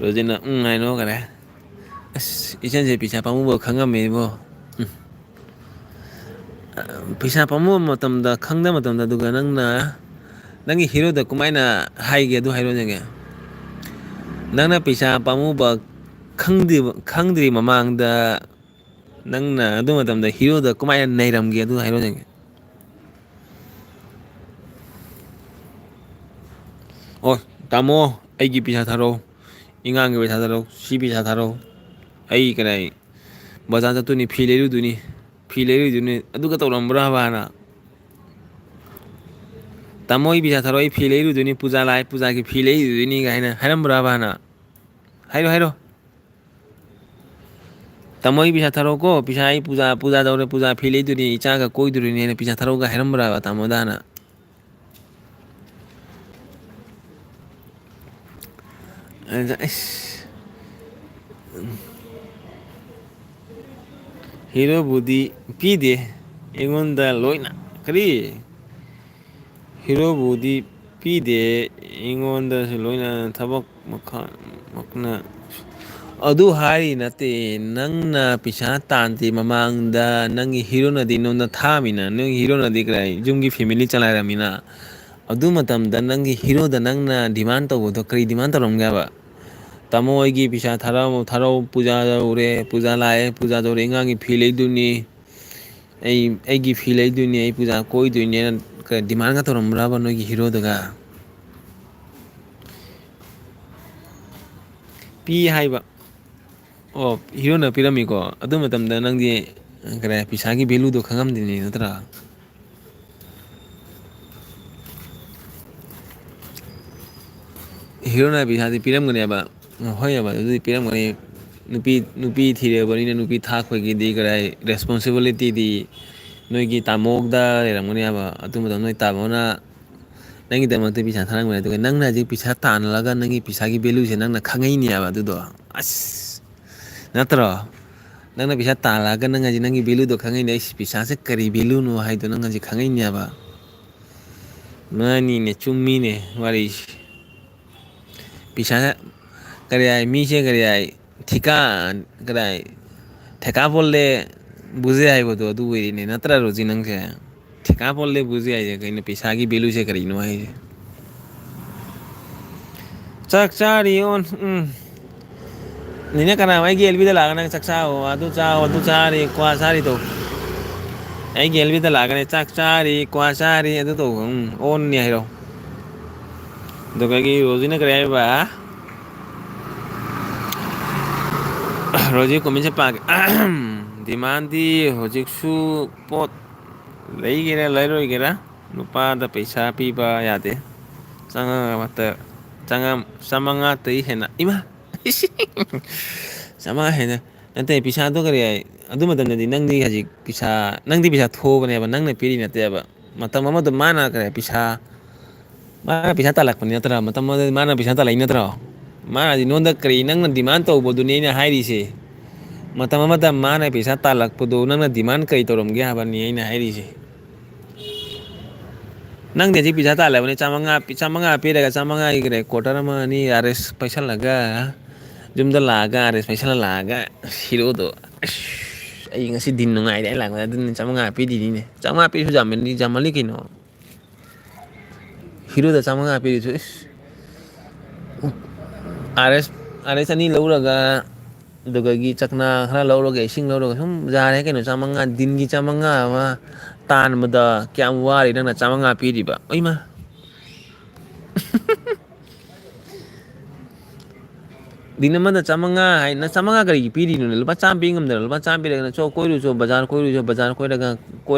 ꯔꯣꯖꯤꯅ ꯍꯥꯏꯅꯣꯒꯔꯦ ꯑꯁ ꯏꯆꯟꯁꯦ ꯄꯩꯁꯥ ꯄꯥꯝꯃꯨꯕ ꯈꯪꯉꯝꯃꯦꯕꯣ ꯄꯩꯁꯥ ꯄꯥꯝꯃꯨꯕ ꯃꯇꯝꯗ ꯈꯪꯗꯕ ꯃꯇꯝꯗ ꯑꯗꯨꯒ ꯅꯪꯒꯤ ꯍꯤꯔꯣꯗ ꯀꯃꯥꯏꯅ ꯍꯥꯏꯒꯦ ꯑꯗꯨ ꯍꯥꯏꯔꯣꯅꯦ ꯅꯪꯅ ꯄꯩꯁꯥ ꯄꯥꯝꯃꯨꯕ ꯈꯪꯗ꯭ꯔꯤ ꯃꯃꯥꯡꯗ ꯅꯪꯅ ꯑꯗꯨ ꯃꯇꯝꯗ ꯍꯤꯔꯣꯗ ꯀꯃꯥꯏꯅ ꯅꯩꯔꯝꯒꯦ ꯑꯗꯨ ꯍꯥꯏꯔꯣꯅꯦ ꯑꯣ ꯇꯥꯃꯣ ꯑꯩꯒꯤ ꯄꯩꯁꯥ ꯊꯥꯔꯛꯑꯣ ꯏꯉꯥꯡꯒꯤ ꯄꯩꯁꯥ ꯊꯥꯔꯛꯑꯣ ꯁꯤ ꯄꯩꯁꯥ ꯊꯥꯔꯛꯑꯣ ꯑꯩ ꯕꯖꯥꯔ ꯆꯠꯇꯣꯏꯅꯤ ꯐꯤ ꯂꯩꯔꯨꯗꯣꯏꯅꯤ ꯑꯗꯨꯒ ꯇꯧꯔꯝꯕ꯭ꯔꯥꯕꯅ ꯇꯥꯃꯣ ꯑꯩ ꯄꯩꯁꯥ ꯊꯧꯔꯛꯑꯣ ꯑꯩ ꯐꯤ ꯂꯩꯔꯨꯗꯣꯏꯅꯤ ꯄꯨꯖꯥ ꯂꯥꯛꯑꯦ ꯄꯨꯖꯥꯒꯤ ꯐꯤ ꯂꯩꯔꯨꯗꯣꯏꯅꯤ ꯀꯥꯏꯅ ꯍꯥꯏꯔꯝꯕ꯭ꯔꯥꯕ ꯍꯥꯟꯅ ꯍꯥꯏꯔꯣ ꯇꯥꯃꯣ ꯑꯩ ꯄꯩꯁꯥ ꯊꯥꯔꯛꯑꯣꯀꯣ ꯄꯩꯁꯥ ꯑꯩ ꯄꯨꯖꯥ ꯇꯧꯔꯦ ꯄꯨꯖꯥ ꯐꯤ ꯂꯩꯗꯣꯏꯅꯤ ꯏꯆꯥꯒ ꯀꯣꯏꯗꯣꯔꯤꯅꯦꯅ ꯄꯩꯁꯥ ꯊꯥꯔꯛꯑꯣꯒ ꯍꯥꯏꯔꯝꯕ꯭ꯔꯥꯕ ꯇꯥꯃꯣꯗ ꯍꯥꯟꯅ ꯑꯗꯨꯗ ꯑꯁ ꯍꯤꯔꯣꯕꯨꯗꯤ ꯄꯤꯗꯦ ꯑꯩꯉꯣꯟꯗ ꯂꯣꯏꯅ ꯀꯔꯤ ꯍꯤꯔꯣꯕꯨꯗꯤ ꯄꯤꯗꯦ ꯑꯩꯉꯣꯟꯗꯁꯨ ꯂꯣꯏꯅ ꯊꯕꯛ ꯃꯈꯥꯅ ꯑꯗꯨ ꯍꯥꯏꯔꯤ ꯅꯠꯇꯦ ꯅꯪꯅ ꯄꯩꯁꯥ ꯇꯥꯟꯗ꯭ꯔꯤ ꯃꯃꯥꯡꯗ ꯅꯪꯒꯤ ꯍꯤꯔꯣꯅꯗꯤ ꯅꯉꯣꯟꯗ ꯊꯥꯃꯤꯅ ꯅꯪꯒꯤ ꯍꯤꯔꯣꯅꯗꯤ ꯀꯔꯤ ꯌꯨꯝꯒꯤ ꯐꯦꯃꯤꯂꯤ ꯆꯂꯥꯏꯔꯝꯃꯤꯅ ꯑꯗꯨ ꯃꯇꯝꯗ ꯅꯪꯒꯤ ꯍꯤꯔꯣꯗ ꯅꯪꯅ ꯗꯤꯃꯥꯟ ꯇꯧꯕꯗꯣ ꯀꯔꯤ ꯗꯤꯃꯥꯟ ꯇꯧꯔꯝꯒꯦꯕ? ꯇꯥꯃꯣ ꯑꯩꯒꯤ ꯄꯩꯁꯥ ꯊꯥꯔꯧ ꯄꯨꯖꯥ ꯌꯧꯔꯦ ꯄꯨꯖꯥ ꯂꯥꯛꯑꯦ ꯄꯨꯖꯥ ꯇꯧꯔꯦ ꯑꯉꯥꯡꯒꯤ ꯐꯤ ꯂꯩꯗꯣꯏꯅꯤ ꯑꯩꯒꯤ ꯐꯤ ꯂꯩꯗꯣꯏꯅꯤ ꯑꯩ ꯄꯨꯖꯥ ꯀꯣꯏꯗꯣꯏꯅꯦꯅ ꯗꯤꯃꯥꯟꯒ ꯇꯧꯔꯝꯕ꯭ꯔꯕ ꯅꯣꯏꯒꯤ ꯍꯤꯔꯣꯗꯒ? ꯄꯤ ꯍꯥꯏꯕ ꯑꯣ ꯍꯤꯔꯣꯅ ꯄꯤꯔꯝꯃꯤꯀꯣ ꯑꯗꯨ ꯃꯇꯝꯗ ꯅꯪꯗꯤ ꯀꯔꯤ ꯄꯩꯁꯥꯒꯤ ꯚꯦꯂꯨꯗꯣ ꯈꯪꯉꯝꯗ꯭ꯔꯤꯅꯤ ꯅꯠꯇ꯭ꯔꯥ? ꯍꯤꯔꯣꯅ ꯄꯩꯁꯥꯗꯤ ꯄꯤꯔꯝꯒꯅꯦꯕ ꯍꯣꯏꯑꯕ ꯑꯗꯨꯗꯤ ꯄꯤꯔꯝꯒꯅꯤ ꯅꯨꯄꯤ ꯊꯤꯔꯕꯅꯤꯅ ꯅꯨꯄꯤ ꯊꯥꯛꯄꯒꯤꯗꯤ ꯀꯔꯥꯏ ꯔꯦꯁꯄꯣꯟꯁꯤꯕꯤꯂꯤꯇꯤꯗꯤ ꯅꯣꯏꯒꯤ ꯇꯥꯃꯣꯗ ꯂꯩꯔꯝꯒꯅꯦꯕ ꯑꯗꯨ ꯃꯇꯝꯗ ꯅꯣꯏ ꯇꯥꯃꯣꯅ ꯅꯪꯒꯤꯗꯃꯛꯇ ꯄꯩꯁꯥ ꯊꯥꯔꯝꯒꯅꯤ ꯑꯗꯨꯒ ꯅꯪꯅ ꯍꯧꯖꯤꯛ ꯄꯩꯁꯥ ꯇꯥꯜꯂꯒ ꯅꯪꯒꯤ ꯄꯩꯁꯥꯒꯤ ꯚꯦꯂꯨꯁꯦ ꯅꯪꯅ ꯈꯪꯉꯛꯏꯅꯦꯕ ꯑꯗꯨꯗꯣ ꯑꯁ ꯅꯠꯇ꯭ꯔꯣ? ꯅꯪꯅ ꯄꯩꯁꯥ ꯇꯥꯜꯂꯛꯑꯒ ꯅꯪ ꯍꯧꯖꯤꯛ ꯅꯪꯒꯤ ꯚꯦꯂꯨꯗꯣ ꯈꯪꯉꯛꯏꯅꯦ ꯑꯩ ꯄꯩꯁꯥꯁꯦ ꯀꯔꯤ ꯚꯦꯂꯨꯅꯣ ꯍꯥꯏꯗꯣ ꯅꯪ ꯍꯧꯖꯤꯛ ꯈꯪꯉꯛꯏꯅꯦꯕ꯫ ꯃꯥꯅꯤꯅꯦ ꯆꯨꯝꯃꯤꯅꯦ ꯋꯥꯔꯤꯁꯦ꯫ ꯄꯩꯁꯥ ꯀꯔꯤ ꯍꯥꯏ ꯃꯤꯁꯦ ꯀꯔꯤ ꯍꯥꯏ ꯊꯤꯀꯥ ꯀꯗꯥꯏ ꯊꯦꯀꯥ ꯄꯣꯜꯂꯦ ꯕꯨꯖꯦ ꯍꯥꯏꯕꯗꯣ ꯑꯗꯨ ꯑꯣꯏꯔꯤꯅꯦ ꯅꯠꯇ꯭ꯔ ꯔꯣꯖꯤ ꯅꯪꯁꯦ? ꯊꯤꯀꯥ ꯄꯣꯜꯂꯦ ꯕꯨꯖꯦ ꯍꯥꯏꯁꯦ ꯀꯩꯅꯣ ꯄꯩꯁꯥꯒꯤ ꯚꯦꯂꯨꯁꯦ ꯀꯔꯤꯅꯣ ꯍꯥꯏꯁꯦ? ꯆꯥꯛ ꯆꯥꯔꯤ ꯑꯣꯟ ꯅꯤꯅꯦ ꯀꯅꯥ ꯑꯩꯒꯤ ꯑꯦꯜꯕꯤꯗ ꯂꯥꯛꯑꯒ ꯅꯪ ꯆꯥꯛ ꯆꯥꯋꯣ ꯑꯗꯨ ꯆꯥꯋꯣ ꯑꯗꯨ ꯆꯥꯔꯤ ꯀ꯭ꯋꯥ ꯆꯥꯔꯤ ꯇꯧ꯫ ꯑꯩꯒꯤ ꯑꯦꯜꯕꯤꯗ ꯂꯥꯛꯑꯒꯅꯦ ꯆꯥꯛ ꯆꯥꯔꯤ ꯀ꯭ꯋꯥ ꯆꯥꯔꯤ ꯑꯗꯨ ꯇꯧꯕ ꯑꯣꯟꯅꯤ ꯍꯥꯏꯔꯣ꯫ ꯑꯗꯨꯒ ꯔꯣꯖꯤꯅ ꯀꯔꯤ ꯍꯥꯏꯔꯤꯕ? ꯔꯣꯖꯤ ꯀꯣꯃꯦꯟꯁꯦ ꯄꯥꯒꯦ ꯗꯤꯃꯥꯟꯗꯤ ꯍꯧꯖꯤꯛꯁꯨ ꯄꯣꯠ ꯂꯩꯒꯦꯔꯥ ꯂꯩꯔꯣꯏꯒꯦꯔꯥ ꯅꯨꯄꯥꯗ ꯄꯩꯁꯥ ꯄꯤꯕ ꯌꯥꯗꯦ꯫ ꯆꯃꯉꯥꯇꯩ ꯍꯦꯟꯅ ꯏꯃꯥ ꯆꯥꯝꯃꯉꯥ ꯍꯦꯟꯅ ꯅꯠꯇꯦ ꯄꯩꯁꯥꯗꯣ ꯀꯔꯤ ꯍꯥꯏ ꯑꯗꯨ ꯃꯇꯝꯗꯗꯤ ꯅꯪꯗꯤ ꯍꯧꯖꯤꯛ ꯅꯪꯗꯤ ꯄꯩꯁꯥ ꯊꯣꯛꯑꯕꯅꯦꯕ ꯅꯪꯅ ꯄꯤꯔꯤ ꯅꯠꯇꯦꯕ ꯃꯇꯝ ꯑꯃꯗ ꯃꯥꯅ ꯀꯔꯤ ꯃꯥꯅ ꯄꯩꯁꯥ ꯇꯥꯜꯂꯛꯄꯅꯤ ꯅꯠꯇ꯭ꯔꯥ ꯃꯇꯝ ꯑꯃꯗ ꯃꯥꯅ ꯄꯩꯁꯥ ꯇꯥꯜꯂꯛꯏ ꯅꯠꯇ꯭ꯔꯣ? ꯃꯥꯅꯗꯤ ꯅꯉꯣꯟꯗ ꯀꯔꯤ ꯅꯪꯅ ꯗꯤꯃꯥꯟ ꯇꯧꯕꯗꯨꯅꯤ ꯑꯩꯅ ꯍꯥꯏꯔꯤꯁꯦ꯫ ꯃꯇꯝ ꯑꯃꯗ ꯃꯥꯅ ꯄꯩꯁꯥ ꯇꯥꯜꯂꯛꯄꯗꯨ ꯅꯪꯅ ꯗꯤꯃꯥꯟ ꯀꯔꯤ ꯇꯧꯔꯝꯒꯦ ꯍꯥꯏꯕꯅꯤ ꯑꯩꯅ ꯍꯥꯏꯔꯤꯁꯦ꯫ ꯅꯪꯗꯤ ꯍꯧꯖꯤꯛ ꯄꯩꯁꯥ ꯇꯥꯜꯂꯕꯅꯤ ꯆꯥꯝꯃꯉꯥ ꯄꯤꯔꯒ ꯆꯥꯝꯃꯉꯥꯒꯤ ꯀ꯭ꯋꯥꯇꯔ ꯑꯃ ꯑꯅꯤ ꯑꯥꯔꯑꯦꯁ ꯄꯩꯁꯜꯂꯒ ꯌꯨꯝꯗ ꯂꯥꯛꯑꯒ ꯑꯥꯔꯑꯦꯁ ꯄꯩꯁꯜꯂ ꯂꯥꯛꯑꯒ ꯍꯤꯔꯣꯗꯣ ꯑꯁ ꯑꯩ ꯉꯁꯤ ꯗꯤꯟ ꯅꯨꯡꯉꯥꯏꯔꯦ ꯑꯩ ꯂꯥꯛꯄꯗ ꯑꯗꯨꯅꯤ ꯆꯥꯝꯃꯉꯥ ꯄꯤꯔꯤꯅꯤꯅꯦ ꯆꯥꯝꯃꯉꯥ ꯄꯤꯔꯁꯨ ꯌꯥꯝꯃꯜꯂꯤ ꯀꯩꯅꯣ꯫ ꯍꯤꯔꯣꯗ ꯆꯥꯝꯃꯉꯥ ꯄꯤꯔꯤꯗꯣ ꯏꯁ ꯑꯥꯔꯑꯦꯁ ꯑꯅꯤ ꯂꯧꯔꯒ ꯑꯗꯨꯗꯒꯤ ꯆꯥꯛꯅꯥ ꯈꯔ ꯂꯧꯔꯒ ꯏꯁꯤꯡ ꯂꯧꯔꯒ ꯁꯨꯝ ꯌꯥꯔꯦ ꯀꯩꯅꯣ ꯆꯥꯝꯃꯉꯥ ꯗꯤꯟꯒꯤ ꯆꯥꯝꯃꯉꯥ ꯑꯃ ꯇꯥꯟꯕꯗ ꯀꯌꯥꯝ ꯋꯥꯔꯤ ꯅꯪꯅ ꯆꯥꯝꯃꯉꯥ ꯄꯤꯔꯤꯕ ꯑꯩꯃ ꯗꯤꯟ ꯑꯃꯗ ꯆꯥꯝꯃꯉꯥ ꯍꯥꯏꯅ ꯆꯥꯝꯃꯉꯥ ꯀꯔꯤꯒꯤ ꯄꯤꯔꯤꯅꯣꯅꯦ ꯂꯨꯄꯥ ꯆꯥꯝꯃ ꯄꯤ ꯉꯝꯗꯅ ꯂꯨꯄꯥ ꯆꯥꯝꯃ ꯄꯤꯔꯒ ꯀꯣꯏꯔꯨꯆꯣ ꯕꯖꯥꯔ ꯀꯣꯏꯔꯨꯆꯣ ꯕꯖꯥꯔ ꯀꯣꯏꯔꯒ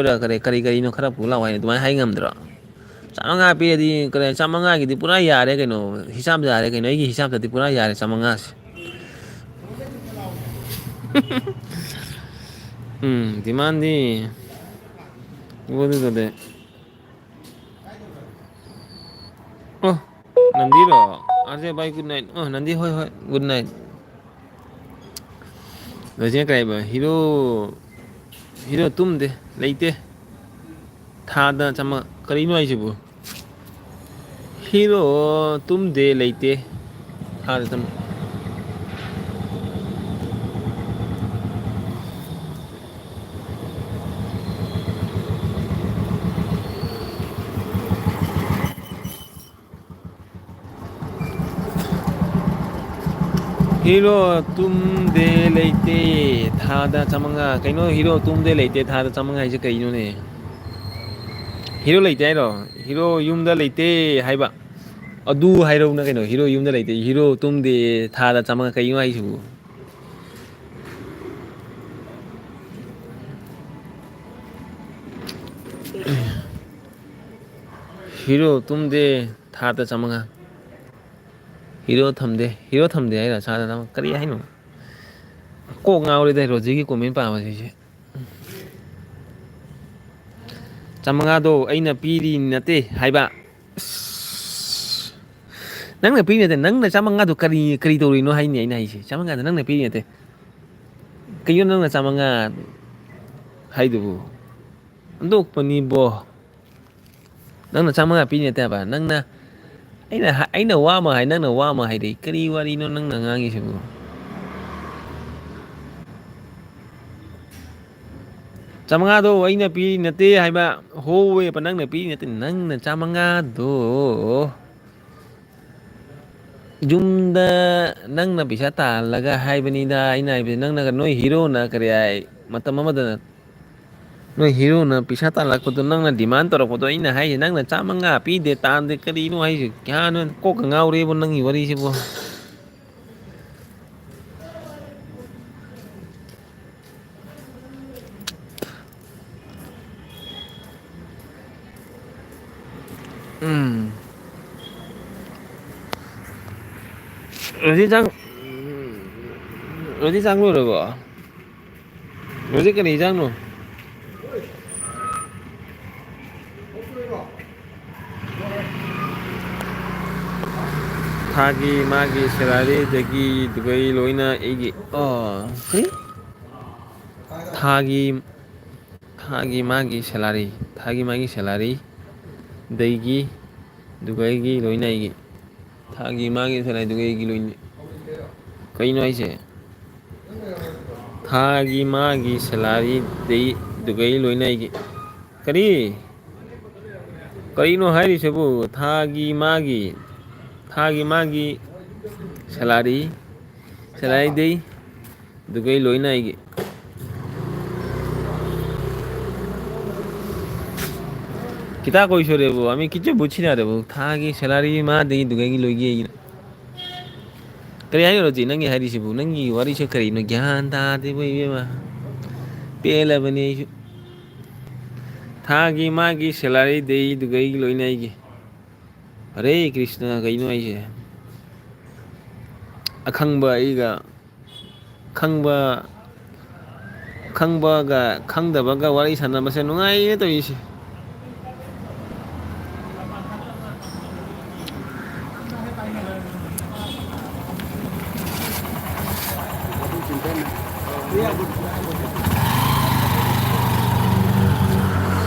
ꯀꯔꯤ ꯀꯔꯤꯅꯣ ꯈꯔ ꯄꯨ ꯂꯥꯛꯑꯣ ꯍꯥꯏ ꯑꯗꯨꯃꯥꯏꯅ ꯍꯥꯏ ꯉꯝꯗ꯭ꯔꯣ? ꯆꯥꯝꯃꯉꯥ ꯄꯤꯔꯗꯤ ꯆꯥꯝꯃꯉꯥꯒꯤꯗꯤ ꯄꯨꯔꯥ ꯌꯥꯔꯦ ꯀꯩꯅꯣ ꯍꯤꯡꯁꯥꯞ ꯌꯥꯔꯦ ꯀꯩꯅꯣ ꯑꯩꯒꯤ ꯍꯤꯡꯁꯥꯞꯇꯗꯤ ꯄꯨꯔꯥ ꯌꯥꯔꯦ ꯆꯥꯝꯃꯉꯥꯁꯦ꯫ ꯗꯤꯃꯥꯟꯗꯤ ꯑꯣ ꯅꯟꯗꯤꯔꯣ ꯑꯔꯖꯦ ꯕꯥꯏ ꯒꯨꯗ ꯅꯥꯏꯠ ꯅꯟꯗꯤ ꯍꯣꯏ ꯒꯨꯗ ꯅꯥꯏꯠ꯫ ꯔꯣꯖꯤꯅ ꯀꯔꯤ ꯍꯥꯏꯕ ꯍꯤꯔꯣ ꯇꯨꯝꯗꯦ ꯂꯩꯇꯦ ꯊꯥꯗ ꯀꯔꯤꯅꯣ ꯍꯥꯏꯁꯤꯕꯨ? ꯍꯤꯔꯣ ꯇꯨꯝꯗꯦ ꯂꯩꯇꯦ ꯊꯥꯗ ꯍꯤꯔꯣ ꯇꯨꯝꯗꯦ ꯂꯩꯇꯦ ꯊꯥꯗ ꯆꯥꯝꯃꯉꯥ ꯀꯩꯅꯣ ꯍꯤꯔꯣ ꯇꯨꯝꯗꯦ ꯂꯩꯇꯦ ꯊꯥꯗ ꯆꯥꯝꯃꯉꯥ ꯍꯥꯏꯁꯦ ꯀꯩꯅꯣꯅꯦ? ꯍꯤꯔꯣ ꯂꯩꯇꯦ ꯍꯥꯏꯔꯣ ꯍꯤꯔꯣ ꯌꯨꯝꯗ ꯂꯩꯇꯦ ꯍꯥꯏꯕ ꯑꯗꯨ ꯍꯥꯏꯔꯧꯅ ꯀꯩꯅꯣ ꯍꯤꯔꯣ ꯌꯨꯝꯗ ꯂꯩꯇꯦ ꯍꯤꯔꯣ ꯇꯨꯝꯗꯦ ꯊꯥꯗ ꯆꯥꯝꯃꯉꯥ ꯀꯩꯅꯣ ꯍꯥꯏꯁꯤꯕꯨ? ꯍꯤꯔꯣ ꯇꯨꯝꯗꯦ ꯊꯥꯗ ꯆꯥꯝꯃꯉꯥ ꯍꯤꯔꯣ ꯊꯝꯗꯦ ꯍꯥꯏꯔꯣ ꯊꯥꯗ ꯀꯔꯤ ꯍꯥꯏꯅꯣ? ꯀꯣꯛ ꯉꯥꯎꯔꯦꯗ ꯔꯣꯖꯤꯒꯤ ꯀꯣꯃꯦꯟ ꯄꯥꯕꯁꯤꯁꯦ꯫ ꯆꯥꯝꯃꯉꯥꯗꯣ ꯑꯩꯅ ꯄꯤꯔꯤ ꯅꯠꯇꯦ ꯍꯥꯏꯕ ꯅꯪꯅ ꯄꯤꯔꯤ ꯅꯠꯇꯦ ꯅꯪꯅ ꯆꯥꯝꯃꯉꯥꯗꯣ ꯀꯔꯤ ꯇꯧꯔꯤꯅꯣ ꯍꯥꯏꯅꯤ ꯑꯩꯅ ꯍꯥꯏꯁꯦ ꯆꯥꯝꯃꯉꯥꯗꯣ ꯅꯪꯅ ꯄꯤꯔꯤ ꯅꯠꯇꯦ ꯀꯩꯅꯣ ꯅꯪꯅ ꯆꯥꯝꯃꯉꯥ ꯍꯥꯏꯗꯨꯕꯨ ꯑꯣꯟꯊꯣꯛꯄꯅꯤꯕꯣ ꯅꯪꯅ ꯆꯥꯝꯃꯉꯥ ꯄꯤꯔꯤ ꯅꯠꯇꯦ ꯍꯥꯏꯕ ꯑꯩꯅ ꯋꯥ ꯑꯃ ꯍꯥꯏ ꯅꯪꯅ ꯋꯥ ꯑꯃ ꯍꯥꯏꯔꯛꯏ ꯀꯔꯤ ꯋꯥꯔꯤꯅꯣ ꯅꯪꯅ ꯉꯥꯡꯉꯤꯁꯤꯕꯨ? ꯆꯥꯃꯉꯥꯗꯣ ꯑꯩꯅ ꯄꯤꯔꯤ ꯅꯠꯇꯦ ꯍꯥꯏꯕ ꯍꯣꯋꯦꯕ ꯅꯪꯅ ꯄꯤꯔꯤ ꯅꯠꯇꯦ ꯅꯪꯅ ꯆꯥꯃꯉꯥꯗꯣ ꯌꯨꯝꯗ ꯅꯪꯅ ꯄꯩꯁꯥ ꯇꯥꯜꯂꯒ ꯍꯥꯏꯕꯅꯤꯅ ꯑꯩꯅ ꯍꯥꯏꯕꯁꯤ ꯅꯪꯅꯒ ꯅꯣꯏ ꯍꯤꯔꯣꯅ ꯀꯔꯤ ꯍꯥꯏ ꯃꯇꯝ ꯑꯃꯗ ꯅꯣꯏ ꯍꯤꯔꯣꯅ ꯄꯩꯁꯥ ꯇꯥꯜꯂꯛꯄꯗꯣ ꯅꯪꯅ ꯗꯤꯃꯥꯟ ꯇꯧꯔꯛꯄꯗꯣ ꯑꯩꯅ ꯍꯥꯏꯁꯦ ꯅꯪꯅ ꯆꯥꯝꯃꯉꯥ ꯄꯤꯗꯦ ꯇꯥꯟꯗꯦ ꯀꯔꯤꯅꯣ ꯍꯥꯏꯁꯦ ꯒ꯭ꯌꯥꯟ ꯀꯣꯛꯀ ꯉꯥꯎꯔꯦꯕ ꯅꯪꯒꯤ ꯋꯥꯔꯤꯁꯤꯕꯨ ꯎꯝ ꯔꯣꯖꯤ ꯆꯥꯛ ꯔꯣꯖꯤ ꯆꯥꯛ ꯂꯣꯏꯔꯕꯣ ꯔꯣꯖꯤ ꯀꯔꯤ ꯏꯟꯖꯥꯡꯅꯣ ꯊꯥꯒꯤ ꯃꯥꯒꯤ ꯁꯦꯂꯔꯤꯗꯒꯤ ꯗꯨꯒꯩ ꯂꯣꯏꯅ ꯑꯩꯒꯤ ꯀꯔꯤ ꯊꯥꯒꯤ ꯃꯥꯒꯤ ꯁꯦꯂꯔꯤ ꯊꯥꯒꯤ ꯃꯥꯒꯤ ꯁꯦꯂꯔꯤ ꯗꯒꯤ ꯑꯗꯨꯒ ꯑꯩꯒꯤ ꯂꯣꯏꯅ ꯑꯩꯒꯤ ꯊꯥꯒꯤ ꯃꯥꯒꯤ ꯁꯦꯂꯔꯤꯗꯨꯒ ꯑꯩꯒꯤ ꯂꯣꯏꯅ ꯀꯩꯅꯣ ꯍꯥꯏꯁꯦ ꯊꯥꯒꯤ ꯃꯥꯒꯤ ꯁꯦꯂꯥꯔꯤꯗꯩ ꯗꯨꯒꯩ ꯂꯣꯏꯅ ꯑꯩꯒꯤ ꯀꯔꯤ ꯀꯔꯤꯅꯣ ꯍꯥꯏꯔꯤꯁꯤꯕꯨ ꯊꯥꯒꯤ ꯃꯥꯒꯤ ꯁꯦꯂꯥꯔꯤ ꯁꯦꯂꯥꯔꯤꯗꯩ ꯗꯨꯒꯩ ꯂꯣꯏꯅ ꯑꯩꯒꯤ কিতা কৈছো রে বৌ আমি কিছু বুঝছি না রে বৌ থাকি স্যালারি মা দেই দুগাꯏꯒꯤ ꯂꯣꯏꯒꯤ ꯑꯩꯒꯤ ꯀꯔꯤ ꯍꯥꯏꯅꯣ ꯔꯣꯖꯤ ꯅꯪꯒꯤ ꯍꯥꯏꯔꯤꯁꯤꯕꯨ ꯅꯪꯒꯤ ꯋꯥꯔꯤꯁꯦ ꯀꯔꯤꯅꯣ ꯒ꯭ꯌꯥꯟ ꯇꯥꯗꯦꯕꯣ ꯏꯕꯦꯝꯃ ꯄꯦꯜꯂꯕꯅꯤ ꯑꯩꯁꯨ ꯊꯥꯒꯤ ꯃꯥꯒꯤ ꯁꯦꯂꯔꯤꯗꯩ ꯗꯨꯒꯩꯒꯤ ꯂꯣꯏꯅ ꯑꯩꯒꯤ ꯍꯔꯦ ꯀ꯭ꯔꯤꯁꯅ ꯀꯩꯅꯣ ꯍꯥꯏꯁꯦ ꯑꯈꯪꯕ ꯑꯩꯒ ꯈꯪꯕ ꯈꯪꯕꯒ ꯈꯪꯗꯕꯒ ꯋꯥꯔꯤ ꯁꯥꯟꯅꯕꯁꯦ ꯅꯨꯡꯉꯥꯏꯌꯦ ꯇꯧꯔꯤꯁꯦ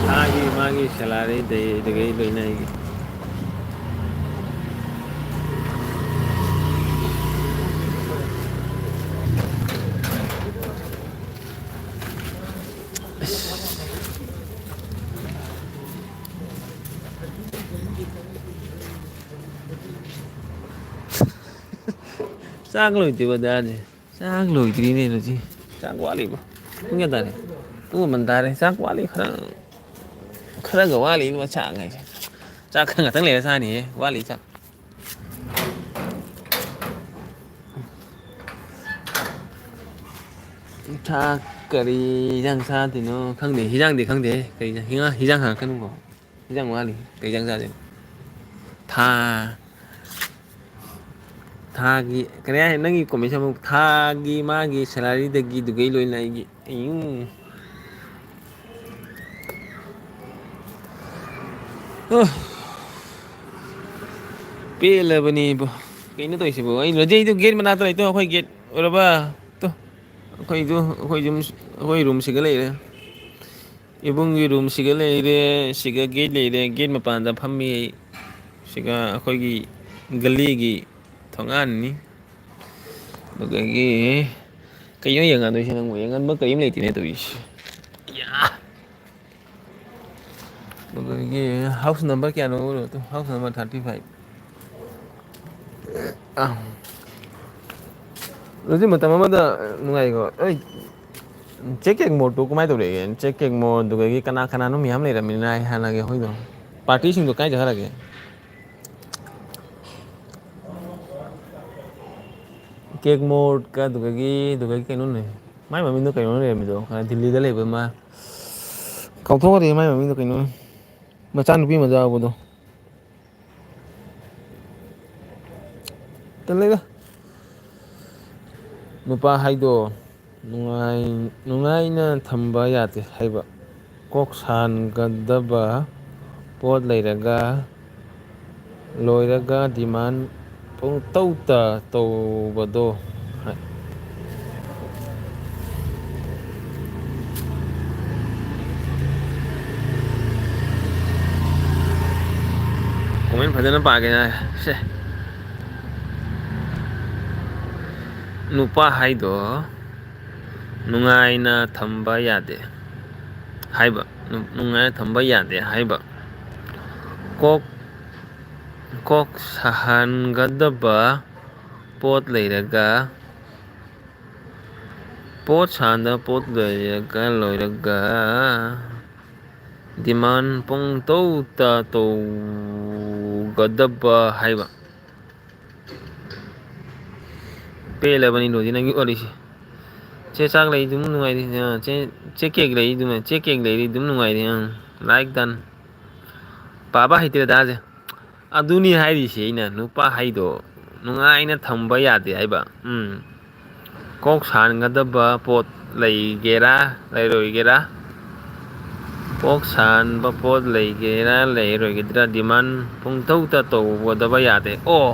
ꯊꯥꯒꯤ ꯃꯥꯒꯤ ꯁꯦꯂꯔꯤꯗꯩ ꯗꯨꯒꯩ ꯂꯣꯏꯅ ꯑꯩꯒꯤ ꯆꯥꯛ ꯂꯣꯏꯗ꯭ꯔꯤꯕ ꯗꯥꯗꯤ ꯆꯥꯛ ꯂꯣꯏꯗ꯭ꯔꯤꯅꯦ ꯔꯣꯖꯤ ꯆꯥꯛ ꯋꯥꯠꯂꯤꯕ ꯄꯨꯡ ꯀꯌꯥ ꯇꯥꯔꯦ ꯄꯨꯡ ꯃꯥꯄꯟ ꯇꯥꯔꯦ ꯆꯥꯛ ꯋꯥꯠꯂꯤ ꯈꯔꯒ ꯋꯥꯠꯂꯤꯕ ꯆꯥꯛ ꯍꯥꯏꯁꯦ ꯆꯥꯛ ꯈꯔ ꯉꯥꯛꯇꯪ ꯂꯩꯔ ꯆꯥꯅꯤꯌꯦ ꯋꯥꯠꯂꯤ ꯆꯥꯛ ꯆꯥꯛ ꯀꯔꯤ ꯏꯟꯖꯥꯡ ꯆꯥꯗꯣꯏꯅꯣ ꯈꯪꯗꯦ ꯍꯤꯟꯖꯥꯡꯗꯤ ꯈꯪꯗꯦ ꯀꯔꯤ ꯍꯤꯟꯖꯥꯡ ꯍꯪꯉꯛꯀꯅꯨꯀꯣ ꯍꯤꯟꯖꯥꯡ ꯋꯥꯠꯂꯤ ꯀꯩ ꯏꯟꯖꯥꯡ ꯆꯥꯗꯣꯏꯅꯣ ꯊꯥ ꯊꯥꯒꯤ ꯀꯔꯤ ꯍꯥꯏ ꯅꯪꯒꯤ ꯀꯣꯃꯦꯟꯁꯟ ꯑꯃꯨꯛ ꯊꯥꯒꯤ ꯃꯥꯒꯤ ꯁꯦꯂꯔꯤꯗꯒꯤ ꯗꯨꯒꯩ ꯂꯣꯏꯅ ꯑꯩꯒꯤ ꯄꯦꯜꯂꯕꯅꯤ ꯏꯕꯣ ꯀꯩꯅꯣ ꯇꯧꯔꯤꯁꯤꯕꯣ ꯑꯩ ꯔꯣꯖꯤ ꯑꯩꯗꯣ ꯒꯦꯠ ꯃꯅꯥꯛꯇ ꯂꯩꯇꯣ ꯑꯩꯈꯣꯏ ꯒꯦꯠ ꯎꯔꯕ ꯇꯣ ꯑꯩꯈꯣꯏꯗꯨ ꯑꯩꯈꯣꯏ ꯌꯨꯝ ꯑꯩꯈꯣꯏ ꯔꯨꯝꯁꯤꯒ ꯂꯩꯔꯦ ꯏꯕꯨꯡꯒꯤ ꯔꯨꯝꯁꯤꯒ ꯂꯩꯔꯦ ꯁꯤꯒ ꯒꯦꯠ ꯂꯩꯔꯦ ꯒꯦꯠ ꯃꯄꯥꯟꯗ ꯐꯝꯃꯤ ꯑꯩ ꯁꯤꯒ ꯑꯩꯈꯣꯏꯒꯤ ꯒꯜꯂꯤꯒꯤ ꯊꯣꯡꯒꯥꯟꯅꯤ ꯑꯗꯨꯗꯒꯤ ꯀꯩꯅꯣ ꯌꯦꯡꯉꯟꯗꯣꯏꯁꯦ ꯅꯪꯕꯨ ꯌꯦꯡꯉꯟꯕ ꯀꯔꯤꯝ ꯂꯩꯇꯦꯅꯦ ꯇꯧꯔꯤꯁꯦ ꯑꯗꯨꯗꯒꯤ ꯍꯥꯎꯁ ꯅꯝꯕꯔ ꯀꯌꯥꯅꯣ ꯎꯔꯣ ꯍꯥꯎꯁ ꯅꯝꯕꯔ 35 ꯍꯧꯖꯤꯛ ꯃꯇꯝ ꯑꯃꯗ ꯅꯨꯡꯉꯥꯏꯀꯣ ꯑꯩ ꯆꯦꯛ ꯃꯣꯠꯇꯣ ꯀꯃꯥꯏꯅ ꯇꯧꯔꯛꯏꯒꯦ ꯆꯦꯛ ꯃꯣꯠ ꯑꯗꯨꯗꯒꯤ ꯀꯅꯥ ꯀꯅꯥꯅꯣ ꯃꯌꯥꯝ ꯂꯩꯔꯝꯃꯤꯅꯤꯅ ꯑꯩ ꯍꯥꯟꯅꯒꯤ ꯑꯩꯈꯣꯏꯗꯣ ꯄꯥꯔꯇꯤꯁꯤꯡꯗꯣ ꯀꯥꯏ ꯆꯠꯈ꯭ꯔꯒꯦ ꯀꯦꯛ ꯃꯣꯔꯠꯀ ꯑꯗꯨꯗꯒꯤ ꯀꯩꯅꯣꯅꯦ ꯃꯥꯏ ꯃꯃꯤꯡꯗꯣ ꯀꯩꯅꯣ ꯂꯩꯔꯝꯃꯤꯗꯣ ꯗꯤꯜꯂꯤꯗ ꯂꯩꯕ ꯑꯃ ꯀꯥꯎꯊꯣꯛꯈ꯭ꯔꯦ ꯃꯥꯏ ꯃꯃꯤꯡꯗꯣ ꯀꯩꯅꯣ ꯃꯆꯥꯅꯨꯄꯤ ꯃꯆꯥ ꯌꯥꯎꯕꯗꯣ ꯇꯜꯂꯦꯗ ꯅꯨꯄꯥ ꯍꯥꯏꯗꯣ ꯅꯨꯡꯉꯥꯏꯅ ꯊꯝꯕ ꯌꯥꯗꯦ ꯍꯥꯏꯕ ꯀꯣꯛ ꯁꯥꯟꯒꯗꯕ ꯄꯣꯠ ꯂꯩꯔꯒ ꯂꯣꯏꯔꯒ ꯗꯤꯃꯥꯟ ꯄꯨꯡꯇꯧꯇ ꯇꯧꯕꯗꯣ ꯀꯣꯃꯦꯟ ꯐꯖꯅ ꯄꯥꯒꯦꯅ ꯁꯦ ꯅꯨꯄꯥ ꯍꯥꯏꯗꯣ ꯅꯨꯡꯉꯥꯏꯅ ꯊꯝꯕ ꯌꯥꯗꯦ ꯍꯥꯏꯕ ꯅꯨꯡꯉꯥꯏꯅ ꯊꯝꯕ ꯌꯥꯗꯦ ꯍꯥꯏꯕ ꯀꯣꯛ ꯀꯣꯛ ꯁꯥꯍꯟꯒꯗꯕ ꯄꯣꯠ ꯂꯩꯔꯒ ꯄꯣꯠ ꯁꯥꯍꯟꯗꯕ ꯄꯣꯠ ꯂꯩꯔꯒ ꯂꯣꯏꯔꯒ ꯗꯤꯃꯥꯟ ꯄꯨꯡꯇꯧꯇ ꯇꯧꯒꯗꯕ ꯍꯥꯏꯕ ꯄꯦꯜꯂꯕꯅꯤ ꯂꯣꯗꯤ ꯅꯪꯒꯤ ꯋꯥꯔꯤꯁꯦ ꯆꯦ ꯆꯥꯛ ꯂꯩ ꯑꯗꯨꯝ ꯅꯨꯡꯉꯥꯏꯔꯤ ꯆꯦ ꯀꯦꯛ ꯂꯩ ꯑꯗꯨꯝ ꯆꯦ ꯀꯦꯛ ꯂꯩꯔꯤ ꯑꯗꯨꯝ ꯅꯨꯡꯉꯥꯏꯔꯤ ꯂꯥꯏꯛ ꯗꯟ ꯄꯥꯕ ꯍꯩꯇ꯭ꯔꯦ ꯗꯥꯁꯦ ꯑꯗꯨꯅꯤ ꯍꯥꯏꯔꯤꯁꯦ ꯑꯩꯅ ꯅꯨꯄꯥ ꯍꯩꯗꯣ ꯅꯨꯡꯉꯥꯏꯅ ꯊꯝꯕ ꯌꯥꯗꯦ ꯍꯥꯏꯕ ꯀꯣꯛ ꯁꯥꯟꯒꯗꯕ ꯄꯣꯠ ꯂꯩꯒꯦꯔꯥ ꯂꯩꯔꯣꯏꯒꯦꯔꯥ ꯀꯣꯛ ꯁꯥꯟꯕ ꯄꯣꯠ ꯂꯩꯒꯦꯔꯥ ꯂꯩꯔꯣꯏꯒꯦꯔꯥ ꯗꯤꯃꯥꯟ ꯄꯨꯡꯇꯧꯇ ꯇꯧꯒꯗꯕ ꯌꯥꯗꯦ ꯑꯣ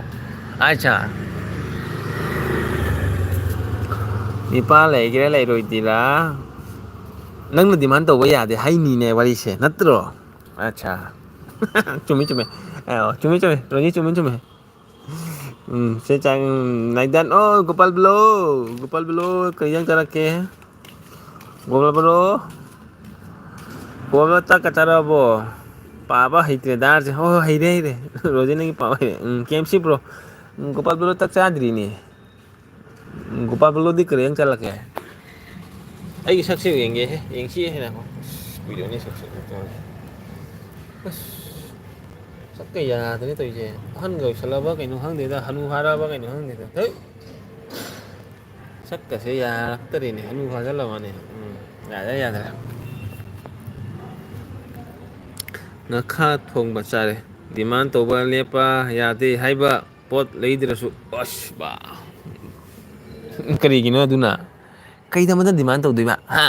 ꯑꯠꯆꯥ ꯅꯤꯄꯥ ꯂꯩꯒꯦꯔꯥ ꯂꯩꯔꯣꯏꯗꯤꯔꯥ ꯅꯪꯅ ꯗꯤꯃꯥꯟ ꯇꯧꯕ ꯌꯥꯗꯦ ꯍꯩꯅꯤꯅꯦ ꯋꯥꯔꯤꯁꯦ ꯅꯠꯇ꯭ꯔꯣ ꯑꯠꯆꯥ ꯆꯨꯝꯃꯤ ꯆꯨꯝꯃꯤ ꯆꯨꯝꯃꯤ ꯆꯨꯝꯃꯤ ꯔꯣꯅꯤ ꯆꯨꯝꯃꯤ ꯆꯨꯝꯃꯤ ꯁꯦ ꯆꯥꯡ ꯅꯥꯏꯗꯥꯟ ꯑꯣ ꯒꯣꯄꯥꯜ ꯕꯤꯂꯣ ꯀꯩ ꯏꯟꯖꯥꯡ ꯆꯥꯔꯛꯀꯦ ꯒꯣꯄꯥꯜ ꯕꯤꯂꯣ ꯆꯥꯛꯀ ꯆꯥꯔꯛꯑꯕꯣ ꯄꯥꯕ ꯍꯩꯇ꯭ꯔꯦ ꯗꯥꯔꯁꯦ ꯍꯣꯏ ꯍꯣꯏ ꯍꯩꯔꯦ ꯍꯩꯔꯦ ꯔꯣꯖꯤ ꯅꯪꯒꯤ ꯄꯥꯕ ꯍꯩꯔꯦ ꯀꯦꯝꯁꯤ ꯕ꯭ꯔꯣ ꯒꯣꯄꯥꯜ ꯕꯤꯂꯣ ꯆꯥꯛ ꯆꯥꯗ꯭ꯔꯤꯅꯦ ꯒꯣꯄꯥꯜ ꯕꯤꯂꯣꯗꯤ ꯀꯔꯤ ꯏꯟꯖꯥꯡ ꯆꯥꯔꯛꯀꯦ ꯑꯩꯒꯤ ꯁꯛꯁꯦ ꯌꯦꯡꯒꯦꯍꯦ ꯌꯦꯡꯁꯤ ꯉꯥꯏꯈꯣ ꯀꯨꯏꯔꯕꯅꯤ ꯁꯛꯁꯦ ꯑꯁ ꯁꯛꯀ ꯌꯥꯗ꯭ꯔꯦ ꯇꯧꯔꯤꯁꯦ ꯑꯍꯟꯒ ꯑꯣꯏꯁꯜꯂꯕ ꯀꯩꯅꯣ ꯈꯪꯗꯦꯗ ꯍꯅꯨ ꯐꯥꯔꯛꯑꯕ ꯀꯩꯅꯣ ꯈꯪꯗꯦꯗ ꯍꯩꯠ ꯁꯛꯀꯁꯦ ꯌꯥꯔꯛꯇꯔꯦꯅꯦ ꯍꯅꯨ ꯐꯥꯖꯜꯂꯕꯅꯦ ꯌꯥꯗ꯭ꯔꯦ ꯌꯥꯗ꯭ꯔꯦ ꯉꯥꯈꯥ ꯊꯣꯡꯕ ꯆꯥꯔꯦ ꯗꯤꯃꯥꯟ ꯇꯧꯕ ꯂꯦꯞꯄ ꯌꯥꯗꯦ ꯍꯥꯏꯕ ꯄꯣꯠ ꯂꯩꯗ꯭ꯔꯁꯨ ꯑꯁ ꯕꯥ ꯀꯔꯤꯒꯤꯅꯣ ꯑꯗꯨꯅ ꯀꯩꯗꯃꯛꯇ ꯗꯤꯃꯥꯟ ꯇꯧꯗꯣꯏꯕ ꯍꯥ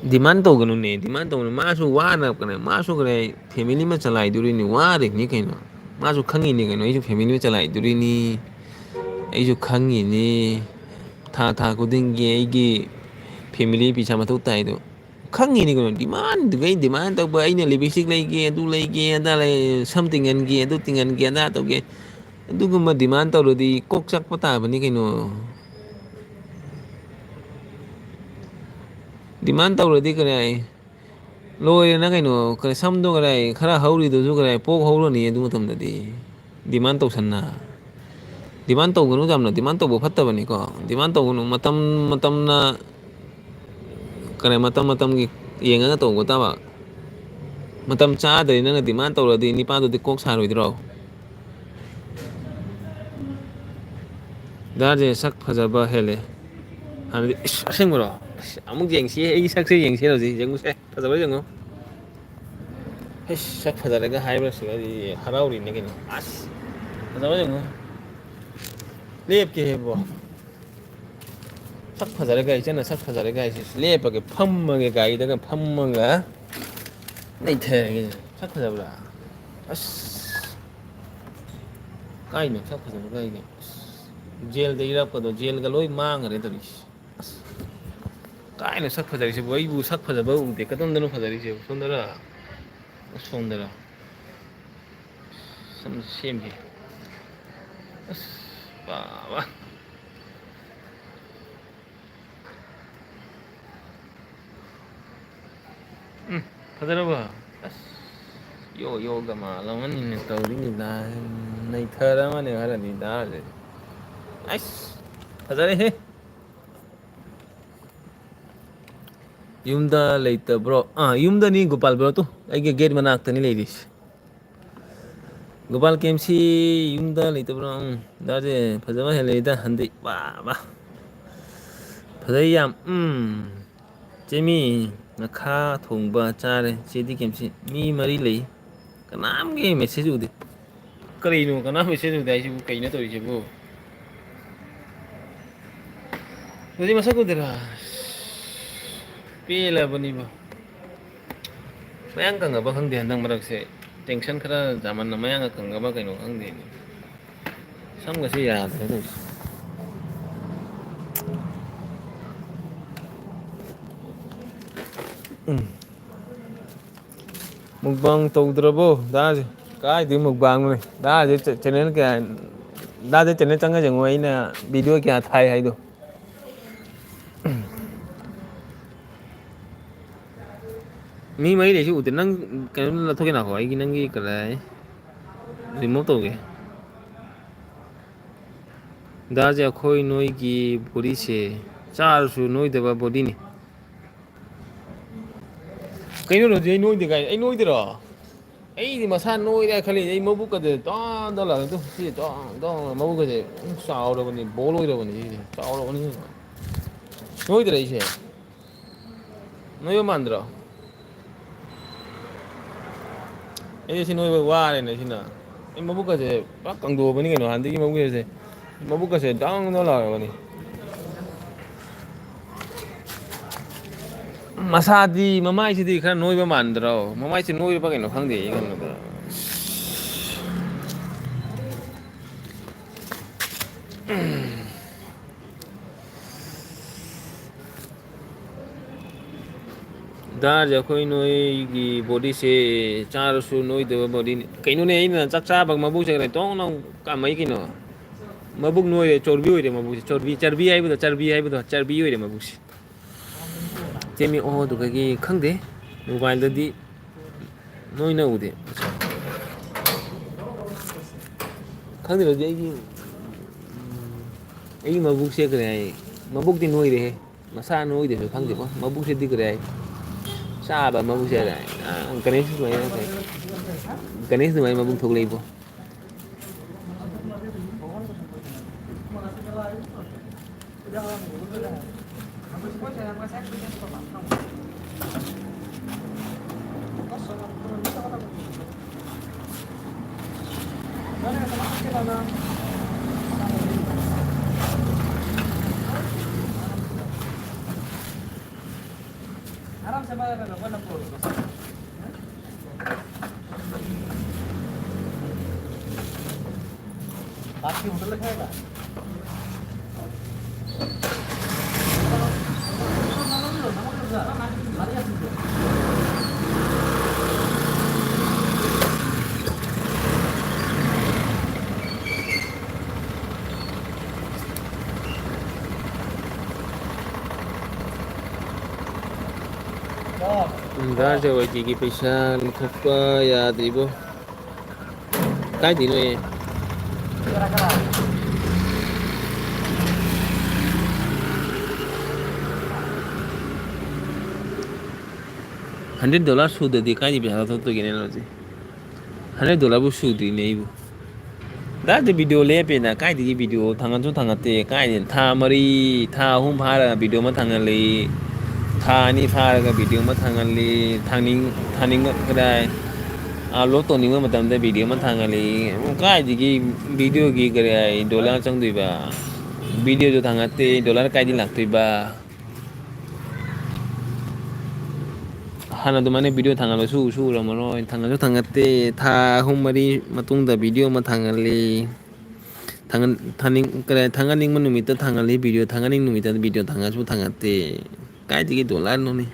ꯗꯤꯃꯥꯟ ꯇꯧꯒꯅꯨꯅꯦ ꯗꯤꯃꯥꯟ ꯇꯧꯒꯅꯨ ꯃꯥꯁꯨ ꯋꯥꯅ ꯃꯥꯁꯨ ꯀꯔꯤ ꯐꯦꯃꯤꯂꯤ ꯑꯃ ꯆꯂꯥꯏꯗꯣꯔꯤꯅꯤ ꯋꯥꯔꯤꯕꯅꯤ ꯀꯩꯅꯣ ꯃꯥꯁꯨ ꯈꯪꯉꯤꯅꯤ ꯀꯩꯅꯣ ꯑꯩꯁꯨ ꯐꯦꯃꯤꯂꯤ ꯑꯃ ꯆꯂꯥꯏꯗꯣꯔꯤꯅꯤ ꯑꯩꯁꯨ ꯈꯪꯉꯤꯅꯤ ꯊꯥ ꯊꯥ ꯈꯨꯗꯤꯡꯒꯤ ꯑꯩꯒꯤ ꯐꯦꯃꯤꯂꯤ ꯄꯩꯁꯥ ꯃꯊꯧ ꯇꯥꯏꯗꯣ ꯈꯪꯉꯤꯅꯤ ꯀꯩꯅꯣ ꯗꯤꯃꯥꯟꯗꯨꯒꯩ ꯗꯤꯃꯥꯟ ꯇꯧꯕ ꯑꯩꯅ ꯂꯤꯞ ꯏꯁꯇꯤꯛ ꯂꯩꯒꯦ ꯑꯗꯨ ꯂꯩꯒꯦ ꯑꯗꯥ ꯂꯩ ꯁꯝ ꯇꯤꯡꯍꯟꯒꯦ ꯑꯗꯨ ꯇꯤꯡꯍꯟꯒꯦ ꯑꯗꯥ ꯇꯧꯒꯦ ꯑꯗꯨꯒꯨꯝꯕ ꯗꯤꯃꯥꯟ ꯇꯧꯔꯗꯤ ꯀꯣꯛ ꯆꯥꯛꯄ ꯇꯥꯕꯅꯤ ꯀꯩꯅꯣ ꯗꯤꯃꯥꯟ ꯇꯧꯔꯗꯤ ꯀꯔꯥꯏ ꯂꯣꯏꯔꯦꯅ ꯀꯩꯅꯣ ꯁꯝꯗꯣ ꯀꯔꯥꯏ ꯈꯔ ꯍꯧꯔꯤꯗꯨꯁꯨ ꯀꯔꯥꯏ ꯄꯣꯛ ꯍꯧꯔꯅꯤ ꯑꯗꯨ ꯃꯇꯝꯗꯗꯤ ꯗꯤꯃꯥꯟ ꯇꯧꯁꯟꯅ ꯗꯤꯃꯥꯟ ꯇꯧꯒꯅꯨ ꯌꯥꯝꯅ ꯗꯤꯃꯥꯟ ꯇꯧꯕ ꯐꯠꯇꯕꯅꯤꯀꯣ ꯗꯤꯃꯥꯟ ꯇꯧꯒꯅꯨ ꯃꯇꯝꯅ ꯀꯔꯤ ꯃꯇꯝ ꯃꯇꯝꯒꯤ ꯌꯦꯡꯉꯒ ꯇꯧꯕ ꯇꯥꯕ ꯃꯇꯝ ꯆꯥꯗ꯭ꯔꯦ ꯅꯪꯅ ꯗꯤꯃꯥꯟ ꯇꯧꯔꯗꯤ ꯅꯤꯄꯥꯗꯨꯗꯤ ꯀꯣꯛ ꯁꯥꯔꯣꯏꯗ꯭ꯔꯣ ꯗꯥ ꯁꯛ ꯐꯖꯕ ꯍꯦꯜꯂꯦ ꯍꯥꯟꯅꯗꯤ ꯏꯁ ꯑꯁꯦꯡꯕꯔꯣ ꯑꯁ ꯑꯃꯨꯛ ꯌꯦꯡꯁꯤ ꯑꯩꯒꯤ ꯁꯛꯁꯦ ꯌꯦꯡꯁꯤ ꯍꯧꯖꯤꯛ ꯌꯦꯡꯉꯨꯁꯦ ꯐꯖꯕ꯭ꯔ ꯌꯦꯡꯉꯨ ꯏꯁ ꯁꯛ ꯐꯖꯔꯒ ꯍꯥꯏꯕꯁꯤꯒ ꯑꯩꯗꯤ ꯍꯔꯥꯎꯔꯤꯅꯦ ꯀꯩꯅꯣ ꯑꯁ ꯐꯖꯕ꯭ꯔ ꯌꯦꯡꯉꯨ ꯂꯦꯞꯀꯦ ꯏꯕꯣ ꯁꯛ ꯐꯖꯔꯒ ꯏꯆꯟꯅ ꯁꯛ ꯐꯖꯔꯒ ꯍꯥꯏꯁꯤ ꯂꯦꯞꯄꯒꯦ ꯐꯝꯃꯒꯦ ꯒꯥꯔꯤꯗꯒ ꯐꯝꯃꯒ ꯅꯩꯊꯔꯒꯦ ꯁꯛ ꯐꯖꯕ꯭ꯔꯥ ꯑꯁ ꯀꯥꯏꯅꯣ ꯁꯛ ꯐꯖꯕ ꯀꯥꯏꯅꯣ ꯑꯁ ꯖꯦꯜꯗ ꯏꯔꯛꯄꯗꯣ ꯖꯦꯜꯒ ꯂꯣꯏ ꯃꯥꯡꯈ꯭ꯔꯦ ꯇꯧꯔꯤꯁꯦ ꯑꯁ ꯀꯥꯏꯅ ꯁꯛ ꯐꯖꯔꯤꯁꯤꯕꯨ ꯑꯩꯕꯨ ꯁꯛ ꯐꯖꯕ ꯎꯗꯦ ꯀꯗꯣꯝꯗꯅꯣ ꯐꯖꯔꯤꯁꯦ ꯁꯣꯝꯗꯔ ꯁꯣꯝꯗꯔ ꯁꯨꯝ ꯁꯦꯝꯒꯦ ꯑꯁ ꯕꯥꯕ ꯐꯖꯔꯕ ꯑꯁ ꯌꯣ ꯌꯣꯒ ꯃꯥꯜꯂꯝꯃꯅꯤꯅꯦ ꯇꯧꯔꯤꯁꯦ ꯅꯩꯊꯔꯝꯃꯅꯤ ꯈꯔꯗꯤ ꯗꯥꯁꯦ ꯑꯩꯁ ꯐꯖꯔꯦꯍꯦ ꯌꯨꯝꯗ ꯂꯩꯇꯕ꯭ꯔꯣ ꯌꯨꯝꯗꯅꯤ ꯒꯣꯄꯥꯜ ꯕ꯭ꯔꯣ ꯇꯨ ꯑꯩꯒꯤ ꯒꯦꯠ ꯃꯅꯥꯛꯇꯅꯤ ꯂꯩꯔꯤꯁꯦ ꯒꯣꯄꯥꯜ ꯀꯦꯝꯁꯤ ꯌꯨꯝꯗ ꯂꯩꯇꯕ꯭ꯔꯣ ꯗꯥꯁꯦ ꯐꯖꯕ ꯍꯦꯜꯂꯛꯏꯗ ꯍꯟꯗꯛ ꯋꯥ ꯕꯥ ꯐꯖꯩ ꯌꯥꯝ ꯆꯦꯃꯤ ꯉꯈꯥ ꯊꯣꯡꯕ ꯆꯥꯔꯦ ꯆꯦꯗꯤ ꯀꯦꯝꯁꯤ ꯃꯤ ꯃꯔꯤ ꯂꯩ ꯀꯅꯥꯝꯒꯤ ꯃꯦꯁꯦꯖ ꯎꯗꯦ ꯀꯔꯤꯅꯣ ꯀꯅꯥꯝ ꯃꯦꯁꯦꯖ ꯎꯗꯦ ꯍꯥꯏꯁꯤꯕꯨ ꯀꯩꯅꯣ ꯇꯧꯔꯤꯁꯤꯕꯨ ꯔꯣꯖꯤ ꯃꯁꯛ ꯎꯗꯦꯗ ꯄꯦꯜꯂꯕꯅꯤꯕꯣ ꯃꯌꯥꯡ ꯀꯪꯉꯕ ꯈꯪꯗꯦ ꯍꯟꯗꯛ ꯃꯔꯛꯁꯦ ꯇꯦꯟꯁꯟ ꯈꯔ ꯌꯥꯝꯃꯟꯅ ꯃꯌꯥꯡꯒ ꯀꯪꯉꯕ ꯀꯩꯅꯣ ꯈꯪꯗꯦꯅꯦ ꯁꯝꯒꯁꯦ ꯌꯥꯗ꯭ꯔꯦ ꯇꯧꯔꯤꯁꯦ ꯃꯨꯛꯕꯥꯡ ꯇꯧꯗ꯭ꯔꯕꯣ ꯗꯥꯁꯦ ꯀꯥꯏꯗꯩ ꯃꯨꯛꯕꯥꯡꯅꯣꯍꯦ ꯗꯥꯁꯦ ꯆꯦꯅꯦꯜ ꯀꯌꯥ ꯗꯥꯁꯦ ꯆꯦꯅꯦꯜ ꯆꯪꯉ ꯌꯦꯡꯉꯣ ꯑꯩꯅ ꯚꯤꯗꯤꯑꯣ ꯀꯌꯥ ꯊꯥꯏ ꯍꯥꯏꯗꯣ ꯃꯤ ꯃꯔꯤ ꯂꯩꯁꯤ ꯎꯗꯦ ꯅꯪ ꯀꯩꯅꯣ ꯂꯧꯊꯣꯛꯀꯦ ꯅꯥꯀꯣ ꯑꯩꯒꯤ ꯅꯪꯒꯤ ꯀꯗꯥꯏ ꯔꯤꯃꯨꯚ ꯇꯧꯒꯦ ꯗꯥꯁꯦ ꯑꯩꯈꯣꯏ ꯅꯣꯏꯒꯤ ꯕꯣꯗꯤꯁꯦ ꯆꯥꯔꯁꯨ ꯅꯣꯏꯗꯕ ꯕꯣꯗꯤꯅꯤ ꯀꯩꯅꯣ ꯔꯣꯖꯤ ꯑꯩ ꯅꯣꯏꯗꯦ ꯀꯥꯏ ꯑꯩ ꯅꯣꯏꯗꯔꯣ ꯑꯩꯗꯤ ꯃꯁꯥ ꯅꯣꯏꯔꯦ ꯈꯜꯂꯤ ꯑꯩ ꯃꯕꯨꯛꯀꯁꯦ ꯇꯣꯟ ꯂꯥꯛꯑꯦ ꯁꯤ ꯃꯕꯨꯛꯀꯁꯦ ꯆꯥꯎꯔꯕꯅꯤ ꯕꯣꯜ ꯑꯣꯏꯔꯕꯅꯤ ꯁꯤꯁꯦ ꯆꯥꯎꯔꯕꯅꯤ ꯅꯣꯏꯗ꯭ꯔꯥ ꯑꯩꯁꯦ ꯅꯣꯏꯕ ꯃꯥꯟꯗ꯭ꯔꯣ ꯑꯩ ꯁꯤ ꯅꯣꯏꯕ ꯋꯥꯔꯦꯅꯦ ꯁꯤꯅ ꯑꯩ ꯃꯕꯨꯛꯀꯁꯦ ꯄꯨꯔꯥ ꯀꯪꯗꯣꯛꯑꯕꯅꯤ ꯀꯩꯅꯣ ꯍꯥꯟꯅꯗꯒꯤ ꯃꯕꯨꯛꯀꯁꯦ ꯃꯕꯨꯛꯀꯁꯦ ꯗꯪ ꯗꯪ ꯂꯥꯎꯔꯕꯅꯤ ꯃꯁꯥꯗꯤ ꯃꯃꯥꯏꯁꯤꯗꯤ ꯈꯔ ꯅꯣꯏꯕ ꯃꯥꯟꯗ꯭ꯔꯣ ꯃꯃꯥꯏꯁꯤ ꯅꯣꯏꯔꯕ ꯀꯩꯅꯣ ꯈꯪꯗꯦ ꯑꯩ ꯀꯩꯅꯣꯗ ꯗꯥꯔꯁꯦ ꯑꯩꯈꯣꯏ ꯅꯣꯏꯒꯤ ꯕꯣꯗꯤꯁꯦ ꯆꯥꯔꯁꯨ ꯅꯣꯏꯗꯕ ꯕꯣꯗꯤꯅꯤ ꯀꯩꯅꯣꯅꯦ ꯑꯩꯅ ꯆꯥꯛ ꯆꯥꯕ ꯃꯕꯨꯛꯁꯦ ꯇꯣꯡ ꯅꯪ ꯀꯃꯥꯏ ꯀꯩꯅꯣ ꯃꯕꯨꯛ ꯅꯣꯏꯔꯦ ꯆꯣꯔꯕꯤ ꯑꯣꯏꯔꯦ ꯃꯕꯨꯛꯁꯦ ꯆꯔꯕꯤ ꯍꯥꯏꯕꯗꯣ ꯆꯔꯕꯤ ꯑꯣꯏꯔꯦ ꯃꯕꯨꯛꯁꯦ ꯆꯦꯃꯤ ꯑꯣ ꯑꯗꯨꯒꯒꯤ ꯈꯪꯗꯦ ꯃꯣꯕꯥꯏꯜꯗꯗꯤ ꯅꯣꯏꯅ ꯎꯗꯦ ꯈꯪꯗ꯭ꯔꯗꯤ ꯑꯩꯒꯤ ꯃꯕꯨꯛꯁꯦ ꯀꯔꯤ ꯍꯥꯏ ꯃꯕꯨꯛꯇꯤ ꯅꯣꯏꯔꯦꯍꯦ ꯃꯁꯥ ꯅꯣꯏꯗꯦꯁꯨ ꯈꯪꯗꯦꯀꯣ ꯃꯕꯨꯛꯁꯤꯗꯤ ꯀꯔꯤ ꯍꯥꯏ ꯆꯥꯕ ꯃꯕꯨꯛꯁꯦ ꯒꯅꯦꯁ ꯑꯗꯨꯃꯥꯏ ꯃꯕꯨꯛ ꯊꯣꯛꯂꯛꯏꯕꯣ ꯗꯥꯔꯁꯦ ꯋꯥꯏꯇꯤꯒꯤ ꯄꯩꯁꯥ ꯂꯧꯊꯣꯛꯄ ꯌꯥꯗ꯭ꯔꯤꯕꯣ ꯀꯥꯏꯗꯩꯅꯣꯍꯦ $100 ꯁꯨꯗꯗꯤ ꯀꯥꯏꯗꯩ ꯄꯩꯁꯥ ꯂꯧꯊꯣꯛꯇꯣꯏꯒꯦꯅꯦ ꯍꯧꯖꯤꯛ $100ꯕꯨ ꯁꯨꯗ꯭ꯔꯤꯅꯦ ꯑꯩꯕꯨ ꯗꯥꯗꯤ ꯚꯤꯗꯤꯑꯣ ꯂꯦꯞꯄꯦꯅ ꯀꯥꯏꯗꯒꯤ ꯚꯤꯗꯤꯑꯣ ꯊꯥꯡꯒꯠꯁꯨ ꯊꯥꯡꯒꯠꯇꯦ ꯀꯥꯏꯗꯩ ꯊꯥ ꯃꯔꯤ ꯊꯥ ꯑꯍꯨꯝ ꯐꯥꯔꯒ ꯚꯤꯗꯤꯑꯣ ꯑꯃ ꯊꯥꯡꯒꯠꯂꯤ ꯊꯥ ꯑꯅꯤ ꯐꯥꯔꯒ ꯚꯤꯗꯤꯑꯣ ꯑꯃ ꯊꯥꯡꯒꯠꯂꯤ ꯊꯥꯅꯤꯡꯕ ꯀꯗꯥꯏ ꯑꯞꯂꯣꯗ ꯇꯧꯅꯤꯡꯕ ꯃꯇꯝꯗ ꯚꯤꯗꯤꯑꯣ ꯑꯃ ꯊꯥꯡꯒꯠꯂꯤ ꯀꯥꯏꯗꯒꯤ ꯚꯤꯗꯤꯑꯣꯒꯤ ꯀꯔꯤ ꯍꯥꯏ ꯗꯣꯂꯔ ꯆꯪꯗꯣꯏꯕ ꯚꯤꯗꯤꯑꯣꯁꯨ ꯊꯥꯡꯒꯠꯇꯦ ꯗꯣꯂꯔ ꯀꯥꯏꯗꯩ ꯂꯥꯛꯇꯣꯏꯕ ꯍꯥꯟꯅ ꯑꯗꯨꯃꯥꯏꯅ ꯚꯤꯗꯤꯑꯣ ꯊꯥꯡꯒꯠꯂꯁꯨ ꯎꯔꯝꯃꯔꯣꯏ ꯊꯥꯡꯒꯠꯁꯨ ꯊꯥꯡꯒꯠꯇꯦ ꯊꯥ ꯑꯍꯨꯝ ꯃꯔꯤ ꯃꯇꯨꯡꯗ ꯚꯤꯗꯤꯑꯣ ꯑꯃ ꯊꯥꯡꯒꯠꯂꯤ ꯊꯥꯡꯒꯠꯅꯤꯡꯕ ꯅꯨꯃꯤꯠꯇ ꯊꯥꯡꯒꯠꯂꯤ ꯚꯤꯗꯤꯑꯣ ꯊꯥꯡꯒꯠꯅꯤꯡꯕ ꯅꯨꯃꯤꯠꯇ ꯚꯤꯗꯤꯑꯣ ꯊꯥꯡꯒꯠꯁꯨ ꯊꯥꯡꯒꯠꯇꯦ ꯀꯥꯏꯗꯒꯤ ꯗꯣꯂꯔꯅꯣꯅꯦ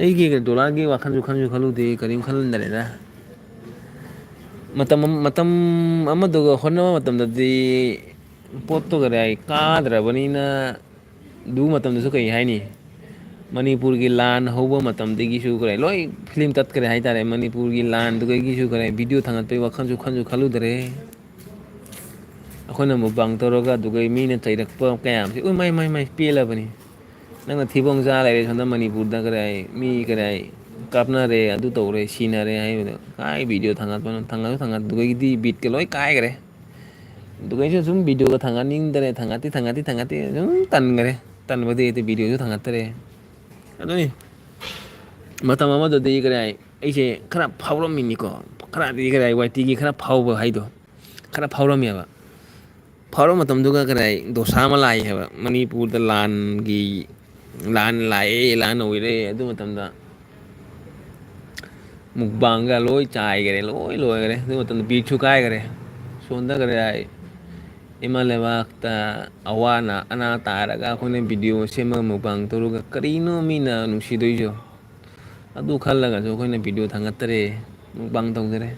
ꯑꯩꯒꯤ ꯗꯣꯂꯔꯒꯤ ꯋꯥꯈꯜꯁꯨ ꯈꯟꯁꯨ ꯈꯜꯂꯨꯗꯦ ꯀꯔꯤꯝ ꯈꯜꯂꯝꯗꯔꯦꯗ ꯃꯇꯝ ꯑꯃꯗꯨꯒ ꯍꯣꯠꯅꯕ ꯃꯇꯝꯗꯗꯤ ꯄꯣꯠꯇꯣ ꯀꯔꯤ ꯀꯥꯗ꯭ꯔꯕꯅꯤꯅ ꯑꯗꯨ ꯃꯇꯝꯗꯁꯨ ꯀꯔꯤ ꯍꯥꯏꯅꯤ ꯃꯅꯤꯄꯨꯔꯒꯤ ꯂꯥꯟ ꯍꯧꯕ ꯃꯇꯝꯗꯒꯤꯁꯨ ꯀꯔꯦ ꯂꯣꯏ ꯐꯤꯂꯝ ꯇꯠꯈ꯭ꯔꯦ ꯍꯥꯏꯇꯥꯔꯦ ꯃꯅꯤꯄꯨꯔꯒꯤ ꯂꯥꯟꯗꯨꯗꯒꯤꯁꯨ ꯈꯔꯦ ꯚꯤꯗꯤꯑꯣ ꯊꯥꯡꯒꯠꯄꯒꯤ ꯋꯥꯈꯜꯁꯨ ꯈꯜꯂꯨꯗ꯭ꯔꯦ ꯑꯩꯈꯣꯏꯅ ꯃꯨꯛꯕꯥꯡ ꯇꯧꯔꯒ ꯑꯗꯨꯒ ꯃꯤꯅ ꯆꯩꯔꯛꯄ ꯀꯌꯥꯁꯦ ꯃꯥꯏ ꯄꯦꯜꯂꯕꯅꯤ ꯅꯪꯅ ꯊꯤꯕꯣꯡ ꯆꯥ ꯂꯩꯔꯦ ꯁꯣꯝꯗ ꯃꯅꯤꯄꯨꯔꯗ ꯀꯔꯥꯏ ꯃꯤ ꯀꯔꯥꯏ ꯀꯥꯞꯅꯔꯦ ꯑꯗꯨ ꯇꯧꯔꯦ ꯁꯤꯅꯔꯦ ꯍꯥꯏꯕꯗꯣ ꯀꯥꯏ ꯚꯤꯗꯤꯑꯣ ꯊꯥꯡꯒꯠꯄꯅꯣ ꯑꯗꯨꯗꯒꯤꯗꯤ ꯕꯤꯠꯀ ꯂꯣꯏ ꯀꯥꯏꯈꯔꯦ ꯑꯗꯨꯒ ꯑꯩꯁꯨ ꯁꯨꯝ ꯚꯤꯗꯤꯑꯣꯒ ꯊꯥꯡꯒꯠꯅꯤꯡꯗꯔꯦ ꯊꯥꯡꯒꯠꯇꯦ ꯁꯨꯝ ꯇꯟꯈꯔꯦ ꯇꯟꯕꯗꯩꯗꯤ ꯚꯤꯗꯤꯑꯣꯁꯨ ꯊꯥꯡꯒꯠꯇꯔꯦ ꯑꯗꯨꯅꯤ ꯃꯇꯝ ꯑꯃꯗꯗꯤ ꯀꯔꯤ ꯍꯥꯏ ꯑꯩꯁꯦ ꯈꯔ ꯐꯥꯎꯔꯝꯃꯤꯅꯤꯀꯣ ꯈꯔꯗꯤ ꯀꯔꯤ ꯋꯥꯏꯇꯤꯒꯤ ꯈꯔ ꯐꯥꯎꯕ ꯍꯥꯏꯗꯣ ꯈꯔ ꯐꯥꯎꯔꯝꯃꯦꯕ ꯐꯥꯎꯔ ꯃꯇꯝꯗꯨꯒ ꯀꯗꯥꯏ ꯗꯣꯁꯥ ꯑꯃ ꯂꯥꯛꯏ ꯍꯥꯏꯕ ꯃꯅꯤꯄꯨꯔꯗ ꯂꯥꯟ ꯂꯥꯛꯑꯦ ꯂꯥꯟ ꯑꯣꯏꯔꯦ ꯑꯗꯨ ꯃꯇꯝꯗ ꯃꯨꯛꯕꯥꯡꯒ ꯂꯣꯏ ꯆꯥꯏꯈꯔꯦ ꯂꯣꯏ ꯂꯣꯏꯈꯔꯦ ꯑꯗꯨ ꯃꯇꯝꯗ ꯕꯤꯠꯁꯨ ꯀꯥꯏꯈꯔꯦ ꯁꯣꯝꯗ ꯀꯔꯤ ꯍꯥꯏ ꯏꯃꯥ ꯂꯩꯕꯥꯛꯇ ꯑꯅꯥ ꯇꯥꯔꯒ ꯑꯩꯈꯣꯏꯅ ꯚꯤꯗꯤꯑꯣ ꯁꯦꯝꯃꯒ ꯃꯨꯛꯕꯥꯡ ꯇꯧꯔꯒ ꯀꯔꯤꯅꯣ ꯃꯤꯅ ꯅꯨꯡꯁꯤꯗꯣꯏꯁꯨ ꯑꯗꯨ ꯈꯜꯂꯒꯁꯨ ꯑꯩꯈꯣꯏꯅ ꯚꯤꯗꯤꯑꯣ ꯊꯥꯡꯒꯠꯇꯔꯦ ꯃꯨꯛꯕꯥꯡ ꯇꯧꯖꯔꯦ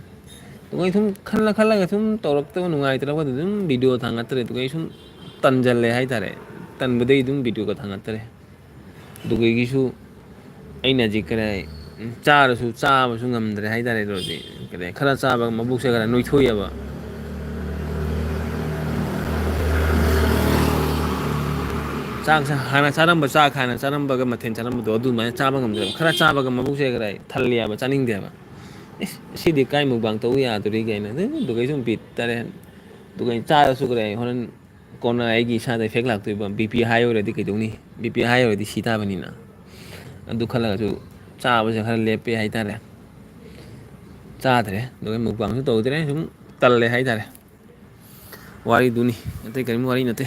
ꯑꯗꯨꯒ ꯁꯨꯝ ꯈꯜꯂꯒ ꯁꯨꯝ ꯇꯧꯔꯛꯇꯕ ꯅꯨꯡꯉꯥꯏꯇ꯭ꯔꯒꯗꯤ ꯑꯗꯨꯝ ꯚꯤꯗꯤꯑꯣ ꯊꯥꯡꯒꯠꯇ꯭ꯔꯦ ꯑꯗꯨꯒ ꯑꯩ ꯁꯨꯝ ꯇꯟꯁꯤꯜꯂꯦ ꯍꯥꯏꯇꯥꯔꯦ ꯇꯟꯕꯗꯒꯤ ꯑꯗꯨꯝ ꯚꯤꯗꯤꯑꯣꯒ ꯊꯥꯡꯒꯠꯇꯔꯦ ꯑꯗꯨꯒꯤꯁꯨ ꯑꯩꯅꯖꯤ ꯀꯔꯦ ꯆꯥꯔꯁꯨ ꯆꯥꯕꯁꯨ ꯉꯝꯗ꯭ꯔꯦ ꯍꯥꯏꯇꯥꯔꯦ ꯑꯗꯨꯗꯤ ꯀꯔꯤ ꯈꯔ ꯆꯥꯕ ꯃꯕꯨꯛꯁꯦ ꯈꯔ ꯅꯣꯏꯊꯣꯛꯑꯦꯕ ꯆꯥꯛꯁꯦ ꯍꯥꯟꯅ ꯆꯥꯔꯝꯕ ꯆꯥꯛ ꯍꯥꯟꯅ ꯆꯥꯔꯝꯕꯒ ꯃꯊꯦꯜ ꯆꯥꯔꯝꯕꯗꯣ ꯑꯗꯨꯃꯥꯏꯅ ꯆꯥꯕ ꯉꯝꯗ꯭ꯔꯦꯕ ꯈꯔ ꯆꯥꯕꯒ ꯃꯕꯨꯛꯁꯦ ꯈꯔ ꯊꯜꯂꯦꯕ ꯆꯥꯅꯤꯡꯗꯦꯕ ꯑꯦꯁ ꯁꯤꯗꯤ ꯀꯥꯏ ꯃꯨꯛꯕꯥꯡ ꯇꯧ ꯌꯥꯗꯣꯔꯤ ꯀꯩꯅꯣ ꯑꯗꯨꯒꯩ ꯁꯨꯝ ꯕꯤꯠ ꯇꯔꯦ ꯑꯗꯨꯒ ꯆꯥꯔꯁꯨ ꯀꯔꯦ ꯍꯣꯔꯦꯟ ꯀꯣꯟꯅ ꯑꯩꯒꯤ ꯏꯁꯥꯗ ꯏꯐꯦꯛ ꯂꯥꯛꯇꯣꯏꯕ ꯕꯤ ꯄꯤ ꯍꯥꯏ ꯑꯣꯏꯔꯗꯤ ꯀꯩꯗꯧꯅꯤ ꯕꯤ ꯄꯤ ꯍꯥꯏ ꯑꯣꯏꯔꯗꯤ ꯁꯤ ꯇꯥꯕꯅꯤꯅ ꯑꯗꯨ ꯈꯜꯂꯒꯁꯨ ꯆꯥꯕꯁꯦ ꯈꯔ ꯂꯦꯞꯄꯦ ꯍꯥꯏꯇꯥꯔꯦ ꯆꯥꯗ꯭ꯔꯦ ꯑꯗꯨꯒ ꯃꯨꯛꯕꯥꯡꯁꯨ ꯇꯧꯗ꯭ꯔꯦ ꯁꯨꯝ ꯇꯜꯂꯦ ꯍꯥꯏꯇꯥꯔꯦ ꯋꯥꯔꯤꯗꯨꯅꯤ ꯑꯇꯩ ꯀꯔꯤꯝ ꯋꯥꯔꯤ ꯅꯠꯇꯦ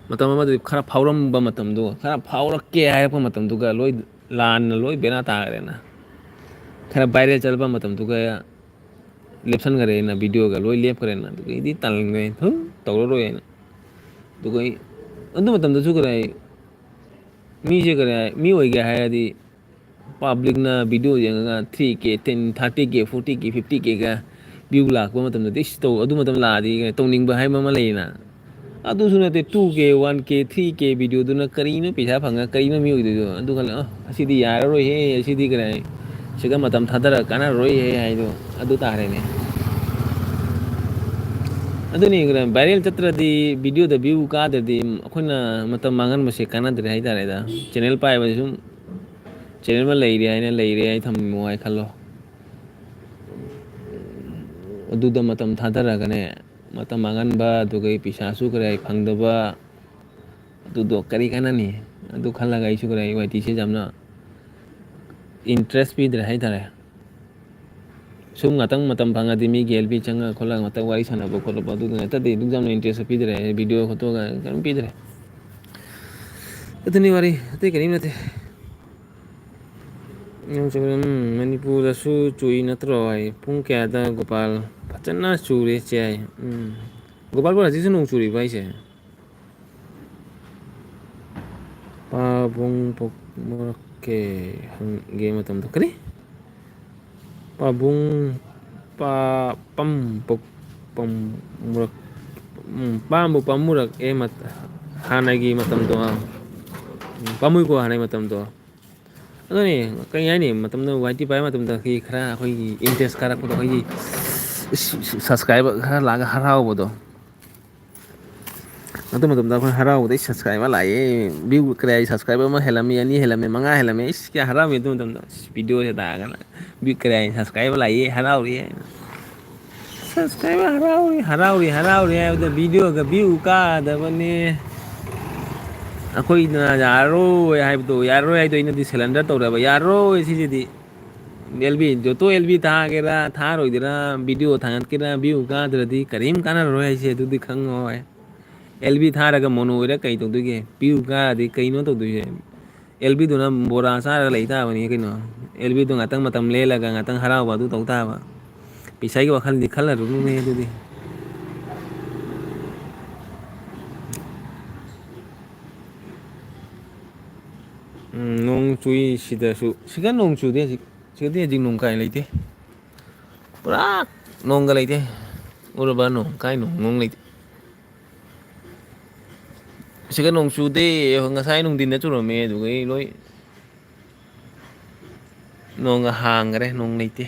ꯃꯇꯝ ꯑꯃꯗꯗꯤ ꯈꯔ ꯐꯥꯎꯔꯝꯕ ꯃꯇꯝꯗꯣ ꯈꯔ ꯐꯥꯎꯔꯛꯀꯦ ꯍꯥꯏꯔꯛꯄ ꯃꯇꯝꯗꯨꯒ ꯂꯣꯏ ꯂꯥꯟꯅ ꯂꯣꯏ ꯕꯦꯔꯥ ꯇꯥꯈ꯭ꯔꯦꯅ ꯈꯔ ꯚꯥꯏꯔꯦꯜ ꯆꯠꯂꯄ ꯃꯇꯝꯗꯨꯒ ꯂꯦꯞꯁꯟꯈ꯭ꯔꯦꯅ ꯚꯤꯗꯤꯑꯣꯒ ꯂꯣꯏ ꯂꯦꯞꯈ꯭ꯔꯦꯅ ꯑꯗꯨꯒꯩꯗꯤ ꯇꯟꯈ꯭ꯔꯦ ꯇꯧꯔꯔꯣꯏꯅ ꯑꯗꯨꯒ ꯑꯗꯨ ꯃꯇꯝꯗꯁꯨ ꯀꯔꯤ ꯃꯤꯁꯦ ꯀꯔꯤ ꯃꯤ ꯑꯣꯏꯒꯦ ꯍꯥꯏꯔꯗꯤ ꯄꯥꯕ꯭ꯂꯤꯛꯅ ꯚꯤꯗꯤꯑꯣ ꯌꯦꯡꯉꯒ 3K 10 30K 40K 50Kꯒ ꯚ꯭ꯌꯨ ꯂꯥꯛꯄ ꯃꯇꯝꯗꯗꯤ ꯏꯁ ꯇꯧ ꯑꯗꯨ ꯃꯇꯝ ꯂꯥꯛꯑꯗꯤ ꯇꯧꯅꯤꯡꯕ ꯍꯥꯏꯕ ꯑꯃ ꯂꯩꯌꯦꯅ ꯑꯗꯨꯁꯨ ꯅꯠꯇꯦ 2K 1K 3K ꯚꯤꯗꯤꯑꯣꯗꯨꯅ ꯀꯔꯤꯅꯣ ꯄꯩꯁꯥ ꯐꯪꯉ ꯀꯔꯤꯅꯣ ꯃꯤ ꯑꯣꯏꯗꯣꯏꯗꯣ ꯑꯗꯨ ꯈꯜꯂꯦ ꯑꯁꯤꯗꯤ ꯌꯥꯔꯔꯣꯏꯍꯦ ꯑꯁꯤꯗꯤ ꯀꯔꯤ ꯁꯤꯗ ꯃꯇꯝ ꯊꯥꯗꯔ ꯀꯥꯟꯅꯔꯣꯏꯍꯦ ꯍꯥꯏꯗꯣ ꯑꯗꯨ ꯇꯥꯔꯦꯅꯦ ꯑꯗꯨꯅꯤ ꯚꯥꯏꯔꯦꯜ ꯆꯠꯇ꯭ꯔꯗꯤ ꯚꯤꯗꯤꯑꯣꯗ ꯚ꯭ꯌꯨ ꯀꯥꯗ꯭ꯔꯗꯤ ꯑꯩꯈꯣꯏꯅ ꯃꯇꯝ ꯃꯥꯡꯍꯟꯕꯁꯦ ꯀꯥꯟꯅꯗ꯭ꯔꯦ ꯍꯥꯏꯇꯥꯔꯦꯗ ꯆꯦꯟꯅꯦꯜ ꯄꯥꯏꯕꯁ ꯁꯨꯝ ꯆꯦꯟꯅꯦꯜ ꯑꯃ ꯂꯩꯔꯦ ꯍꯥꯏꯅ ꯂꯩꯔꯦ ꯍꯥꯏ ꯊꯝꯃꯣ ꯍꯥꯏ ꯈꯜꯂꯣ ꯑꯗꯨꯗ ꯃꯇꯝ ꯊꯥꯗꯔꯒꯅꯦ ꯃꯇꯝ ꯃꯥꯡꯍꯟꯕ ꯑꯗꯨꯒ ꯄꯩꯁꯥꯁꯨ ꯀꯔꯤ ꯐꯪꯗꯕ ꯑꯗꯨꯗꯣ ꯀꯔꯤ ꯀꯥꯟꯅꯅꯤ ꯑꯗꯨ ꯈꯜꯂꯒ ꯑꯩꯁꯨ ꯀꯔꯤ ꯋꯥꯏ ꯇꯤ ꯌꯥꯝꯅ ꯏꯟꯇꯔꯦꯁ ꯄꯤꯗ꯭ꯔꯦ ꯍꯥꯏꯇꯥꯔꯦ ꯁꯨꯝ ꯉꯥꯛꯇꯪ ꯃꯇꯝ ꯐꯪꯉꯗꯤ ꯃꯤꯒꯤ ꯑꯦꯜ ꯄꯤ ꯆꯪꯉꯒ ꯈꯣꯠꯂꯒ ꯉꯥꯛꯇꯪ ꯋꯥꯔꯤ ꯁꯥꯟꯅꯕ ꯈꯣꯠꯂꯛꯄ ꯑꯗꯨꯗ ꯅꯠꯇꯗꯤ ꯑꯗꯨꯛ ꯌꯥꯝꯅ ꯏꯟꯇꯔꯦꯁ ꯄꯤꯗ꯭ꯔꯦ ꯚꯤꯗꯤꯑꯣ ꯐꯣꯇꯣꯒ ꯀꯔꯤꯝ ꯄꯤꯗ꯭ꯔꯦ ꯑꯗꯨꯅꯤ ꯋꯥꯔꯤ ꯑꯇꯩ ꯀꯔꯤꯝ ꯅꯠꯇꯦ ꯃꯅꯤꯄꯨꯔꯗꯁꯨ ꯆꯨꯏ ꯅꯠꯇ꯭ꯔꯣ ꯑꯩ ꯄꯨꯡ ꯀꯌꯥꯗ ꯒꯣꯄꯥꯜ ꯐꯖꯅ ꯆꯨꯔꯦ ꯆꯦ ꯒꯣꯄꯥꯜꯄꯨꯔ ꯍꯧꯖꯤꯛꯁꯨ ꯅꯣꯡ ꯆꯨꯔꯤꯕ ꯍꯥꯏꯁꯦ ꯄꯥꯕꯨꯡ ꯄꯣꯛꯅꯀꯦ ꯍꯪꯒꯦ ꯃꯇꯝꯗ ꯀꯔꯤ ꯄꯥꯕꯨꯡ ꯄꯝ ꯄꯝꯃꯨꯔꯛ ꯄꯥꯝꯕꯨ ꯄꯥꯝꯃꯨꯔꯛꯑꯦ ꯍꯥꯟꯅꯒꯤ ꯃꯇꯝꯗꯣ ꯄꯥꯝꯃꯨꯏꯀꯣ ꯍꯥꯟꯅꯒꯤ ꯃꯇꯝꯗꯣ ꯑꯗꯨꯅꯤ ꯀꯔꯤ ꯍꯥꯏꯅꯤ ꯃꯇꯝꯗꯨ ꯋꯥꯏ ꯇꯤ ꯄꯥꯏꯕ ꯃꯇꯝꯗ ꯈꯔ ꯑꯩꯈꯣꯏꯒꯤ ꯏꯟꯇꯔꯦꯁ ꯀꯥꯔꯛꯄꯗꯣ ꯑꯩꯈꯣꯏꯒꯤ ꯁꯕꯁꯀ꯭ꯔꯥꯏꯕꯔ ꯈꯔ ꯂꯥꯛꯑꯒ ꯍꯔꯥꯎꯕꯗꯣ ꯑꯗꯨ ꯃꯇꯝꯗ ꯑꯩꯈꯣꯏ ꯍꯔꯥꯎꯕꯗ ꯁꯕꯁꯀ꯭ꯔꯥꯏꯕꯔ ꯂꯥꯛꯑꯦ ꯚ꯭ꯌꯨ ꯀꯔꯤ ꯁꯕꯁꯀ꯭ꯔꯥꯏꯕꯔ ꯑꯃ ꯍꯦꯜꯂꯝꯃꯤ ꯑꯅꯤ ꯍꯦꯜꯂꯝꯃꯤ 5 ꯍꯦꯜꯂꯝꯃꯤ ꯏꯁ ꯀꯌꯥ ꯍꯔꯥꯎꯏ ꯑꯗꯨ ꯃꯇꯝꯗ ꯚꯤꯗꯤꯑꯣꯁꯤ ꯇꯥꯔꯒꯅ ꯁꯕꯁꯀ꯭ꯔꯥꯏꯕꯔ ꯂꯥꯛꯑꯦ ꯍꯔꯥꯎꯔꯤ ꯁꯕꯁꯀ꯭ꯔꯥꯏꯕꯔ ꯍꯔꯥꯎꯔꯤ ꯍꯥꯏꯕꯗ ꯚꯤꯗꯤꯑꯣꯒ ꯚ꯭ꯌꯨ ꯀꯥꯗꯕꯅꯦ ꯑꯩꯈꯣꯏꯅ ꯌꯥꯔꯔꯣꯏ ꯍꯥꯏꯕꯗꯣ ꯌꯥꯔꯔꯣꯏ ꯍꯥꯏꯗꯣ ꯑꯩꯅꯗꯤ ꯁꯦꯂꯦꯟꯗꯔ ꯇꯧꯔꯦꯕ ꯌꯥꯔꯔꯣꯏ ꯁꯤꯁꯤꯗꯤ ꯖꯣꯇꯣ ꯑꯦꯜ ꯕꯤ ꯊꯥꯒꯦꯔꯥ ꯊꯥꯔꯣꯏꯗꯔꯥ ꯚꯤꯗꯤꯑꯣ ꯊꯥꯒꯠꯀꯦꯔꯥ ꯚ꯭ꯌꯨ ꯀꯥꯗ꯭ꯔꯗꯤ ꯀꯔꯤꯝ ꯀꯥꯟꯅꯔꯔꯣꯏ ꯍꯥꯏꯁꯦ ꯑꯗꯨꯗꯤ ꯈꯪꯉꯣ ꯑꯦꯜ ꯕꯤ ꯊꯥꯔꯒ ꯃꯣꯅꯣ ꯑꯣꯏꯔ ꯀꯩ ꯇꯧꯗꯣꯏꯒꯦ ꯚ꯭ꯌꯨ ꯀꯥꯔꯗꯤ ꯀꯩꯅꯣ ꯇꯧꯗꯣꯏꯁꯦ ꯑꯦꯜꯕꯤꯗꯨꯅ ꯕꯣꯔꯥ ꯆꯥꯔꯒ ꯂꯩ ꯇꯥꯕꯅꯤ ꯀꯩꯅꯣ ꯑꯦꯜꯕꯤꯗꯣ ꯉꯥꯛꯇꯪ ꯃꯇꯝ ꯂꯦꯜꯂꯒ ꯉꯥꯛꯇꯪ ꯍꯔꯥꯎꯕ ꯑꯗꯨ ꯇꯧ ꯇꯥꯕ ꯄꯩꯁꯥꯒꯤ ꯋꯥꯈꯜꯗꯤ ꯈꯜꯂꯔꯨꯅꯨꯅꯦ ꯑꯗꯨꯗꯤ ꯅꯣꯡ ꯆꯨꯏ ꯁꯤꯗꯁꯨ ꯁꯤꯗ ꯅꯣꯡ ꯆꯨꯗꯦ ꯍꯧꯖꯤꯛ ꯁꯤꯗꯗꯤ ꯍꯧꯖꯤꯛ ꯅꯣꯡ ꯀꯥꯏ ꯂꯩꯇꯦ ꯄꯨꯔꯥ ꯅꯣꯡꯒ ꯂꯩꯇꯦ ꯎꯔꯕ ꯅꯣꯡ ꯀꯥꯏ ꯅꯣꯡ ꯂꯩꯇꯦ ꯁꯤꯗ ꯅꯣꯡ ꯆꯨꯗꯦ ꯉꯁꯥꯏ ꯅꯨꯡꯊꯤꯟꯗ ꯆꯨꯔꯝꯃꯦ ꯑꯗꯨꯒ ꯂꯣꯏ ꯅꯣꯡꯒ ꯍꯥꯡꯈꯔꯦ ꯅꯣꯡ ꯂꯩꯇꯦ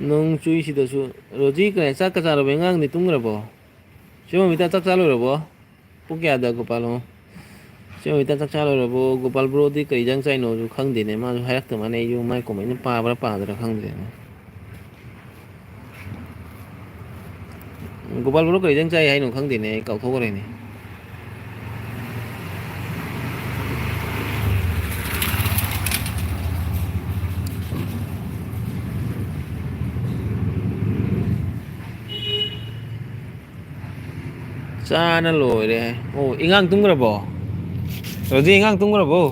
ꯅꯣꯡ ꯆꯨꯏꯁꯤꯗꯁꯨ ꯔꯣꯖꯤ ꯀꯌꯥ ꯆꯥꯛꯀ ꯆꯥꯔꯕ ꯑꯉꯥꯡꯗꯤ ꯇꯨꯝꯈ꯭ꯔꯕꯣ ꯁꯤꯃꯃꯤꯇꯥ ꯆꯥꯛ ꯆꯥ ꯂꯣꯏꯔꯕꯣ ꯄꯨꯡ ꯀꯌꯥꯗ ꯒꯣꯄꯥꯜꯅꯣ ꯁꯤꯃꯃꯤꯇꯥ ꯆꯥꯛ ꯆꯥ ꯂꯣꯏꯔꯕꯣ ꯒꯣꯄꯥꯜ ꯕ꯭ꯔꯣꯗꯤ ꯀꯔꯤ ꯏꯟꯖꯥꯡ ꯆꯥꯏꯅꯣꯁꯨ ꯈꯪꯗꯦꯅꯦ ꯃꯥꯁꯨ ꯍꯥꯏꯔꯛꯇꯕ ꯃꯥꯅꯦ ꯑꯩꯁꯨ ꯃꯥꯏ ꯀꯣꯃꯦꯟꯅ ꯄꯥꯕ꯭ꯔꯥ ꯄꯥꯗ꯭ꯔꯥ ꯈꯪꯗꯦꯅꯦ ꯒꯣꯄꯥꯜ ꯕꯣꯔꯣ ꯀꯔꯤ ꯏꯟꯖꯥꯡ ꯆꯥꯏ ꯍꯥꯏꯅꯣ ꯈꯪꯗꯦꯅꯦ ꯑꯩ ꯀꯥꯎꯊꯣꯛꯈ꯭ꯔꯦꯅꯦ ꯆꯥꯅ ꯂꯣꯏꯔꯦ ꯑꯣ ꯏꯉꯥꯡ ꯇꯨꯝꯈ꯭ꯔꯕꯣ ꯔꯣꯖꯤ ꯑꯉꯥꯡ ꯇꯨꯝꯈ꯭ꯔꯕꯣ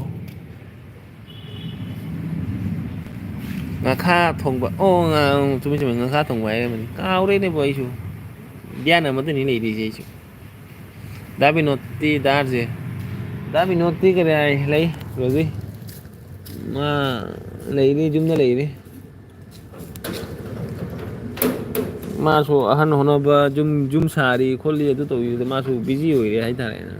ꯉꯥꯈꯥ ꯊꯣꯡꯕ ꯑꯣ ꯆꯨꯝꯃꯤ ꯆꯨꯝꯃꯤ ꯉꯥꯈꯥ ꯊꯣꯡꯕ ꯍꯥꯏꯔꯝꯃꯅꯤ ꯀꯥꯎꯔꯦꯅꯦꯕꯣ ꯑꯩꯁꯨ ꯒ꯭ꯌꯥꯟ ꯑꯃꯗꯅꯤ ꯂꯩꯔꯤꯁꯦ ꯑꯩꯁꯨ ꯗꯥ ꯕꯤꯅꯣꯠꯇꯤ ꯗꯥꯔꯁꯦ ꯗꯥ ꯕꯤꯅꯣꯠꯇꯤ ꯀꯗꯥꯏ ꯂꯩ ꯔꯣꯖꯤ ꯃꯥ ꯂꯩꯔꯤ ꯌꯨꯝꯗ ꯂꯩꯔꯤ मासु अहन होनबा जुम सारी खोली अदु तौई मासु बिजी होइरे हाइतारेना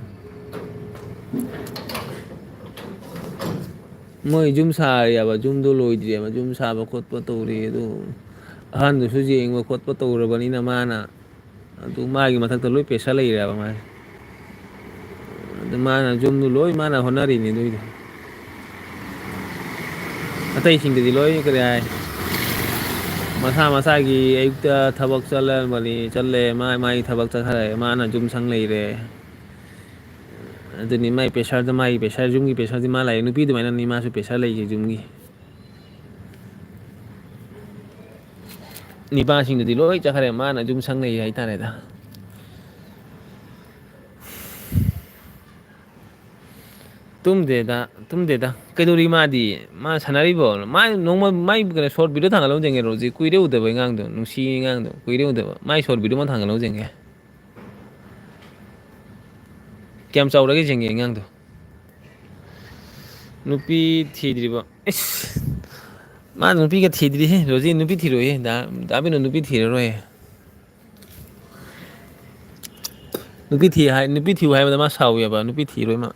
मोई जुम सारियाबा जुमदो लोइद्रियाबा जुम साबा खोतपा तौरे अदु अहनदुसु जेंगबा खोतपा तौरबनिना माना अदु मागी मथक्ता लोइ पेसा लेइरेबा मा अदु माना जुमदु लोइ माना होनरिनि दुइदो अतैसिंगदि लोइ करै हाइ मसा मसागी अयुक्ता थबक चलबनि चल्ले माई थबक चखरे माना जुम संग लेइरे अदुनि माई पेसा जुमगी पेसादि मा लाइ नुपी दुमाइना नि मासु पेसा लेइजे जुमगी निपासिंगदि लोइ चखरे माना जुम संग लेइ हाइतारेदा tumdeda kaidori madi ma sanaribo ma nongma mai gane short video thangalo jenge roji kuire udeba ngang do nungsi ngang do kuire udeba mai short video ma thangalo jenge kyam chaurage jenge ngang do nupi thidriba is ma nupi ga thidri he roji nupi thiro he da bino nupi thiro ro he nupi thi hai nupi thiu hai ma sau ya ba nupi thiro ma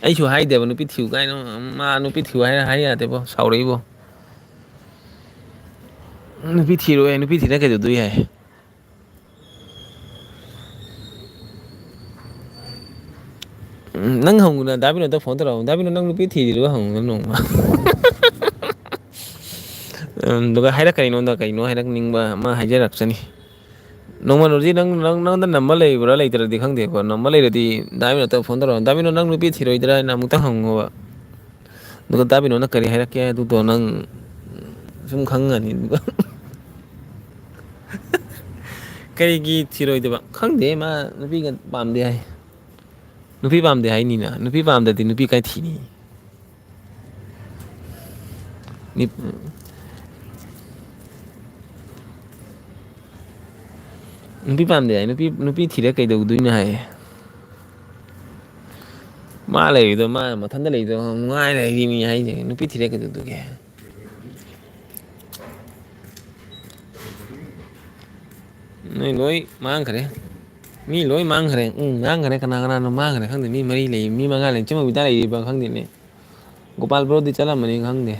ai chu hai de ba nupi thiu kai no ma nupi thiu hai ya de bo sau rei bo nupi thiro he nupi thina ke do hai nang hong na dabino to phone taro dabino nang nupi thidri ba hong nong ma duga haira kai no da kai no haira ningba ma hajarak chani nongma roji nang da number lei bra lei tara dikhang de ko number lei radi dabino to phone taro dabino nang nupi thiroi dra na muta hong wa duga dabino na kari haira kya du to nang sum khang ani duga kari gi thiroi de ba khang de ma nupi ga pam de hai nupi pam de hai ni na nupi pam da di nupi kai thi ni ni nupi pam de hai nupi thira kai do du na hai ma lei do ma than da lei do ngai lei ri mi hai je nupi thira kai do du ke nei loi mang khare mi loi mang khare kana no mang khare khang de mi mari lei mi manga lei chuma bita lei ba khang de ne gopal bro di chala mani khang de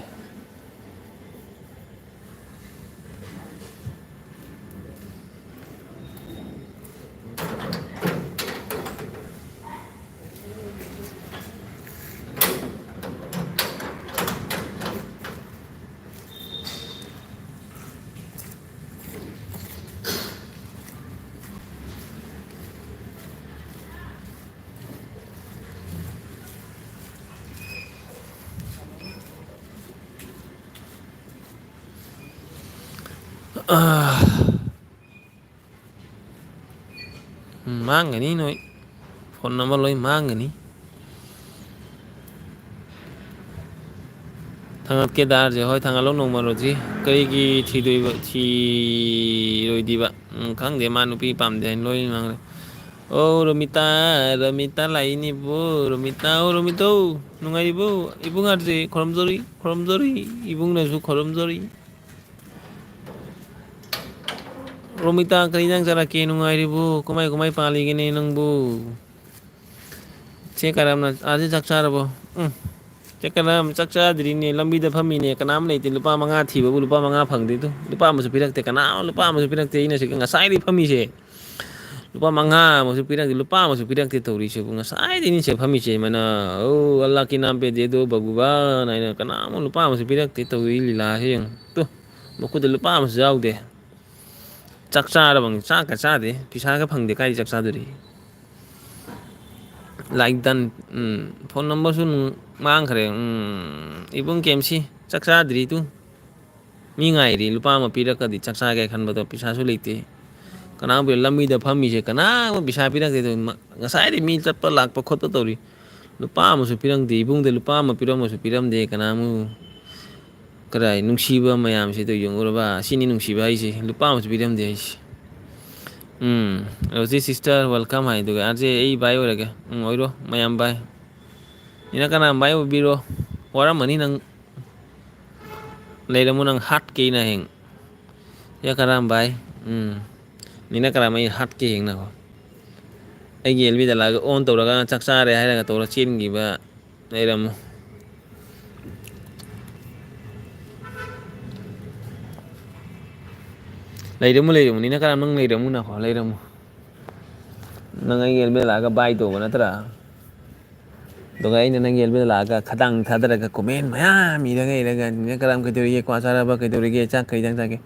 mang ni noi phone number loi mang ni thangat ke dar je hoi thangalo nong ma roji kari gi thi roi di ba khang de ma nupi pam de loi mang oh romita lai ni bu romita oh romito nungai bu ibung arje khoromjori ibung na su khoromjori romita kari nang jara ke nungai bu komai pali gini nang bu cekaram na aje chakchar bo cekaram chakcha diri ne lambi da phami ne kanam nei te lupa manga thi bu lupa manga phang de tu lupa ma su pirak te kana lupa ma su pirak te ina se nga sai ri phami se lupa manga ma su pirak lupa ma su pirak te tori se nga sai di ni se phami se mana oh allah ki naam pe de do bhagwan ai na kana lupa ma su pirak te tori lila se tu boku de lupa ma su jau de chakcha ra bang cha ka cha de pisa ka phang de kai chakcha duri like dan phone number sun mang khare ibung kemsi chakcha dri tu mi ngai ri lupa ma pirak ka di chakcha ga khan ba to pisa su leite kana be lammi da phami je kana ma pisa pirak de nga sai ri mi chat pa lak pa khot to ri lupa ma su pirang de ibung de lupa ma piram ma su piram de kana mu krai nungsiba mayam se to yung ora ba sini nungsiba ai se lupa ma su piram de ai Rosie sister welcome hai duga aje ei bai ora ga oiro mayam bai ina kana bai biro wara mani nang leiramu nang hat ke na heng ya karam bai ꯅꯤꯅ ꯀꯔꯝꯃꯩ ꯍꯥꯠꯀꯦ ꯌꯦꯡꯅꯀꯣ ꯑꯩꯒꯤ ꯑꯦꯜꯕꯤꯗ ꯂꯥꯛꯑꯒ ꯑꯣꯟ ꯇꯧꯔꯒ ꯆꯥꯛ ꯆꯥꯔꯦ ꯍꯥꯏꯔꯒ ꯇꯧꯔ ꯆꯦꯟꯈꯤꯕ ꯂꯩꯔꯝꯃꯨ ꯂꯩꯔꯝꯃꯨ ꯅꯤꯅ ꯀꯔꯝ ꯅꯪ ꯂꯩꯔꯝꯃꯨ ꯅꯀꯣ ꯂꯩꯔꯝꯃꯨ ꯅꯪ ꯑꯩꯒꯤ ꯑꯦꯜꯕꯤꯗ ꯂꯥꯛꯑꯒ ꯕꯥꯏ ꯇꯧꯕ ꯅꯠꯇ꯭ꯔꯥ ꯑꯗꯨꯒ ꯑꯩꯅ ꯅꯪꯒꯤ ꯑꯦꯜꯕꯤꯗ ꯂꯥꯛꯑꯒ ꯈꯗꯥꯡ ꯊꯥꯗꯔꯒ ꯀꯣꯃꯦꯟ ꯃꯌꯥꯝ ꯏꯔꯒ ꯅꯤꯅ ꯀꯔꯝ ꯀꯩꯗꯧꯔꯤꯒꯦ ꯀ꯭ꯋꯥ ꯆꯥꯔꯕ ꯀꯩꯗꯧꯔꯤꯒꯦ ꯆꯥꯛ ꯀꯩ ꯏꯟꯖꯥꯡ ꯆꯥꯒꯦ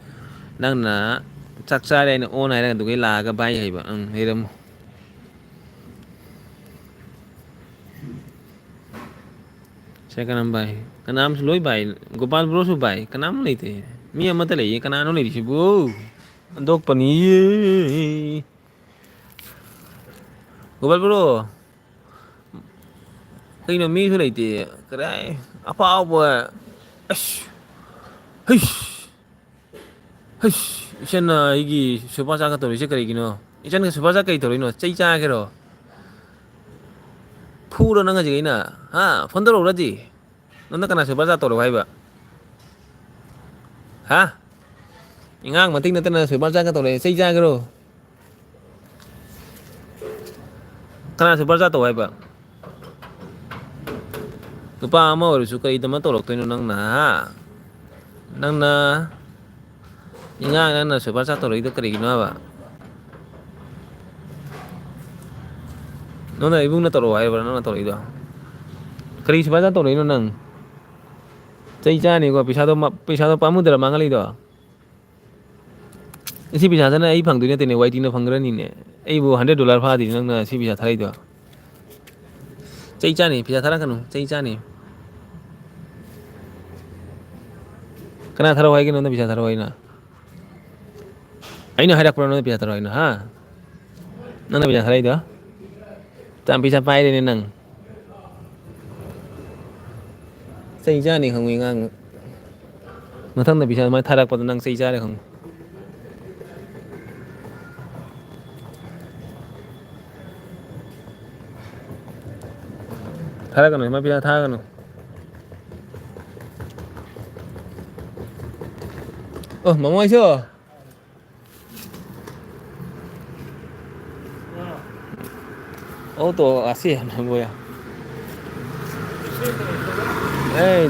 ꯅꯪꯅ ꯆꯥꯛ ꯆꯥꯔꯦ ꯑꯩꯅ ꯑꯣꯟ ꯍꯥꯏꯔꯒ ꯑꯗꯨꯒꯩ ꯂꯥꯛꯑꯒ ꯕꯥꯏ ꯍꯩꯕ ꯂꯩꯔꯝꯃꯨ ꯁꯦ ꯀꯔꯝ ꯕꯥꯏ ꯀꯅꯥꯝꯁꯨ ꯂꯣꯏ ꯕꯥꯏ ꯒꯣꯄꯥꯜ ꯕ꯭ꯔꯣꯁꯨ ꯕꯥꯏ ꯀꯅꯥꯝ ꯂꯩꯇꯦ ꯃꯤ ꯑꯃꯠꯇ ꯂꯩꯌꯦ ꯀꯅꯥꯅꯣ ꯂꯩꯔꯤꯁꯤꯕꯨ ꯑꯣꯟꯊꯣꯛꯄꯅꯤꯌꯦ ꯒꯣꯄꯥꯜ ꯕ꯭ꯔꯣ ꯀꯩꯅꯣ ꯃꯤꯁꯨ ꯂꯩꯇꯦ ꯀꯔꯥꯏ ꯑꯐꯥꯎꯕ ꯑꯁ ꯍꯩꯁ ꯍꯩꯁ ꯏꯆꯟꯅ ꯑꯩꯒꯤ ꯁꯨꯄꯔ ꯆꯥꯠꯀ ꯇꯧꯔꯤꯁꯦ ꯀꯔꯤꯒꯤꯅꯣ ꯏꯆꯟꯒ ꯁꯨꯄꯔ ꯆꯥꯠ ꯀꯩ ꯇꯧꯔꯤꯅꯣ ꯆꯩ ꯆꯥꯒꯦꯔꯣ ꯐꯨꯔꯣ ꯅꯪ ꯍꯧꯖꯤꯛ ꯑꯩꯅ ꯐꯣꯟ ꯇꯧꯔꯛꯎꯔꯗꯤ ꯅꯪꯉꯣꯟꯗ ꯀꯅꯥ ꯁꯨꯄꯔ ꯆꯥꯠ ꯇꯧꯔꯛꯑꯣ ꯍꯥꯏꯕ ꯍꯥ ꯏꯉꯥꯡ ꯃꯇꯤꯛ ꯅꯠꯇꯅ ꯁꯨꯄꯔ ꯆꯥꯠꯀ ꯇꯧꯔꯛꯑꯦ ꯆꯩ ꯆꯥꯒꯦꯔꯣ ꯀꯅꯥ ꯁꯨꯄꯔ ꯆꯥꯠ ꯇꯧ ꯍꯥꯏꯕ ꯅꯨꯄꯥ ꯑꯃ ꯑꯣꯏꯔꯁꯨ ꯀꯔꯤꯗꯃꯛ ꯇꯧꯔꯛꯇꯣꯏꯅꯣ ꯅꯪꯅ ꯅꯪꯅ ꯏꯉꯥꯡ ꯅꯪꯅ ꯁꯨꯄꯔ ꯆꯥꯠ ꯇꯧꯔꯛꯏꯗꯣ ꯀꯔꯤꯒꯤꯅꯣ ꯍꯥꯏꯕ ꯅꯪꯉꯣꯟꯗ ꯏꯕꯨꯡꯅ ꯇꯧꯔꯛꯑꯣ ꯍꯥꯏꯕ꯭ꯔꯥ ꯅꯪꯅ ꯇꯧꯔꯛꯏꯗꯣ ꯀꯔꯤ ꯁꯨꯄꯔ ꯆꯥꯠ ꯇꯧꯔꯛꯏꯅꯣ ꯅꯪ ꯆꯩ ꯆꯥꯅꯤꯀꯣ ꯄꯩꯁꯥꯗꯣ ꯄꯥꯝꯃꯨꯗꯔꯥ ꯃꯥꯡꯍꯜꯂꯤꯗꯣ ꯁꯤ ꯄꯩꯁꯥꯗꯅ ꯑꯩ ꯐꯪꯗꯣꯏ ꯅꯠꯇꯦꯅꯦ ꯋꯥꯏꯇꯤꯅ ꯐꯪꯈ꯭ꯔꯅꯤꯅꯦ ꯑꯩꯕꯨ $100 ꯐꯥꯗꯣꯏꯅꯤ ꯅꯪꯅ ꯁꯤ ꯄꯩꯁꯥ ꯊꯥꯔꯛꯏꯗꯣ ꯆꯩ ꯆꯥꯅꯤ ꯄꯩꯁꯥ ꯊꯥꯔꯛꯀꯅꯨ ꯆꯩ ꯆꯥꯅꯤ ꯀꯅꯥ ꯊꯥꯔꯛꯑꯣ ꯍꯥꯏꯒꯦ ꯅꯉꯣꯟꯗ ꯄꯩꯁꯥ ꯊꯥꯔꯛꯑꯣ ꯍꯥꯏꯅ ꯑꯩꯅ ꯍꯥꯏꯔꯛꯄ꯭ꯔꯥ ꯅꯉꯣꯟꯗ ꯄꯩꯁꯥ ꯊꯥꯔꯛꯑꯣ ꯍꯥꯏꯅ ꯅꯪꯅ ꯄꯩꯁꯥ ꯊꯥꯔꯛꯏꯗꯣ ꯌꯥꯝ ꯄꯩꯁꯥ ꯄꯥꯏꯔꯦꯅꯦ ꯅꯪ ꯆꯩ ꯆꯥꯅꯤ ꯈꯪꯉꯨꯏꯉꯥꯡ ꯃꯊꯪꯗ ꯄꯩꯁꯥ ꯑꯗꯨꯃꯥꯏꯅ ꯊꯥꯔꯛꯄꯗ ꯅꯪ ꯆꯩ ꯆꯥꯔꯦ ꯈꯪꯉꯨ ꯊꯥꯔꯛꯀꯅꯨ ꯁꯨꯃꯥꯏꯅ ꯄꯩꯁꯥ ꯊꯥꯒꯅꯨ ꯑꯣ ꯃꯃꯣꯏꯁꯨ Oh tuh kasihan gue ya.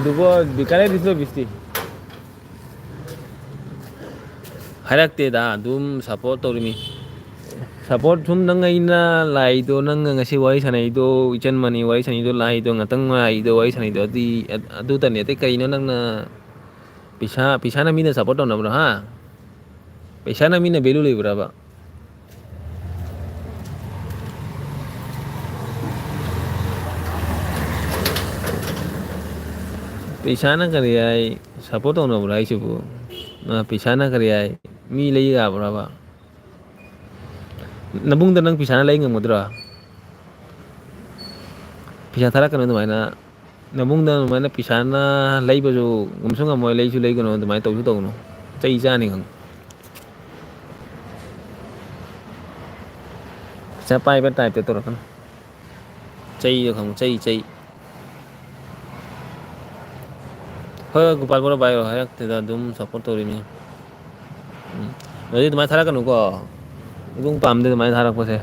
Dugo bicarnya di situ bisti. Harakte da dum support tawrimi. Support sum nang aina laido nang ngasi wari sanaido ichan mani wari sanaido laido ngatang laido wari sanaido di adu tani ate kaino nang na pisa na mina support na bro ha. Pisa na mina belu le berapa? Pisa na kariyai support na bro ai sibu. Na pisa na kariyai mi le ga berapa? Nabung nang pisa na lai ngamudra. Pisa thara kanu dumaina nabung da dumaina pisa na lai bajo gumsung amoy lai su lai kanu dumai tau su tau no. Chai cha ni kang. Sa pai ba type te to kan. Chai yo kang chai. Ho gopal bora bai ha yak te da dum support to ri mi. Jadi dumai thara kanu ko. Ibung pam de dumai thara ko se.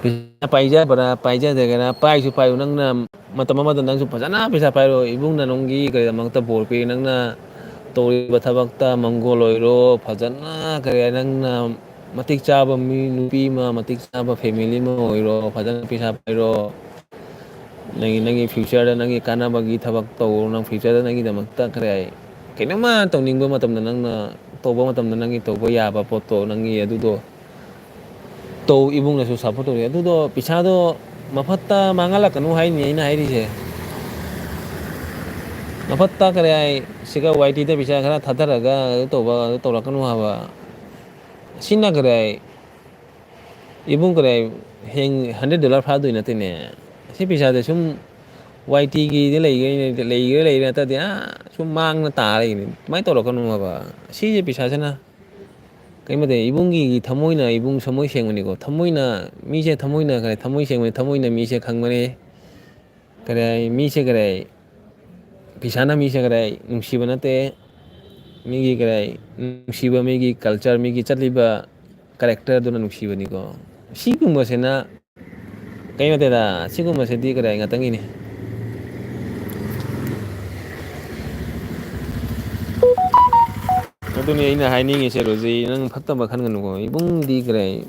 Pisa paija bara paija de kana pai su pai nang na matam ama nang su phajana pisa pai ro ibung na nonggi kare mang ta bor pe nang na ꯇꯧꯔꯤꯕ ꯊꯕꯛꯇ ꯃꯪꯒꯣꯜ ꯑꯣꯏꯔꯣ ꯐꯖꯅ ꯀꯔꯤ ꯅꯪꯅ ꯃꯇꯤꯛ ꯆꯥꯕ ꯃꯤ ꯅꯨꯄꯤ ꯑꯃ ꯃꯇꯤꯛ ꯆꯥꯕ ꯐꯦꯃꯤꯂꯤ ꯑꯃ ꯑꯣꯏꯔꯣ ꯐꯖꯅ ꯄꯩꯁꯥ ꯄꯥꯏꯔꯣ ꯅꯪꯒꯤ ꯐ꯭ꯌꯨꯆꯔꯗ ꯅꯪꯒꯤ ꯀꯥꯟꯅꯕꯒꯤ ꯊꯕꯛ ꯇꯧꯔꯣ ꯅꯪ ꯐ꯭ꯌꯨꯆꯔꯗ ꯅꯪꯒꯤꯗꯃꯛꯇ ꯀꯔꯤ ꯍꯥꯏ ꯀꯩꯅꯣꯝꯃ ꯇꯧꯅꯤꯡꯕ ꯃꯇꯝꯗ ꯅꯪꯅ ꯇꯧꯕ ꯃꯇꯝꯗ ꯅꯪꯒꯤ ꯇꯧꯕ ꯌꯥꯕ ꯄꯣꯠꯇꯣ ꯅꯪꯒꯤ ꯑꯗꯨꯗꯣ ꯇꯧ ꯏꯕꯨꯡꯅꯁꯨ ꯁꯞꯄꯣꯔꯠ ꯇꯧꯔꯤ ꯑꯗꯨꯗꯣ ꯄꯩꯁꯥꯗꯣ ꯃꯐꯠꯇ ꯃꯥꯡꯍꯜꯂꯛꯀꯅꯨ ꯍꯥꯏꯅꯤ ꯑꯩꯅ ꯍꯥꯏꯔꯤꯁꯦ ꯃꯐꯠꯇ ꯀꯔꯤ ꯍꯥꯏ ꯁꯤꯒ ꯋꯥꯏ ꯇꯤꯗ ꯄꯩꯁꯥ ꯈꯔ ꯊꯥꯗꯔꯒ ꯇꯧꯔꯛꯀꯅꯨ ꯍꯥꯏꯕ ꯁꯤꯅ ꯀꯔꯤ ꯍꯥꯏ ꯏꯕꯨꯡ ꯀꯔꯤ ꯍꯌꯦꯡ $100 ꯐꯥꯗꯣꯏ ꯅꯠꯇꯦꯅꯦ ꯁꯤ ꯄꯩꯁꯥꯗꯤ ꯁꯨꯝ ꯋꯥꯏ ꯇꯤꯒꯤꯗ ꯂꯩꯒꯦꯔꯥ ꯅꯠꯇ꯭ꯔꯗꯤ ꯁꯨꯝ ꯃꯥꯡꯅ ꯇꯥꯔ ꯂꯩꯒꯅꯤ ꯑꯗꯨꯃꯥꯏꯅ ꯇꯧꯔꯛꯀꯅꯨ ꯍꯥꯏꯕ ꯁꯤꯁꯦ ꯄꯩꯁꯥꯁꯤꯅ ꯀꯩꯃꯗ ꯏꯕꯨꯡꯒꯤ ꯊꯃꯣꯏꯅ ꯏꯕꯨꯡ ꯊꯃꯣꯏ ꯁꯦꯡꯕꯅꯤꯀꯣ ꯊꯃꯣꯏꯅ ꯃꯤꯁꯦ ꯊꯃꯣꯏꯅ ꯀꯔꯦ ꯊꯃꯣꯏ ꯁꯦꯡꯕꯅꯤ ꯊꯃꯣꯏꯅ ꯃꯤꯁꯦ ꯈꯪꯕꯅꯤ ꯀꯔꯦ ꯃꯤꯁꯦ ꯀꯔꯦ ꯄꯩꯁꯥꯅ ꯃꯤꯁꯦ ꯀꯔꯦ ꯅꯨꯡꯁꯤꯕ ꯅꯠꯇꯦ ꯃꯤꯒꯤ ꯀꯔꯦ ꯅꯨꯡꯁꯤꯕ ꯃꯤꯒꯤ ꯀꯜꯆꯔ ꯃꯤꯒꯤ ꯆꯠꯂꯤꯕ ꯀꯦꯔꯦꯛꯇꯔꯗꯨꯅ ꯅꯨꯡꯁꯤꯕꯅꯤꯀꯣ ꯁꯤꯒꯨꯝꯕꯁꯤꯅ ꯀꯩ ꯅꯠꯇꯦꯗ ꯁꯤꯒꯨꯝꯕꯁꯤꯗꯤ ꯀꯗꯥꯏ ꯉꯥꯛꯇꯪꯒꯤꯅꯤ ꯑꯗꯨꯅꯤ ꯑꯩꯅ ꯍꯥꯏꯅꯤꯡꯉꯤꯁꯦ ꯔꯣꯖꯤ ꯅꯪ ꯐꯠꯇꯕ ꯈꯟꯒꯅꯨꯀꯣ ꯏꯕꯨꯡꯗꯤ ꯀꯔꯦ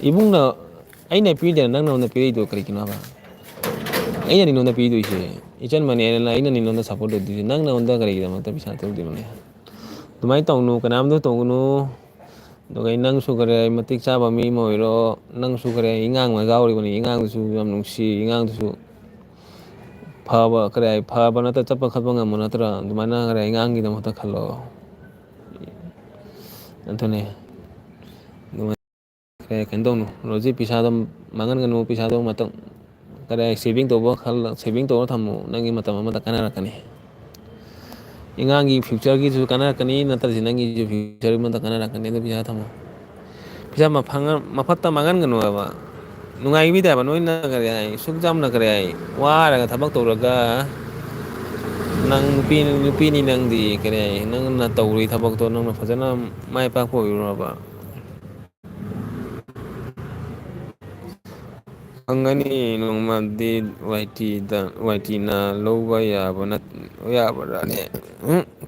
ꯏꯕꯨꯡꯅ ꯑꯩꯅ ꯄꯤꯗꯦꯅ ꯅꯪ ꯅꯉꯣꯟꯗ ꯄꯤꯔꯛꯏꯗꯣ ꯀꯔꯤꯒꯤꯅꯣꯕ ꯑꯩꯅ ꯅꯉꯣꯟꯗ ꯄꯤꯗꯣꯏꯁꯦ ꯏꯆꯟ ꯃꯅꯦꯅ ꯑꯩꯅ ꯅꯉꯣꯟꯗ ꯁꯞꯄꯣꯔꯠ ꯇꯧꯗꯣꯏꯁꯦ ꯅꯪ ꯅꯉꯣꯟꯗ ꯀꯔꯤꯒꯤꯗꯃꯛꯇ ꯄꯩꯁꯥ ꯇꯧꯗꯣꯏꯅꯣꯅꯦ ꯑꯗꯨꯃꯥꯏꯅ ꯇꯧꯅꯨ ꯀꯅꯥꯝꯇ ꯇꯧꯒꯅꯨ ꯑꯗꯨꯒ ꯅꯪꯁꯨ ꯈꯔꯦ ꯃꯇꯤꯛ ꯆꯥꯕ ꯃꯤ ꯑꯃ ꯑꯣꯏꯔꯣ ꯅꯪꯁꯨ ꯈꯔꯦ ꯏꯉꯥꯡ ꯑꯃ ꯌꯥꯎꯔꯤꯕꯅꯤ ꯏꯉꯥꯡꯗꯨꯁꯨ ꯌꯥꯝ ꯅꯨꯡꯁꯤ ꯏꯉꯥꯡꯗꯨꯁꯨ ꯐꯕ ꯀꯔꯤ ꯐꯕ ꯅꯠꯇ꯭ꯔ ꯆꯠꯄ ꯈꯠꯄ ꯉꯝꯕ ꯅꯠꯇ꯭ꯔꯥ ꯑꯗꯨꯃꯥꯏꯅ ꯈꯔ ꯑꯉꯥꯡꯒꯤꯗꯃꯛꯇ ꯈꯜꯂꯣ ꯑꯗꯨꯅꯦ ꯀꯩꯅꯣ ꯇꯧꯅꯨ ꯔꯣꯖꯤ ꯄꯩꯁꯥꯗꯣ ꯃꯥꯡꯍꯟꯒꯅꯨ ꯄꯩꯁꯥꯗꯣ ꯃꯇꯝ ꯀꯗꯥꯏ ꯁꯦꯚꯤꯡ ꯇꯧꯕ ꯁꯦꯚꯤꯡ ꯇꯧꯔ ꯊꯝꯃꯨ ꯅꯪꯒꯤ ꯃꯇꯝ ꯑꯃꯗ ꯀꯥꯟꯅꯔꯛꯀꯅꯤ ꯏꯉꯥꯡꯒꯤ ꯐ꯭ꯌꯨꯆꯔꯒꯤꯁꯨ ꯀꯥꯟꯅꯔꯛꯀꯅꯤ ꯅꯠꯇ꯭ꯔꯗꯤ ꯅꯪꯒꯤꯁꯨ ꯐ꯭ꯌꯨꯆꯔ ꯑꯃꯗ ꯀꯥꯟꯅꯔꯛꯀꯅꯤ ꯑꯗꯨ ꯄꯩꯁꯥ ꯊꯝꯃꯣ ꯄꯩꯁꯥ ꯃꯐꯠꯇ ꯃꯥꯡꯍꯟꯒꯅꯨ ꯍꯥꯏꯕ ꯅꯨꯡꯉꯥꯏꯕꯤꯗꯦ ꯍꯥꯏꯕ ꯅꯣꯏꯅ ꯀꯔꯤ ꯍꯥꯏ ꯁꯨꯛ ꯌꯥꯝꯅ ꯀꯔꯤ ꯍꯥꯏ ꯋꯥꯔꯒ ꯊꯕꯛ ꯇꯧꯔꯒ ꯅꯪ ꯅꯨꯄꯤꯅꯤ ꯅꯪꯗꯤ ꯀꯔꯤ ꯍꯥꯏ ꯅꯪꯅ ꯇꯧꯔꯤ ꯊꯕꯛꯇꯣ ꯅꯪꯅ ꯐꯖꯅ ꯃꯥꯏ ꯄꯥꯛꯄ ꯑꯣꯏꯔꯨꯔꯕ ꯐꯪꯒꯅꯤ ꯅꯣꯡꯃꯗꯤ ꯋꯥꯏꯇꯤꯅ ꯂꯧꯕ ꯌꯥꯕ ꯌꯥꯕ꯭ꯔꯥꯅꯦ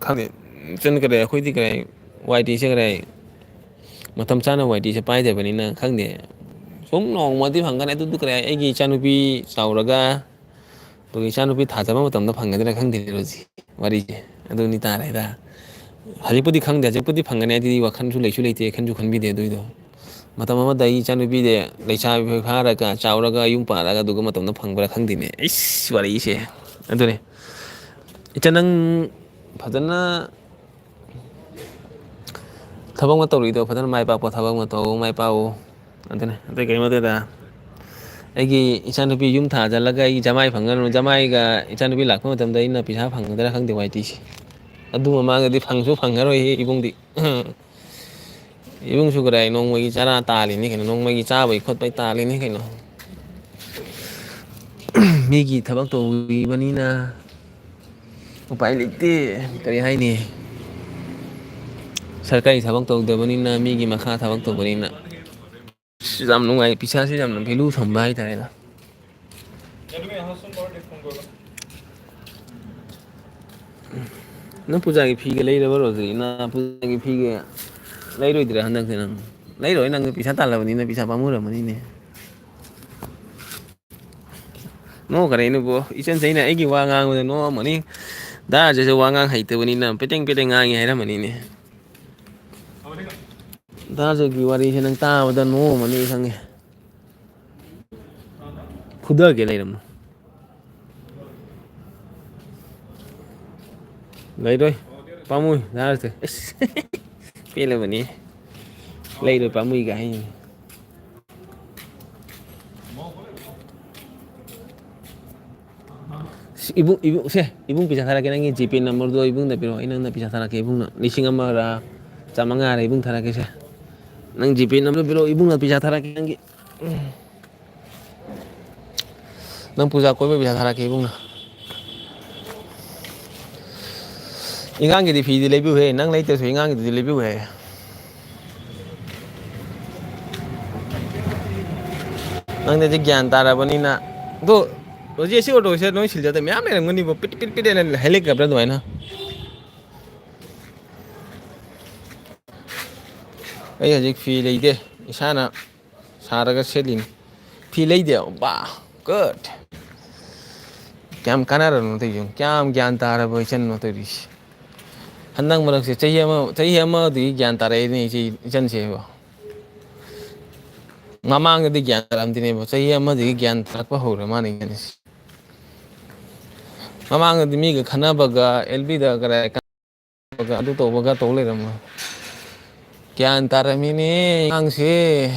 ꯈꯪꯗꯦ ꯏꯆꯟ ꯀꯔꯦ ꯑꯩꯈꯣꯏꯗꯤ ꯀꯔꯦ ꯋꯥꯏ ꯇꯤꯁꯦ ꯀꯔꯦ ꯃꯇꯝ ꯆꯥꯅ ꯋꯥꯏ ꯇꯤꯁꯦ ꯄꯥꯏꯗꯕꯅꯤꯅ ꯈꯪꯗꯦ ꯁꯨꯝ ꯅꯣꯡꯃꯗꯤ ꯐꯪꯒꯅꯤ ꯑꯗꯨꯗꯨ ꯀꯔꯦ ꯑꯩꯒꯤ ꯏꯆꯥꯅꯨꯄꯤ ꯆꯥꯎꯔꯒ ꯑꯗꯨꯒ ꯏꯆꯥꯅꯨꯄꯤ ꯊꯥꯖꯕ ꯃꯇꯝꯗ ꯐꯪꯒꯗ꯭ꯔꯥ ꯈꯪꯗꯦ ꯔꯣꯖꯤ ꯋꯥꯔꯤꯁꯦ ꯑꯗꯨꯅꯤ ꯇꯥꯔꯦꯗ ꯍꯧꯖꯤꯛꯄꯨꯗꯤ ꯈꯪꯗꯦ ꯍꯧꯖꯤꯛꯄꯨꯗꯤ ꯐꯪꯒꯅꯤ ꯑꯗꯨꯗꯤ ꯋꯥꯈꯟꯁꯨ ꯂꯩꯁꯨ ꯂꯩꯇꯦ ꯈꯟꯁꯨ ꯈꯟꯕꯤꯗꯦ ꯑꯗꯨꯏꯗꯣ ꯃꯇꯝ ꯑꯃꯗ ꯑꯩ ꯏꯆꯥꯅꯨꯄꯤꯗꯤ ꯂꯩꯁꯥꯕꯤ ꯐꯥꯔꯒ ꯆꯥꯎꯔꯒ ꯌꯨꯝ ꯄꯥꯜꯂꯒ ꯑꯗꯨꯒ ꯃꯇꯝꯗ ꯐꯪꯕ꯭ꯔꯥ ꯈꯪꯗꯦꯅꯦ ꯑꯩꯁ ꯋꯥꯔꯤꯁꯦ ꯑꯗꯨꯅꯦ ꯏꯆꯟ ꯅꯪ ꯐꯖꯅ ꯊꯕꯛ ꯑꯃ ꯇꯧꯔꯤꯗꯣ ꯐꯖꯅ ꯃꯥꯏ ꯄꯥꯛꯄ ꯊꯕꯛ ꯑꯃ ꯇꯧ ꯃꯥꯏ ꯄꯥꯛꯎ ꯑꯗꯨꯅꯦ ꯑꯇꯩ ꯀꯔꯤꯝ ꯅꯠꯇꯦꯗ ꯑꯩꯒꯤ ꯏꯆꯥꯅꯨꯄꯤ ꯌꯨꯝ ꯊꯥꯖꯤꯜꯂꯒ ꯑꯩꯒꯤ ꯖꯃꯥꯏ ꯐꯪꯉꯅꯨ ꯖꯃꯥꯏꯒ ꯏꯆꯥꯅꯨꯄꯤ ꯂꯥꯛꯄ ꯃꯇꯝꯗ ꯑꯩꯅ ꯄꯩꯁꯥ ꯐꯪꯒꯗ꯭ꯔꯥ ꯈꯪꯗꯦ ꯋꯥꯏꯇꯤꯁꯦ ꯑꯗꯨ ꯃꯃꯥꯡꯗꯗꯤ ꯐꯪꯁꯨ ꯐꯪꯉꯔꯣꯏ ꯏꯕꯨꯡꯗꯤ ꯏꯕꯨꯡꯁꯨ ꯀꯗꯥꯏ ꯅꯣꯡꯃꯒꯤ ꯆꯔꯥ ꯇꯥꯜꯂꯤꯅꯤ ꯀꯩꯅꯣ ꯅꯣꯡꯃꯒꯤ ꯆꯥꯕꯩ ꯈꯣꯠꯄꯩ ꯇꯥꯜꯂꯤꯅꯤ ꯀꯩꯅꯣ ꯃꯤꯒꯤ ꯊꯕꯛ ꯇꯧꯕꯤꯕꯅꯤꯅ ꯎꯄꯥꯏ ꯂꯩꯇꯦ ꯀꯔꯤ ꯍꯥꯏꯅꯤ ꯁꯔꯀꯥꯔꯒꯤ ꯊꯕꯛ ꯇꯧꯗꯕꯅꯤꯅ ꯃꯤꯒꯤ ꯃꯈꯥ ꯊꯕꯛ ꯇꯧꯕꯅꯤꯅ ꯌꯥꯝ ꯅꯨꯡꯉꯥꯏ ꯄꯩꯁꯥꯁꯦ ꯌꯥꯝꯅ ꯚꯦꯂꯨ ꯊꯝꯕ ꯍꯥꯏꯇꯥꯔꯦꯗ ꯅꯪ ꯄꯨꯖꯥꯒꯤ ꯐꯤꯒ ꯂꯩꯔꯕ ꯔꯣꯖꯤ ꯅꯪ ꯄꯨꯖꯥꯒꯤ ꯐꯤꯒ ꯂꯩꯔꯣꯏꯗ꯭ꯔꯥ ꯍꯟꯗꯛꯇꯤ ꯅꯪ ꯂꯩꯔꯣꯏ ꯅꯪ ꯄꯩꯁꯥ ꯇꯥꯜꯂꯕꯅꯤꯅ ꯄꯩꯁꯥ ꯄꯥꯝꯃꯨꯔꯝꯃꯅꯤꯅꯦ ꯅꯣꯛꯈꯔꯦꯅꯦꯕꯣ ꯏꯆꯟ ꯆꯩꯅ ꯑꯩꯒꯤ ꯋꯥ ꯉꯥꯡꯕꯗ ꯅꯣꯛꯑꯝꯃꯅꯤ ꯗꯥꯁꯤꯁꯨ ꯋꯥ ꯉꯥꯡ ꯍꯩꯇꯕꯅꯤꯅ ꯄꯦꯇꯦꯡ ꯄꯦꯇꯦꯡ ꯉꯥꯡꯉꯤ ꯍꯥꯏꯔꯝꯃꯅꯤꯅꯦ ꯗꯥꯁꯨꯒꯤ ꯋꯥꯔꯤꯁꯦ ꯅꯪ ꯇꯥꯕꯗ ꯅꯣꯛꯑꯝꯃꯅꯤ ꯑꯩ ꯈꯪꯉꯦ ꯐꯨꯗꯒꯦ ꯂꯩꯔꯝꯃꯨ ꯂꯩꯔꯣꯏ ꯄꯥꯝꯃꯨꯏ ꯗꯥꯁꯦ ꯏꯁ ꯄꯦꯜꯂꯕꯅꯤ ꯂꯩꯔꯣꯏ ꯄꯥꯝꯃꯨꯏꯒ ꯍꯥꯏꯅꯤ ꯏꯕꯨꯡ ꯄꯩꯁꯥ ꯊꯥꯔꯛꯀꯦ ꯅꯪꯒꯤ ꯖꯤꯄꯦ ꯅꯝꯕꯔꯗꯣ ꯏꯕꯨꯡꯗ ꯄꯤꯔꯛꯑꯣ ꯑꯩ ꯅꯪꯅ ꯄꯩꯁꯥ ꯊꯥꯔꯛꯀꯦ ꯏꯕꯨꯡꯅ 1,000ꯔ 500ꯔ ꯏꯕꯨꯡ ꯊꯥꯔꯛꯀꯦꯁꯦ ꯅꯪ ꯖꯤꯄꯦ ꯅꯝꯕꯔꯗꯣ ꯄꯤꯔꯛꯑꯣ ꯏꯕꯨꯡꯅ ꯄꯩꯁꯥ ꯊꯥꯔꯛꯀꯦ ꯅꯪꯒꯤ ꯅꯪ ꯄꯨꯖꯥ ꯀꯣꯏꯕꯩ ꯄꯩꯁꯥ ꯊꯥꯔꯛꯀꯦ ꯏꯕꯨꯡꯅ ꯏꯉꯥꯡꯒꯤꯗꯤ ꯐꯤꯗꯤ ꯂꯩꯕꯤꯌꯨꯍꯦ ꯅꯪ ꯂꯩꯇ꯭ꯔꯁꯨ ꯏꯉꯥꯡꯒꯤꯗꯨꯗꯤ ꯂꯩꯕꯤꯌꯨꯍꯦ ꯅꯪꯗꯤ ꯒ꯭ꯌꯥꯟ ꯇꯥꯔꯕꯅꯤꯅ ꯑꯗꯣ ꯍꯧꯖꯤꯛ ꯑꯁꯤ ꯑꯣꯇꯣꯁꯦ ꯅꯣꯏ ꯁꯤꯜꯆꯔꯗ ꯃꯌꯥꯝ ꯂꯩꯔꯝꯒꯅꯤꯕ ꯄꯤꯠ ꯄꯤꯠ ꯄꯤꯠꯅ ꯍꯩꯂꯩꯛꯇꯕ꯭ꯔꯥ ꯑꯗꯨꯃꯥꯏꯅ ꯑꯩ ꯍꯧꯖꯤꯛ ꯐꯤ ꯂꯩꯇꯦ ꯏꯁꯥꯅ ꯁꯥꯔꯒ ꯁꯦꯠꯂꯤꯅꯤ ꯐꯤ ꯂꯩꯗꯦ ꯕꯥ ꯒꯨꯗ ꯀꯌꯥꯝ ꯀꯥꯟꯅꯔꯕꯅꯣ ꯇꯧꯔꯤꯁꯦ ꯀꯌꯥꯝ ꯒ꯭ꯌꯥꯟ ꯇꯥꯔꯕ ꯏꯆꯟꯅꯣ ꯇꯧꯔꯤꯁꯦ ꯍꯟꯗꯛ ꯃꯔꯛꯁꯦ ꯆꯍꯤ ꯑꯃꯗꯒꯤ ꯒ꯭ꯌꯥꯟ ꯇꯥꯔꯛꯏꯅꯦ ꯏꯆꯟꯁꯦꯕꯣ ꯃꯃꯥꯡꯗꯗꯤ ꯒ꯭ꯌꯥꯟ ꯇꯥꯔꯝꯗꯦꯅꯦꯕ ꯆꯍꯤ ꯑꯃꯗꯒꯤ ꯒ꯭ꯌꯥꯟ ꯇꯥꯔꯛꯄ ꯍꯧꯔ ꯃꯥꯅ ꯏꯆꯟꯁꯦ ꯃꯃꯥꯡꯗꯗꯤ ꯃꯤꯒ ꯈꯟꯅꯕꯒ ꯑꯦꯜꯕꯤꯗ ꯑꯗꯨ ꯇꯧꯕꯒ ꯇꯧ ꯂꯩꯔꯝꯃꯣ ꯒ꯭ꯌꯥꯟ ꯇꯥꯔꯝꯃꯤꯅꯦ ꯑꯉꯥꯡꯁꯦ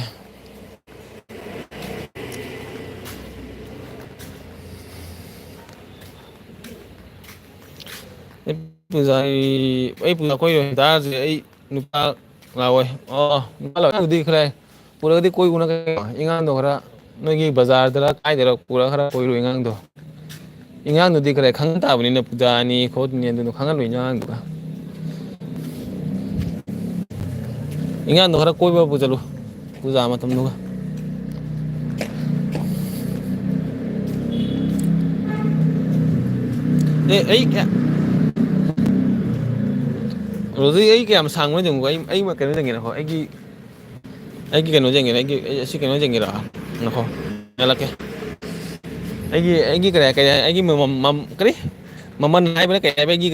ꯑꯩ ꯄꯨꯖꯥ ꯀꯣꯏꯔꯣꯏ ꯇꯥꯔꯁꯦ ꯑꯩ ꯅꯨꯄꯥ ꯂꯥꯛꯑꯣꯏ ꯑꯗꯨꯗꯤ ꯈꯔ ꯄꯨꯔꯒꯗꯤ ꯀꯣꯏꯕꯅ ꯏꯉꯥꯡꯗꯣ ꯈꯔ ꯅꯣꯏꯒꯤ ꯕꯖꯥꯔꯗꯔ ꯀꯥꯏꯗꯔ ꯄꯨꯔ ꯈꯔ ꯀꯣꯏꯔꯨ ꯑꯉꯥꯡꯗꯣ ꯏꯉꯥꯡꯗꯨꯗꯤ ꯈꯔ ꯈꯪ ꯇꯥꯕꯅꯤꯅ ꯄꯨꯖꯥꯅꯤ ꯈꯣꯠꯅꯤ ꯑꯗꯨꯅ ꯈꯪꯍꯜꯂꯣꯏ ꯑꯉꯥꯡꯗꯨꯒ ꯏꯉꯥꯡꯗꯣ ꯈꯔ ꯀꯣꯏꯕ ꯄꯨ ꯆꯠꯂꯨ ꯄꯨꯖꯥ ꯃꯇꯝꯗꯨꯒ ꯑꯩ ꯔꯣꯖꯤ ꯑꯩ ꯀꯌꯥꯝ ꯁꯥꯡꯕꯅ ꯆꯪꯉꯨ ꯑꯩ ꯀꯩꯅꯣ ꯆꯪꯒꯦꯅꯀꯣ ꯑꯩꯒꯤ ꯀꯩꯅꯣ ꯌꯦꯡꯒꯦꯅꯦ ꯑꯩ ꯑꯁꯤ ꯀꯩꯅꯣ ꯌꯦꯡꯒꯦꯔꯣ ꯉꯈꯣ ꯍꯂꯛꯀꯦ ꯑꯩꯒꯤ ꯑꯩꯒꯤ ꯀꯔꯤ ꯃꯃꯜ ꯍꯥꯏꯕꯅ ꯀꯩ ꯍꯥꯏꯕ ꯑꯩꯒꯤ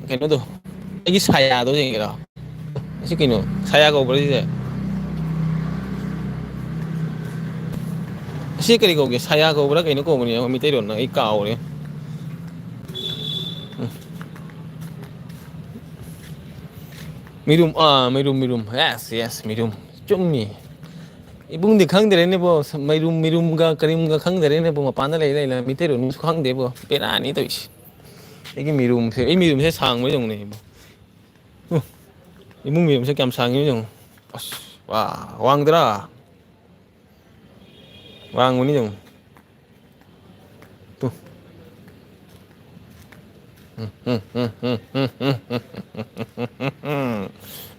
ꯀꯩꯅꯣꯗꯣ ꯑꯩꯒꯤ ꯁꯥꯌꯥꯗꯣ ꯌꯦꯡꯒꯦꯔꯣ ꯑꯁꯤ ꯀꯩꯅꯣ ꯁꯥꯌꯥ ꯀꯧꯕ꯭ꯔꯥ ꯁꯤꯁꯦ ꯑꯁꯤ ꯀꯔꯤ ꯀꯧꯒꯦ ꯁꯥꯌꯥ ꯀꯧꯕ꯭ꯔꯥ ꯀꯩꯅꯣ ꯀꯧꯕꯅꯤ ꯃꯤꯇꯩꯔꯣꯟꯅ ꯑꯩ ꯀꯥꯎꯔꯦ ꯃꯤꯔꯨꯝ ꯌꯦꯁ ꯃꯤꯔꯨꯝ ꯆꯨꯝꯃꯤ ꯏꯕꯨꯡꯗꯤ ꯈꯪꯗꯔꯦꯅꯦꯕꯣ ꯃꯤꯔꯨꯝꯒ ꯀꯔꯤꯝꯒ ꯈꯪꯗꯔꯦꯅꯦꯕꯣ ꯃꯄꯥꯟꯗ ꯂꯩ ꯃꯤꯇꯩꯔꯣꯟꯁꯨ ꯈꯪꯗꯦꯕꯣ ꯕꯦꯔꯥꯅꯤ ꯇꯧꯔꯤꯁꯦ ꯑꯩꯒꯤ ꯃꯤꯔꯨꯝꯁꯦ ꯁꯥꯡꯕ ꯌꯦꯡꯉꯨꯅꯦ ꯏꯃꯨꯡ ꯃꯤꯔꯨꯝꯁꯦ ꯀꯌꯥꯝ ꯁꯥꯡꯉꯤꯅꯣ ꯌꯦꯡꯉꯨ ꯑꯁ ꯋꯥꯡꯗ꯭ꯔꯥ ꯋꯥꯡꯕꯅꯤ ꯌꯦꯡꯉꯨ ꯇꯨ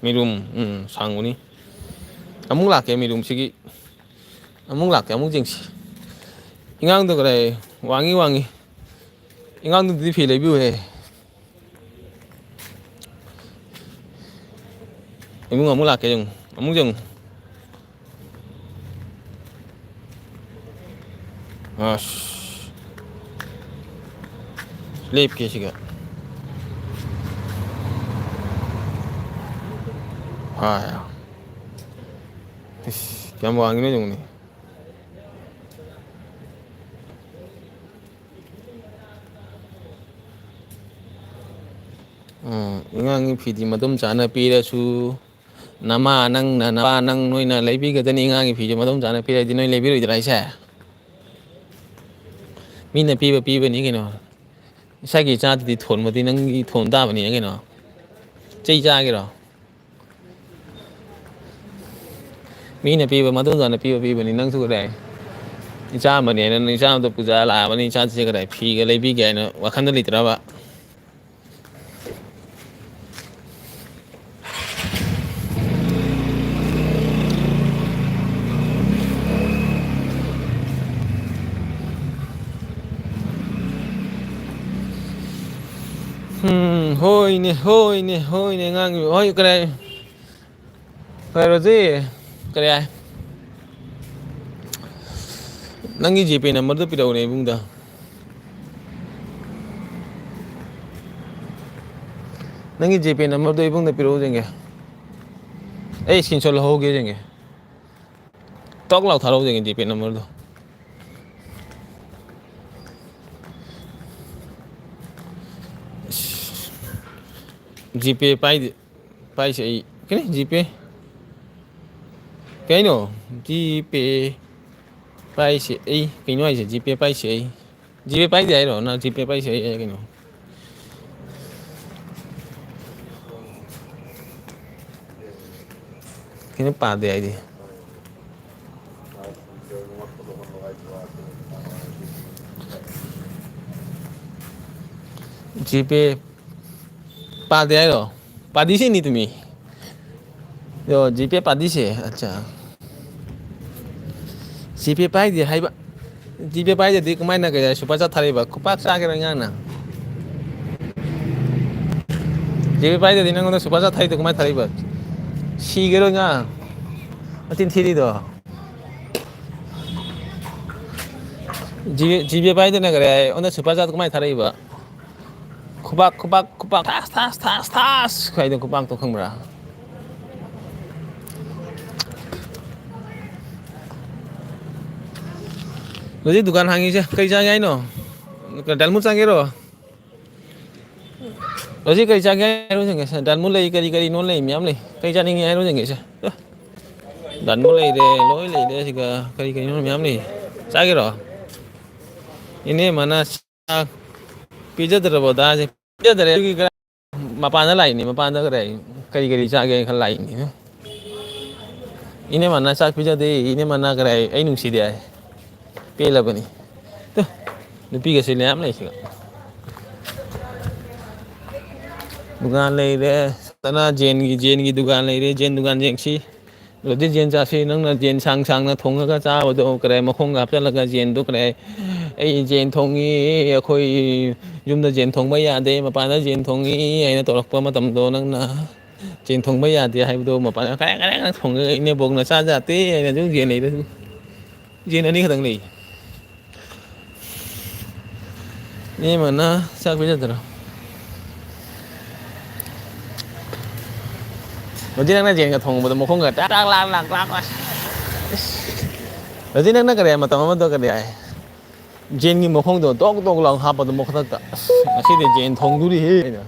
ꯃꯤꯔꯨꯝ ꯁꯥꯡꯕꯅꯤ ꯑꯃꯨꯛ ꯂꯥꯛꯀꯦ ꯃꯤꯔꯨꯝꯁꯤꯒꯤ ꯑꯃꯨꯛ ꯂꯥꯛꯀꯦ ꯑꯃꯨꯛ ꯌꯦꯡꯁꯤ ꯏꯉꯥꯡꯗꯣ ꯀꯔꯥꯏ ꯋꯥꯡꯉꯤ ꯑꯉꯥꯡꯗꯨꯗꯤ ꯐꯤ ꯂꯩꯕꯤꯌꯨꯍꯦ ꯏꯕꯨꯡ ꯑꯃꯨꯛ ꯂꯥꯛꯀꯦ ꯌꯦꯡꯉꯨ ꯑꯃꯨꯛ ꯌꯦꯡꯉꯨ ꯑꯁ ꯂꯦꯞꯀꯦ ꯁꯤꯒ ꯏꯁ ꯀꯌꯥꯝ ꯋꯥꯡꯉꯤꯅꯣ ꯌꯦꯡꯉꯨꯅꯦ ꯑꯉꯥꯡꯒꯤ ꯐꯤꯗꯤ ꯃꯇꯨꯝ ꯆꯥꯅ ꯄꯤꯔꯁꯨ ꯅꯪ ꯅꯣꯏꯅ ꯂꯩꯕꯤꯒꯗꯅꯤ ꯑꯉꯥꯡꯒꯤ ꯐꯤꯁꯦ ꯃꯇꯨꯡ ꯆꯥꯅ ꯄꯤꯔꯗꯤ ꯅꯣꯏ ꯂꯩꯕꯤꯔꯣꯏꯗ꯭ꯔꯥ ꯍꯥꯏꯁꯦ ꯃꯤꯅ ꯄꯤꯕꯅꯤ ꯀꯩꯅꯣ ꯏꯁꯥꯒꯤ ꯏꯆꯥꯗꯨꯗꯤ ꯊꯣꯟꯕꯗꯤ ꯅꯪꯒꯤ ꯊꯣꯟ ꯇꯥꯕꯅꯤꯅ ꯀꯩꯅꯣ ꯆꯩ ꯆꯥꯒꯦꯔꯣ ꯃꯤꯅ ꯄꯤꯕ ꯃꯇꯨꯡ ꯆꯥꯅ ꯄꯤꯕꯅꯤ ꯅꯪꯁꯨ ꯀꯗꯥꯏ ꯏꯆꯥ ꯑꯃꯅꯦꯅ ꯅꯪ ꯏꯆꯥ ꯑꯃꯗꯣ ꯄꯨꯖꯥ ꯂꯥꯛꯑꯕꯅꯤ ꯏꯆꯥꯁꯦ ꯀꯗꯥꯏ ꯐꯤꯒ ꯂꯩꯕꯤꯒꯦ ꯍꯥꯏꯅ ꯋꯥꯈꯟꯗ ꯂꯩꯇ꯭ꯔꯕ ꯍꯣꯏꯅꯦ ꯑꯉꯥꯡꯒꯤ ꯍꯣꯏ ꯀꯔꯥꯏ ꯔꯣꯖꯤ ꯀꯔꯤ ꯍꯥꯏ ꯅꯪꯒꯤ ꯖꯤꯄꯦ ꯅꯝꯕꯔꯗꯨ ꯄꯤꯔꯛꯎꯅꯦ ꯏꯕꯨꯡꯗ ꯅꯪꯒꯤ ꯖꯤꯄꯦ ꯅꯝꯕꯔꯗꯣ ꯏꯕꯨꯡꯗ ꯄꯤꯔꯛꯎ ꯌꯦꯡꯒꯦ ꯑꯩ ꯏꯁꯀ꯭ꯔꯤꯟꯁꯣꯠ ꯂꯧꯍꯧꯒꯦ ꯌꯦꯡꯒꯦ ꯇꯣꯛ ꯂꯥꯎ ꯊꯥꯔꯛꯎ ꯌꯦꯡꯒꯦ ꯖꯤꯄꯦ ꯅꯝꯕꯔꯗꯣ ꯖꯤꯄꯦ ꯄꯥꯏꯁꯦ ꯑꯩ ꯀꯩꯅꯣ ꯖꯤꯄꯦ ꯀꯩꯅꯣ ꯖꯤꯄꯦ ꯄꯥꯏꯁꯦ ꯑꯩ ꯀꯩꯅꯣ ꯍꯥꯏꯁꯦ ꯖꯤꯄꯦ ꯄꯥꯏꯁꯦ ꯑꯩ ꯖꯤꯄꯦ ꯄꯥꯏꯗꯦ ꯍꯥꯏꯔꯣ ꯅꯪ ꯖꯤꯄꯦ ꯄꯥꯏꯁꯦ ꯑꯩ ꯀꯩꯅꯣ ꯀꯩꯅꯣ ꯄꯥꯗꯦ ꯍꯥꯏꯗꯤ ꯖꯤꯄꯦ ꯄꯥꯗꯦ ꯍꯥꯏꯔꯣ ꯄꯥꯗꯤꯁꯤꯅꯤ ꯇꯨꯃꯤ ꯖꯤꯄꯦ ꯄꯥꯗꯤꯁꯦ ꯑꯠꯆꯥ ꯖꯤꯄꯦ ꯄꯥꯏꯗꯦ ꯍꯥꯏꯕ ꯖꯤꯄꯦ ꯄꯥꯏꯗꯗꯤ ꯀꯃꯥꯏꯅ ꯁꯨꯄꯔ ꯆꯥꯠ ꯊꯥꯔꯛꯏꯕ ꯈꯨꯄꯥꯛ ꯆꯥꯒꯦꯔꯣ ꯑꯉꯥꯡꯅ ꯖꯤꯄꯦ ꯄꯥꯏꯗꯔꯗꯤ ꯅꯪꯉꯣꯟꯗ ꯁꯨꯄꯔ ꯆꯥꯠ ꯊꯥꯔꯤꯗꯣ ꯀꯃꯥꯏꯅ ꯊꯥꯔꯛꯏꯕ ꯁꯤꯒꯦꯔꯣ ꯑꯉꯥꯡ ꯃꯆꯤꯟ ꯊꯤꯔꯤꯗꯣ ꯖꯤꯄꯦ ꯄꯥꯏꯗꯅ ꯀꯔꯤ ꯑꯩꯉꯣꯟꯗ ꯁꯨꯄꯔ ꯆꯥꯠ ꯀꯃꯥꯏꯅ ꯊꯥꯔꯛꯏꯕ ꯈꯨꯕꯥꯛ ꯊꯥꯁ ꯍꯥꯏꯗꯣ ꯈꯨꯄꯥꯛꯇꯣ ꯈꯪꯕ꯭ꯔꯥ ꯍꯧꯖꯤꯛ ꯗꯨꯀꯥꯟ ꯍꯥꯡꯉꯤꯁꯦ ꯀꯩ ꯆꯥꯒꯦ ꯍꯥꯏꯅꯣ ꯗꯥꯜꯃꯨꯠ ꯆꯥꯒꯦꯔꯣ ꯍꯧꯖꯤꯛ ꯀꯔꯤ ꯆꯥꯒꯦ ꯍꯥꯏꯔꯣ ꯗꯥꯜꯃꯨꯠ ꯂꯩ ꯀꯔꯤ ꯂꯩ ꯃꯌꯥꯝ ꯂꯩ ꯀꯩ ꯆꯥꯅꯤꯡꯉꯦ ꯍꯥꯏꯔꯣ ꯌꯦꯡꯒꯦꯁꯦ ꯗꯥꯟꯃꯨꯛ ꯂꯩꯔꯦ ꯂꯣꯏ ꯂꯩꯔꯦ ꯁꯤꯒ ꯀꯔꯤ ꯀꯔꯤꯅꯣ ꯃꯌꯥꯝ ꯂꯩ ꯆꯥꯒꯦꯔꯣ ꯏꯅꯦꯃꯥꯅ ꯆꯥꯛ ꯄꯤꯖꯗ꯭ꯔꯕꯣ ꯃꯄꯥꯟꯗ ꯂꯥꯛꯏꯅꯤ ꯃꯄꯥꯟꯗ ꯀꯔꯤ ꯀꯔꯤ ꯆꯥꯒꯦ ꯈꯜ ꯂꯥꯛꯏꯅꯤ ꯏꯅꯦ ꯃꯥꯅ ꯆꯥꯛ ꯄꯤꯖꯗꯦ ꯏꯅꯦ ꯃꯥꯅ ꯀꯔꯥꯏ ꯑꯩ ꯅꯨꯡꯁꯤꯗꯦ ꯍꯥꯏ ꯄꯦꯜꯂꯕꯅꯤ ꯅꯨꯄꯤꯒꯁꯦ ꯃꯌꯥꯝ ꯂꯩꯁꯤꯒ ꯗꯨꯀꯥꯟ ꯂꯩꯔꯦ ꯇꯅ ꯖꯦꯟꯒꯤ ꯗꯨꯀꯥꯟ ꯂꯩꯔꯦ ꯖꯦꯟ ꯗꯨꯀꯥꯟ ꯌꯦꯡꯁꯤ ꯑꯗꯨꯗꯤ ꯖꯦꯟ ꯆꯥꯁꯤ ꯅꯪꯅ ꯖꯦꯟ ꯁꯥꯡ ꯁꯥꯡꯅ ꯊꯣꯡꯉꯒ ꯆꯥꯕꯗꯣ ꯀꯔꯦ ꯃꯈꯣꯡꯒ ꯍꯥꯞꯆꯤꯜꯂꯒ ꯖꯦꯟꯗꯣ ꯀꯔꯦ ꯑꯩ ꯖꯦꯟ ꯊꯣꯡꯉꯤ ꯑꯩꯈꯣꯏ ꯌꯨꯝꯗ ꯖꯦꯟ ꯊꯣꯡꯕ ꯌꯥꯗꯦ ꯃꯄꯥꯟꯗ ꯖꯦꯟ ꯊꯣꯡꯉꯤ ꯑꯩꯅ ꯇꯧꯔꯛꯄ ꯃꯇꯝꯗꯣ ꯅꯪꯅ ꯆꯦꯟ ꯊꯣꯡꯕ ꯌꯥꯗꯦ ꯍꯥꯏꯕꯗꯣ ꯃꯄꯥꯟꯗ ꯀꯔꯥꯏ ꯀꯔꯥꯏ ꯊꯣꯡꯉꯒ ꯏꯅꯦꯕꯣꯛꯅ ꯆꯥ ꯌꯥꯗꯦ ꯑꯩꯅ ꯑꯗꯨꯝ ꯖꯦꯟ ꯂꯩꯗ ꯖꯦꯟ ꯑꯅꯤ ꯈꯛꯇꯪ ꯂꯩ ꯏꯅꯦꯃꯅ ꯆꯥꯛ ꯄꯤꯖꯗ꯭ꯔꯣ ꯍꯧꯖꯤꯛ ꯅꯪꯅ ꯖꯦꯟꯒ ꯊꯣꯡꯕꯗꯣ ꯃꯈꯣꯡꯒ ꯍꯧꯖꯤꯛ ꯅꯪꯅ ꯀꯔꯤ ꯃꯇꯝ ꯑꯃꯗ ꯀꯔꯤ ꯍꯥꯏ ꯖꯦꯟꯒꯤ ꯃꯈꯣꯡꯗꯣ ꯇꯣꯛ ꯇꯣꯛ ꯂꯥꯎ ꯍꯥꯞꯄꯗꯣ ꯃꯊꯛꯇ ꯑꯁ ꯉꯁꯤꯗꯤ ꯖꯦꯟ ꯊꯣꯡꯗꯨꯔꯤꯍꯦ ꯑꯩꯅ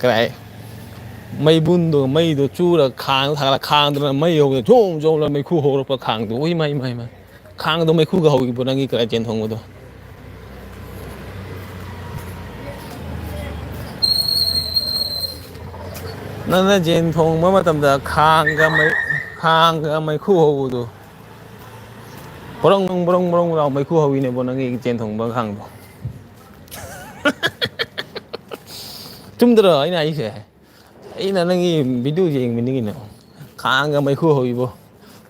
ꯀꯔꯥꯏ ꯃꯩꯕꯨꯟꯗꯣ ꯃꯩꯗꯣ ꯆꯨꯔ ꯈꯥꯡꯗ ꯊꯥꯒꯠꯂ ꯈꯥꯡꯗꯨꯅ ꯃꯩ ꯍꯧꯕꯗ ꯖꯣꯝ ꯖꯣꯝ ꯃꯩꯈꯨ ꯍꯧꯔꯛꯄ ꯈꯥꯡꯗꯣ ꯏꯃꯥꯏ ꯈꯥꯡꯗꯣ ꯃꯩꯈꯨꯒ ꯍꯧꯈꯤꯕ꯭ꯔꯣ ꯅꯪꯒꯤ ꯀꯔꯥꯏ ꯖꯦꯟ ꯊꯣꯡꯕꯗꯣ ꯅꯪꯅ ꯖꯦꯟ ꯊꯣꯡꯕ ꯃꯇꯝꯗ ꯈꯥꯡꯒ ꯃꯩꯈꯨ ꯍꯧꯕꯗꯣ ꯕ꯭ꯔꯪ ꯕ꯭ꯔꯪ ꯕ꯭ꯔꯪ ꯂꯥꯎ ꯃꯩꯈꯨ ꯍꯧꯋꯤꯅꯦꯕꯣ ꯅꯪꯒꯤ ꯖꯦꯟ ꯊꯣꯡꯕ ꯈꯥꯡꯗꯣ ꯆꯨꯝꯗ꯭ꯔꯣ ꯑꯩꯅ ꯍꯥꯏꯁꯦ ꯑꯩꯅ ꯅꯪꯒꯤ ꯚꯤꯗꯤꯑꯣ ꯌꯦꯡꯕꯅꯤ ꯀꯩꯅꯣ ꯈꯥꯡꯒ ꯃꯩꯈꯨ ꯍꯧꯔꯤꯕꯣ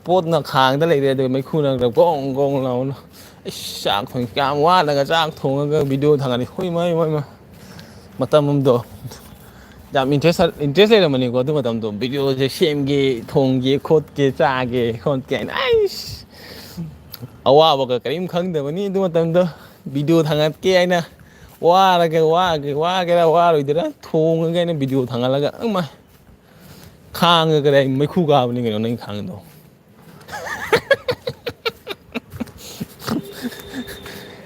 ꯄꯣꯠꯅ ꯈꯥꯡꯗ ꯂꯩꯔꯦ ꯑꯗꯨꯒ ꯃꯩꯈꯨꯅ ꯒꯣꯡ ꯒꯣꯡ ꯂꯥꯎꯅ ꯑꯩꯁ ꯆꯥꯛ ꯊꯣꯡꯉꯤ ꯀꯌꯥꯝ ꯋꯥꯅꯒ ꯆꯥꯛ ꯊꯣꯡꯉꯒ ꯚꯤꯗꯤꯑꯣ ꯊꯥꯡꯒꯠꯂꯤ ꯍꯣꯏ ꯏꯃꯥꯏ ꯃꯇꯝ ꯑꯃꯗꯣ ꯌꯥꯝ ꯏꯟꯇꯔꯦꯁ ꯂꯩꯔꯝꯃꯅꯤꯀꯣ ꯑꯗꯨ ꯃꯇꯝꯗꯣ ꯚꯤꯗꯤꯑꯣꯁꯦ ꯁꯦꯝꯒꯦ ꯊꯣꯡꯒꯦ ꯈꯣꯠꯀꯦ ꯆꯥꯒꯦ ꯈꯣꯠꯀꯦ ꯍꯥꯏꯅ ꯑꯩꯁ ꯑꯋꯥꯕꯒ ꯀꯔꯤꯝ ꯈꯪꯗꯕꯅꯤ ꯑꯗꯨ ꯃꯇꯝꯗꯣ ꯚꯤꯗꯤꯑꯣ ꯊꯥꯡꯒꯠꯀꯦ ꯍꯥꯏꯅ ꯋꯥꯒꯦꯔꯥ ꯋꯥꯔꯣꯏꯗꯔꯥ ꯊꯣꯡꯉꯒ ꯑꯩꯅ ꯚꯤꯗꯤꯑꯣ ꯊꯥꯡꯒꯠꯂꯒ ꯈꯥꯡꯉꯒ ꯀꯔꯤ ꯃꯩꯈꯨ ꯀꯥꯕꯅꯤ ꯀꯩꯅꯣ ꯅꯪꯒꯤ ꯈꯥꯡꯗꯣ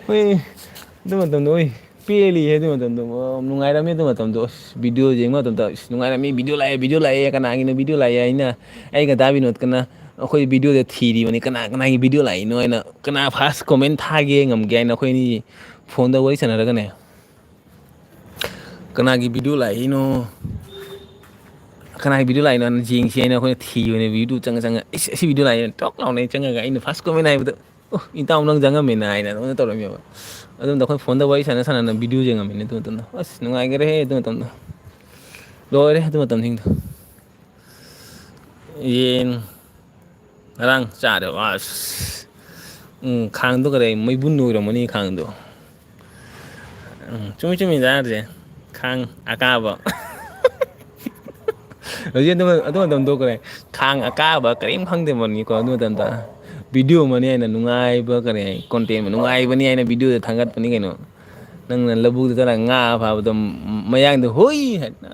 ꯍꯣꯏ ꯑꯗꯨ ꯃꯇꯝꯗꯣ ꯍꯣꯏ ꯄꯦꯜꯂꯤꯍꯦ ꯑꯗꯨ ꯃꯇꯝꯗꯣ ꯅꯨꯡꯉꯥꯏꯔꯝꯃꯦ ꯑꯗꯨ ꯃꯇꯝꯗꯣ ꯑꯁ ꯚꯤꯗꯤꯑꯣ ꯌꯦꯡꯕ ꯃꯇꯝꯗ ꯑꯁ ꯅꯨꯡꯉꯥꯏꯔꯝꯃꯤ ꯚꯤꯗꯤꯑꯣ ꯂꯥꯛꯑꯦ ꯀꯅꯥꯒꯤꯅꯣ ꯚꯤꯗꯤꯑꯣ ꯂꯥꯛꯑꯦ ꯑꯩꯅ ꯑꯩꯒ ꯗꯥ ꯕꯤꯅꯣꯠꯀꯅ ꯑꯩꯈꯣꯏ ꯚꯤꯗꯤꯑꯣꯗ ꯊꯤꯔꯤꯕꯅꯤ ꯀꯅꯥꯒꯤ ꯚꯤꯗꯤꯑꯣ ꯂꯥꯛꯏꯅꯣ ꯍꯥꯏꯅ ꯀꯅꯥ ꯐꯥꯔꯁ ꯀꯣꯃꯦꯟ ꯊꯥꯒꯦ ꯉꯝꯒꯦ ꯍꯥꯏꯅ ꯑꯩꯈꯣꯏꯅꯤ ꯐꯣꯟꯗ ꯋꯥꯔꯤ ꯁꯥꯟꯅꯔꯒꯅꯦ ꯀꯅꯥꯒꯤ ꯚꯤꯗꯤꯑꯣ ꯂꯥꯛꯏꯅꯣ ꯀꯅꯥꯒꯤ ꯚꯤꯗꯤꯑꯣ ꯂꯥꯛꯏꯅꯣ ꯌꯦꯡꯁꯤ ꯍꯥꯏꯅ ꯑꯩꯈꯣꯏꯅ ꯊꯤꯕꯅꯦ ꯚꯤꯗꯤꯑꯣ ꯆꯪꯉ ꯑꯁꯤ ꯚꯤꯗꯤꯑꯣ ꯂꯥꯛꯏꯅ ꯇꯣꯛ ꯂꯥꯎꯅ ꯆꯪꯉꯒ ꯑꯩꯅ ꯐꯥꯔꯁ ꯀꯣꯃꯦꯟ ꯍꯥꯏꯕꯗ ꯑꯣ ꯏꯇꯥꯎ ꯅꯪ ꯆꯪꯉꯝꯃꯤꯅ ꯍꯥꯏꯅ ꯑꯗꯨꯃꯥꯏꯅ ꯇꯧꯔꯝꯃꯦꯕ ꯑꯗꯨꯝꯗ ꯑꯩꯈꯣꯏ ꯐꯣꯟꯗ ꯋꯥꯔꯤ ꯁꯥꯟꯅ ꯚꯤꯗꯤꯑꯣ ꯌꯦꯡꯉꯝꯃꯤꯅꯦ ꯑꯗꯨ ꯃꯇꯝꯗꯣ ꯑꯁ ꯅꯨꯡꯉꯥꯏꯈꯔꯦꯍꯦ ꯑꯗꯨ ꯃꯇꯝꯗꯣ ꯂꯣꯏꯔꯦ ꯑꯗꯨ ꯃꯇꯝꯁꯤꯡꯗꯣ ꯌꯦꯟ ꯉꯔꯥꯡ ꯆꯥꯔꯦꯕ ꯑꯁ ꯈꯥꯡꯗꯣ ꯀꯔꯤ ꯃꯩꯕꯨꯟ ꯑꯣꯏꯔꯝꯃꯅꯤ ꯈꯥꯡꯗꯣ ꯆꯨꯝꯃꯤ ꯆꯥꯔꯤꯁꯦ ꯈꯥꯡ ꯑꯀꯥꯕ ꯍꯧꯖꯤꯛ ꯑꯗꯨ ꯃꯇꯝꯗꯣ ꯀꯔꯦ ꯈꯥꯡ ꯑꯀꯥꯕ ꯀꯔꯤꯝ ꯈꯪꯗꯕꯅꯤꯀꯣ ꯑꯗꯨ ꯃꯇꯝꯗ ꯚꯤꯗꯤꯑꯣ ꯑꯃꯅꯤ ꯍꯥꯏꯅ ꯅꯨꯡꯉꯥꯏꯕ ꯀꯔꯤ ꯀꯣꯟꯇꯦꯟ ꯅꯨꯡꯉꯥꯏꯕꯅꯤ ꯍꯥꯏꯅ ꯚꯤꯗꯤꯑꯣꯗ ꯊꯥꯡꯒꯠꯄꯅꯤ ꯀꯩꯅꯣ ꯅꯪꯅ ꯂꯧꯕꯨꯛꯇ ꯆꯠꯂꯒ ꯉꯥ ꯐꯥꯕꯗꯣ ꯃꯌꯥꯡꯗꯣ ꯍꯨꯏ ꯍꯥꯏꯅ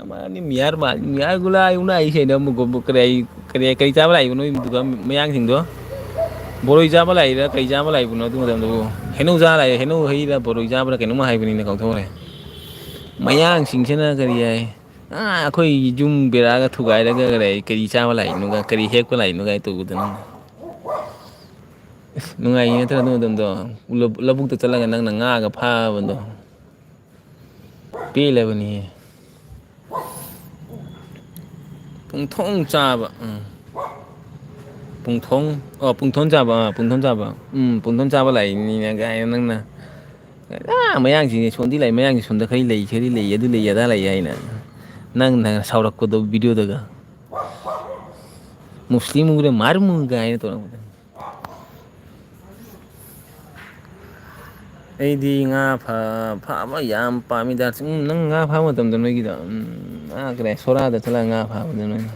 ꯀꯔꯤ ꯆꯥꯕ ꯂꯥꯛꯏꯕ ꯅꯣꯏꯗꯨꯒ ꯃꯌꯥꯡꯁꯤꯡꯗꯣ ꯕꯣꯔꯣꯏ ꯆꯥꯕ ꯂꯥꯛꯏꯔꯥ ꯀꯩ ꯆꯥꯕ ꯂꯥꯛꯏꯕꯅꯣ ꯑꯗꯨ ꯃꯇꯝꯗꯨꯕꯨ ꯍꯩꯅꯧ ꯆꯥꯕ ꯂꯥꯛꯏ ꯍꯩꯅꯧ ꯍꯩꯔꯥ ꯕꯣꯔꯣꯏ ꯆꯥꯕ꯭ꯔꯥ ꯀꯩꯅꯣꯝ ꯍꯥꯏꯕꯅꯤꯅ ꯀꯥꯎꯊꯣꯛꯈ꯭ꯔꯦ ꯃꯌꯥꯡꯁꯤꯡꯁꯤꯅ ꯀꯔꯤ ꯍꯥꯏ ꯑꯩꯈꯣꯏ ꯌꯨꯝ ꯕꯦꯔꯥꯒ ꯊꯨꯒꯥꯏꯔꯒ ꯀꯔꯤ ꯆꯥꯕ ꯂꯥꯛꯏꯅꯣꯒ ꯀꯔꯤ ꯍꯦꯛꯄ ꯂꯥꯛꯏꯅꯣꯒꯥꯏ ꯇꯧꯕꯗꯣ ꯅꯪ ꯅꯨꯡꯉꯥꯏꯌꯦ ꯅꯠꯇ꯭ꯔ ꯑꯗꯨ ꯃꯇꯝꯗꯣ ꯂꯧꯕꯨꯛꯇ ꯆꯠꯂꯒ ꯅꯪꯅ ꯉꯥꯒ ꯐꯥꯕꯗꯣ ꯄꯦꯜꯂꯕꯅꯤꯍꯦ ꯄꯨꯡꯊꯣꯡ ꯆꯥꯕ ꯄꯨꯡꯊꯣꯟ ꯆꯥꯕ ꯄꯨꯡꯊꯣꯟ ꯆꯥꯕ ꯂꯥꯛꯏꯅꯤꯅ ꯀꯥꯏꯅ ꯅꯪꯅ ꯃꯌꯥꯡꯁꯤꯡꯁꯦ ꯁꯣꯟꯗꯤ ꯂꯩ ꯃꯌꯥꯡꯁꯦ ꯁꯣꯝꯗ ꯈꯔꯤ ꯂꯩ ꯈꯔꯤ ꯂꯩ ꯑꯗꯨ ꯂꯩ ꯑꯗꯥ ꯂꯩ ꯍꯥꯏꯅ ꯅꯪꯅ ꯁꯥꯎꯔꯛꯄꯗꯣ ꯚꯤꯗꯤꯑꯣꯗꯒ ꯃꯨꯁꯂꯤꯝ ꯎꯔ ꯃꯥꯔꯃꯨ ꯀꯥꯏꯅ ꯇꯧꯔꯛꯄꯗꯣ ꯑꯩꯗꯤ ꯉꯥ ꯐꯥꯕ ꯌꯥꯝ ꯄꯥꯝꯃꯤꯗ ꯅꯪ ꯉꯥ ꯐꯥꯕ ꯃꯇꯝꯗ ꯅꯣꯏꯒꯤꯗꯣ ꯀꯔꯦ ꯁꯣꯔꯥꯗ ꯆꯠꯂꯒ ꯉꯥ ꯐꯥꯕꯗ ꯅꯣꯏꯅ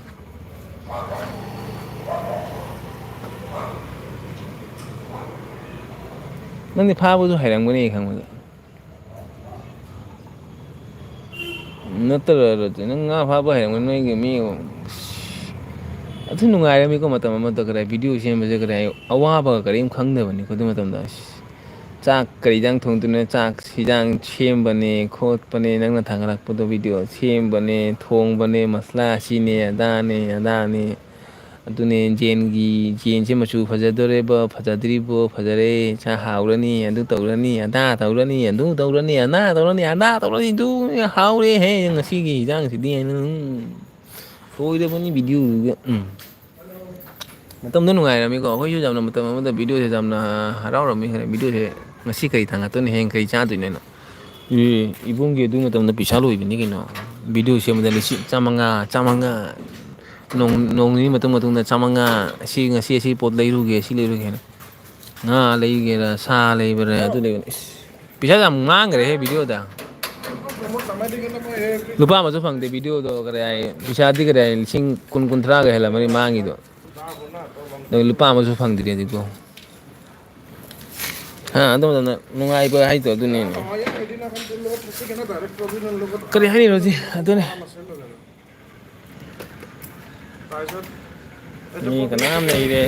ꯅꯪꯗꯤ ꯐꯥꯕꯁꯨ ꯍꯩꯔꯝꯒꯅꯤ ꯈꯪꯕꯗ ꯅꯠꯇ꯭ꯔꯗꯤ ꯅꯪ ꯉꯥ ꯐꯥꯕ ꯍꯩꯔꯝꯒꯅꯤ ꯅꯣꯏꯒꯤ ꯃꯤ ꯑꯗꯨ ꯅꯨꯡꯉꯥꯏꯔꯝꯃꯤꯀꯣ ꯃꯇꯝ ꯑꯃꯗ ꯀꯗꯥꯏ ꯚꯤꯗꯤꯑꯣ ꯁꯦꯝꯕꯁꯦ ꯀꯗꯥꯏ ꯑꯋꯥꯕꯒ ꯀꯔꯤꯝ ꯈꯪꯗꯕꯅꯤꯀꯣ ꯑꯗꯨ ꯃꯇꯝꯗ ꯆꯥꯛ ꯀꯔꯤ ꯌꯦꯟꯖꯥꯡ ꯊꯣꯡꯗꯣꯏꯅꯣ ꯆꯥꯛ ꯍꯤꯖꯥꯡ ꯁꯦꯝꯕꯅꯦ ꯈꯣꯠꯄꯅꯦ ꯅꯪꯅ ꯊꯥꯡꯒꯠꯂꯛꯄꯗꯣ ꯚꯤꯗꯤꯑꯣ ꯁꯦꯝꯕꯅꯦ ꯊꯣꯡꯕꯅꯦ ꯃꯁꯂꯥ ꯑꯁꯤꯅꯦ ꯑꯗꯥꯅꯦ ꯑꯗꯥꯅꯦ ꯑꯗꯨꯅꯦ ꯌꯦꯟꯁꯦ ꯃꯆꯨ ꯐꯖꯗꯣꯔꯦꯕ ꯐꯖꯗ꯭ꯔꯤꯕꯣ ꯐꯖꯔꯦ ꯍꯥꯎꯔꯅꯤ ꯑꯗꯨ ꯇꯧꯔꯅꯤ ꯑꯗꯥ ꯇꯧꯔꯅꯤ ꯑꯗꯨ ꯇꯧꯔꯅꯤ ꯑꯅꯥ ꯇꯧꯔꯅꯤ ꯑꯗꯥ ꯇꯧꯔꯅꯤ ꯑꯗꯨ ꯍꯥꯎꯔꯦꯍꯦ ꯉꯁꯤꯒꯤ ꯍꯤꯟꯖꯥꯡꯁꯤꯗꯤ ꯂꯣꯏꯔꯕꯅꯤ ꯚꯤꯗꯤꯑꯣꯗꯨꯒ ꯃꯇꯝꯗꯣ ꯅꯨꯡꯉꯥꯏꯔꯝꯃꯤꯀꯣ ꯑꯩꯈꯣꯏꯁꯨ ꯌꯥꯝꯅ ꯃꯇꯝ ꯑꯃꯗ ꯚꯤꯗꯤꯑꯣꯁꯦ ꯌꯥꯝꯅ ꯍꯔꯥꯎꯔꯝꯃꯤ ꯚꯤꯗꯤꯑꯣꯁꯦ ꯉꯁꯤ ꯀꯔꯤ ꯊꯥꯡꯒꯠꯇꯣꯏꯅꯣ ꯍꯌꯦꯡ ꯀꯔꯤ ꯆꯥꯗꯣꯏꯅꯣꯅ ꯏꯕꯨꯡꯒꯤ ꯑꯗꯨ ꯃꯇꯝꯗ ꯄꯩꯁꯥ ꯂꯣꯏꯕꯅꯤ ꯀꯩꯅꯣ ꯚꯤꯗꯤꯑꯣ ꯁꯦꯝꯕꯗ ꯂꯤꯁꯤꯡ 500 ꯅꯣꯡ ꯅꯤꯅꯤ ꯃꯇꯨꯡꯗ 500 ꯑꯁꯤ ꯉꯁꯤ ꯑꯁꯤ ꯄꯣꯠ ꯂꯩꯔꯨꯒꯦ ꯁꯤ ꯂꯩꯔꯨꯒꯦꯅ ꯉꯥ ꯂꯩꯒꯦꯔꯥ ꯁꯥ ꯂꯩꯕꯔꯥ ꯑꯗꯨ ꯂꯩꯕ ꯄꯩꯁꯥ ꯌꯥꯝ ꯃꯥꯡꯈ꯭ꯔꯦꯍꯦ ꯚꯤꯗꯤꯑꯣꯗ ꯂꯨꯄꯥ ꯑꯃꯁꯨ ꯐꯪꯗꯦ ꯚꯤꯗꯤꯑꯣꯗꯣ ꯀꯔꯤ ꯍꯥꯏ ꯄꯩꯁꯥꯗꯤ ꯀꯔꯤ ꯍꯥꯏ ꯂꯤꯁꯤꯡ 10-30ꯒ ꯍꯦꯜꯂꯝꯃꯅꯤ ꯃꯥꯡꯉꯤꯗꯣ ꯂꯨꯄꯥ ꯑꯃꯁꯨ ꯐꯪꯗ꯭ꯔꯤ ꯍꯧꯖꯤꯛꯄꯣ ꯑꯗꯨ ꯃꯇꯝꯗ ꯅꯨꯡꯉꯥꯏꯕ ꯍꯥꯏꯗꯣ ꯑꯗꯨꯅꯤꯅꯦ ꯀꯔꯤ ꯍꯥꯏꯔꯤꯅꯣ ꯑꯗꯨꯅꯦ ꯃꯤ ꯀꯅꯥꯝ ꯂꯩꯔꯦ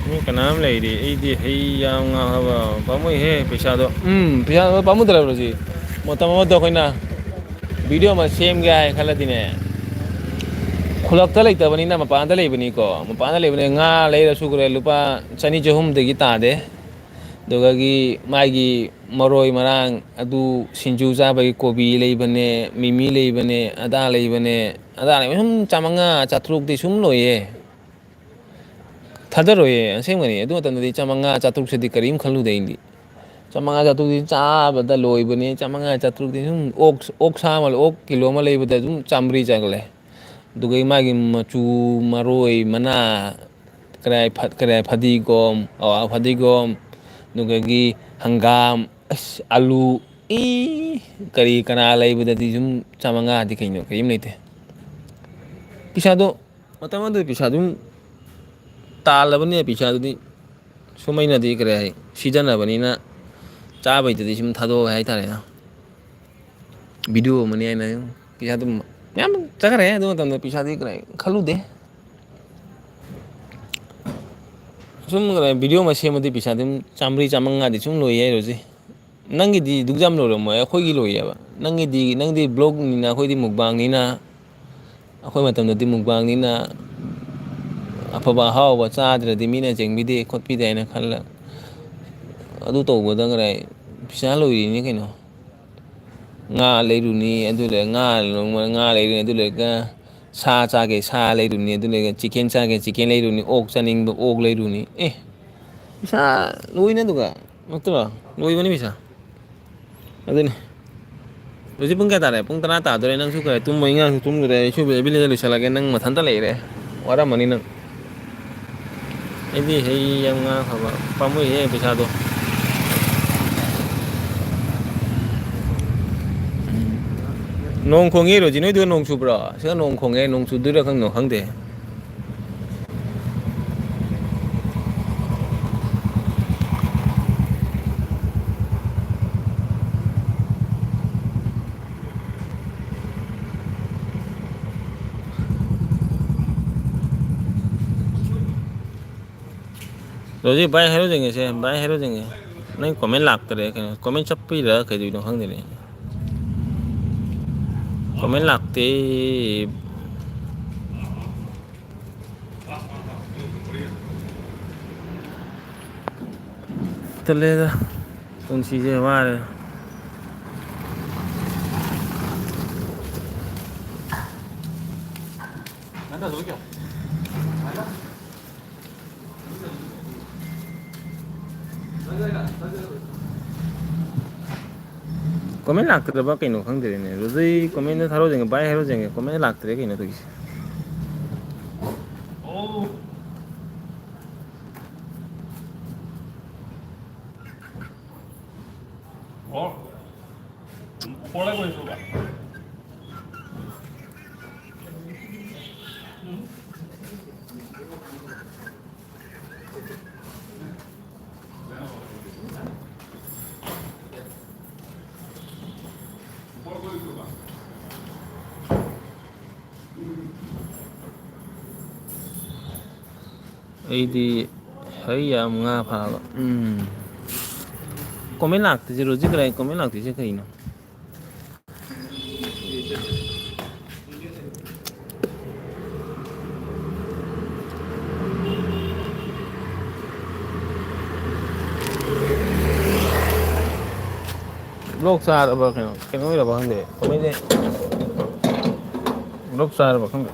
ꯃꯤ ꯀꯅꯥꯝ ꯂꯩꯔꯤ ꯑꯩꯗꯤ ꯍꯩ ꯌꯥꯝ ꯉꯥꯡꯉꯕ ꯄꯥꯝꯃꯨꯏꯍꯦ ꯄꯩꯁꯥꯗꯣ ꯄꯩꯁꯥ ꯄꯥꯝꯃꯨꯗ꯭ꯔꯕ ꯁꯤ ꯃꯇꯝ ꯑꯃꯗ ꯑꯩꯈꯣꯏꯅ ꯚꯤꯗꯤꯑꯣ ꯑꯃ ꯁꯦꯝꯒꯦ ꯍꯥꯏ ꯈꯜꯂꯗꯤꯅꯦ ꯈꯨꯜꯂꯛꯇ ꯂꯩꯇꯕꯅꯤꯅ ꯃꯄꯥꯟꯗ ꯂꯩꯕꯅꯤꯀꯣ ꯃꯄꯥꯟꯗ ꯂꯩꯕꯅꯤꯅ ꯉꯥ ꯂꯩꯔꯁꯨ ꯈꯔꯦ ꯂꯨꯄꯥ 200-300ꯗꯒꯤ ꯇꯥꯗꯦ ꯑꯗꯨꯒꯤ ꯃꯥꯒꯤ ꯃꯔꯣꯏ ꯃꯔꯥꯡ ꯑꯗꯨ ꯁꯤꯡꯖꯨ ꯆꯥꯕꯒꯤ ꯀꯣꯕꯤ ꯂꯩꯕꯅꯦ ꯃꯤꯃꯤ ꯂꯩꯕꯅꯦ ꯑꯗꯥ ꯂꯩꯕꯅꯦ ꯑꯗꯥ ꯂꯩꯕ ꯁꯨꯝ 500-400ꯗꯤ ꯁꯨꯝ ꯂꯣꯏꯌꯦ ꯊꯥꯗꯔꯣꯏꯑꯦ ꯑꯁꯦꯡꯕꯅꯤ ꯑꯗꯨ ꯃꯇꯝꯗꯗꯤ 500-400ꯁꯤꯗꯤ ꯀꯔꯤꯝ ꯈꯜꯂꯨꯗꯦ ꯑꯩꯗꯤ 500-400ꯗꯤ ꯆꯥꯕꯗ ꯂꯣꯏꯕꯅꯤ 500-400ꯗꯤ ꯁꯨꯝ ꯑꯣꯛ ꯁꯥ ꯑꯃ ꯑꯣꯛ ꯀꯤꯂꯣ ꯑꯃ ꯂꯩꯕꯗ ꯑꯗꯨꯝ 100 ꯆꯪꯂꯦ ꯑꯗꯨꯒ ꯃꯥꯒꯤ ꯃꯆꯨ ꯃꯔꯣꯏ ꯃꯅꯥ ꯐꯗꯤꯒꯣꯝ ꯐꯗꯤꯒꯣꯝ ꯑꯗꯨꯗꯒꯤ ꯍꯪꯒꯥꯝ ꯑꯂꯨ ꯀꯔꯤ ꯀꯅꯥ ꯂꯩꯕꯗꯗꯤ ꯁꯨꯝ 500ꯗꯤ ꯀꯩꯅꯣ ꯀꯔꯤꯝ ꯂꯩꯇꯦ ꯄꯩꯁꯥꯗꯣ ꯃꯇꯝ ꯑꯃꯗ ꯄꯩꯁꯥ ꯑꯗꯨꯝ ꯇꯥꯜꯂꯕꯅꯤꯅ ꯄꯩꯁꯥꯗꯨꯗꯤ ꯁꯨꯃꯩꯅꯗꯤ ꯀꯔꯤ ꯍꯥꯏ ꯁꯤꯖꯤꯟꯅꯕꯅꯤꯅ ꯆꯥꯕꯩꯗꯗꯤ ꯁꯨꯝ ꯊꯥꯗꯣꯛꯑꯦ ꯍꯥꯏꯇꯥꯔꯦꯅ ꯚꯤꯗꯤꯑꯣ ꯑꯃꯅꯤ ꯍꯥꯏꯅ ꯄꯩꯁꯥ ꯑꯗꯨꯝ ꯃꯌꯥꯝ ꯆꯠꯈ꯭ꯔꯦ ꯑꯗꯨ ꯃꯇꯝꯗ ꯄꯩꯁꯥꯗꯤ ꯈꯜꯂꯨꯗꯦ ꯁꯨꯝ ꯚꯤꯗꯤꯑꯣ ꯑꯃ ꯁꯦꯝꯃꯗꯤ ꯄꯩꯁꯥ ꯑꯗꯨꯝ 100-500ꯗꯤ ꯁꯨꯝ ꯂꯣꯏ ꯍꯥꯏꯔꯣꯁꯦ ꯅꯪꯒꯤꯗꯤ ꯑꯗꯨꯛ ꯌꯥꯝ ꯂꯣꯏꯔꯝꯃꯣꯏ ꯑꯩꯈꯣꯏꯒꯤ ꯂꯣꯏꯌꯦꯕ ꯅꯪꯗꯤ ꯕ꯭ꯂꯣꯛꯅꯤꯅ ꯑꯩꯈꯣꯏꯗꯤ ꯃꯨꯛꯕꯥꯡꯅꯤꯅ ꯑꯩꯈꯣꯏ ꯃꯇꯝꯗꯗꯤ ꯃꯨꯛꯕꯥꯡꯅꯤꯅ ꯑꯐꯕ ꯑꯍꯥꯎꯕ ꯆꯥꯗ꯭ꯔꯗꯤ ꯃꯤꯅ ꯌꯦꯡꯕꯤꯗꯦ ꯈꯣꯠꯄꯤꯗꯦ ꯍꯥꯏꯅ ꯈꯜꯂ ꯑꯗꯨ ꯇꯧꯕꯗ ꯄꯩꯁꯥ ꯂꯣꯏꯔꯤꯅꯤ ꯀꯩꯅꯣ ꯉꯥ ꯂꯩꯔꯨꯅꯤ ꯑꯗꯨ ꯉꯥ ꯂꯩꯔꯨꯅꯤ ꯑꯗꯨ ꯂꯩꯔꯒ ꯁꯥ ꯆꯥꯒꯦ ꯁꯥ ꯂꯩꯔꯨꯅꯤ ꯑꯗꯨ ꯂꯩꯔꯒ ꯆꯤꯛꯀꯦꯟ ꯆꯥꯒꯦ ꯆꯤꯛꯀꯦꯟ ꯂꯩꯔꯨꯅꯤ ꯑꯣꯛ ꯆꯥꯅꯤꯡꯕ ꯑꯣꯛ ꯂꯩꯔꯨꯅꯤ ꯄꯩꯁꯥ ꯂꯣꯏꯅ ꯑꯗꯨꯒ ꯅꯠꯇ꯭ꯔꯣ ꯂꯣꯏꯕꯅꯤ ꯄꯩꯁꯥ ꯑꯗꯨꯅꯤ ꯍꯧꯖꯤꯛ ꯄꯨꯡ ꯀꯌꯥ ꯇꯥꯔꯦ ꯄꯨꯡ 10 ꯇꯥꯗꯣꯔꯦ ꯅꯪꯁꯨ ꯀꯔꯦ ꯇꯨꯝꯕ ꯏꯪꯈꯥꯡꯁꯨ ꯇꯨꯝꯗꯣꯔꯦ ꯑꯩꯁꯨ ꯕꯤꯂꯦꯖ ꯂꯣꯏꯁꯤꯜꯂꯒꯦ ꯅꯪ ꯃꯊꯟꯇ ꯂꯩꯔꯦ ꯋꯥꯔꯝꯃꯅꯤ ꯅꯪ ꯑꯩꯗꯤ ꯍꯩ ꯌꯥꯝ ꯉꯥꯡꯈ꯭ꯔꯕ ꯄꯥꯝꯃꯨꯏꯍꯦ ꯄꯩꯁꯥꯗꯣ ꯅꯣꯡ ꯈꯣꯡꯉꯦ ꯔꯣꯖꯤ ꯅꯣꯏꯗꯨ ꯅꯣꯡ ꯆꯨꯕ꯭ꯔꯣ ꯁꯤꯗ ꯅꯣꯡ ꯈꯣꯡꯉꯦ ꯅꯣꯡ ꯆꯨꯗꯣꯏꯔꯥ ꯈꯪꯗꯦ ꯔꯣꯖꯤ ꯚꯥꯏ ꯍꯥꯏꯔꯣꯖꯤꯡꯉꯦꯁꯦ ꯚꯥꯏ ꯍꯥꯏꯔꯣꯖꯤꯡꯉꯦ ꯅꯪ ꯀꯣꯃꯦꯟ ꯂꯥꯛꯇꯔꯦ ꯀꯩꯅꯣ ꯀꯣꯃꯦꯟ ꯆꯞꯄꯤꯔ ꯀꯩꯗꯧꯅꯣ ꯈꯪꯗꯦꯅꯦ ꯀꯣꯃꯦꯟ ꯂꯥꯛꯇꯦ ꯇꯜꯂꯦꯗ ꯄꯨꯟꯁꯤꯁꯦ ꯋꯥꯔꯦ ꯀꯣꯃꯦꯟ ꯂꯥꯛꯇ꯭ꯔꯕ ꯀꯩꯅꯣ ꯈꯪꯗ꯭ꯔꯦꯅꯦ ꯔꯣꯖꯤ ꯀꯣꯃꯦꯟꯗ ꯊꯥꯔꯣꯖꯤꯡꯉꯦ ꯚꯥꯏ ꯍꯥꯏꯔꯣꯖꯤꯡꯉꯦ ꯀꯣꯃꯦꯟ ꯂꯥꯛꯇ꯭ꯔꯦ ꯀꯩꯅꯣ ꯇꯧꯔꯤꯁꯦ ꯑꯩꯗꯤ ꯍꯩ ꯌꯥꯝ ꯉꯥ ꯐꯥꯕ ꯀꯣꯃꯦꯟ ꯂꯥꯛꯇ꯭ꯔꯤꯁꯦ ꯔꯣꯖꯤ ꯀꯔꯥꯏ ꯀꯣꯃꯦꯟ ꯂꯥꯛꯇ꯭ꯔꯤꯁꯦ ꯀꯩꯅꯣ ꯕ꯭ꯂꯣꯛ ꯆꯥꯔꯕ ꯀꯩꯅꯣ ꯑꯣꯏꯔꯕ ꯈꯪꯗꯦ ꯀꯣꯃꯦꯟꯁꯦ ꯕ꯭ꯂꯣꯛ ꯆꯥꯔꯕ ꯈꯪꯗꯦ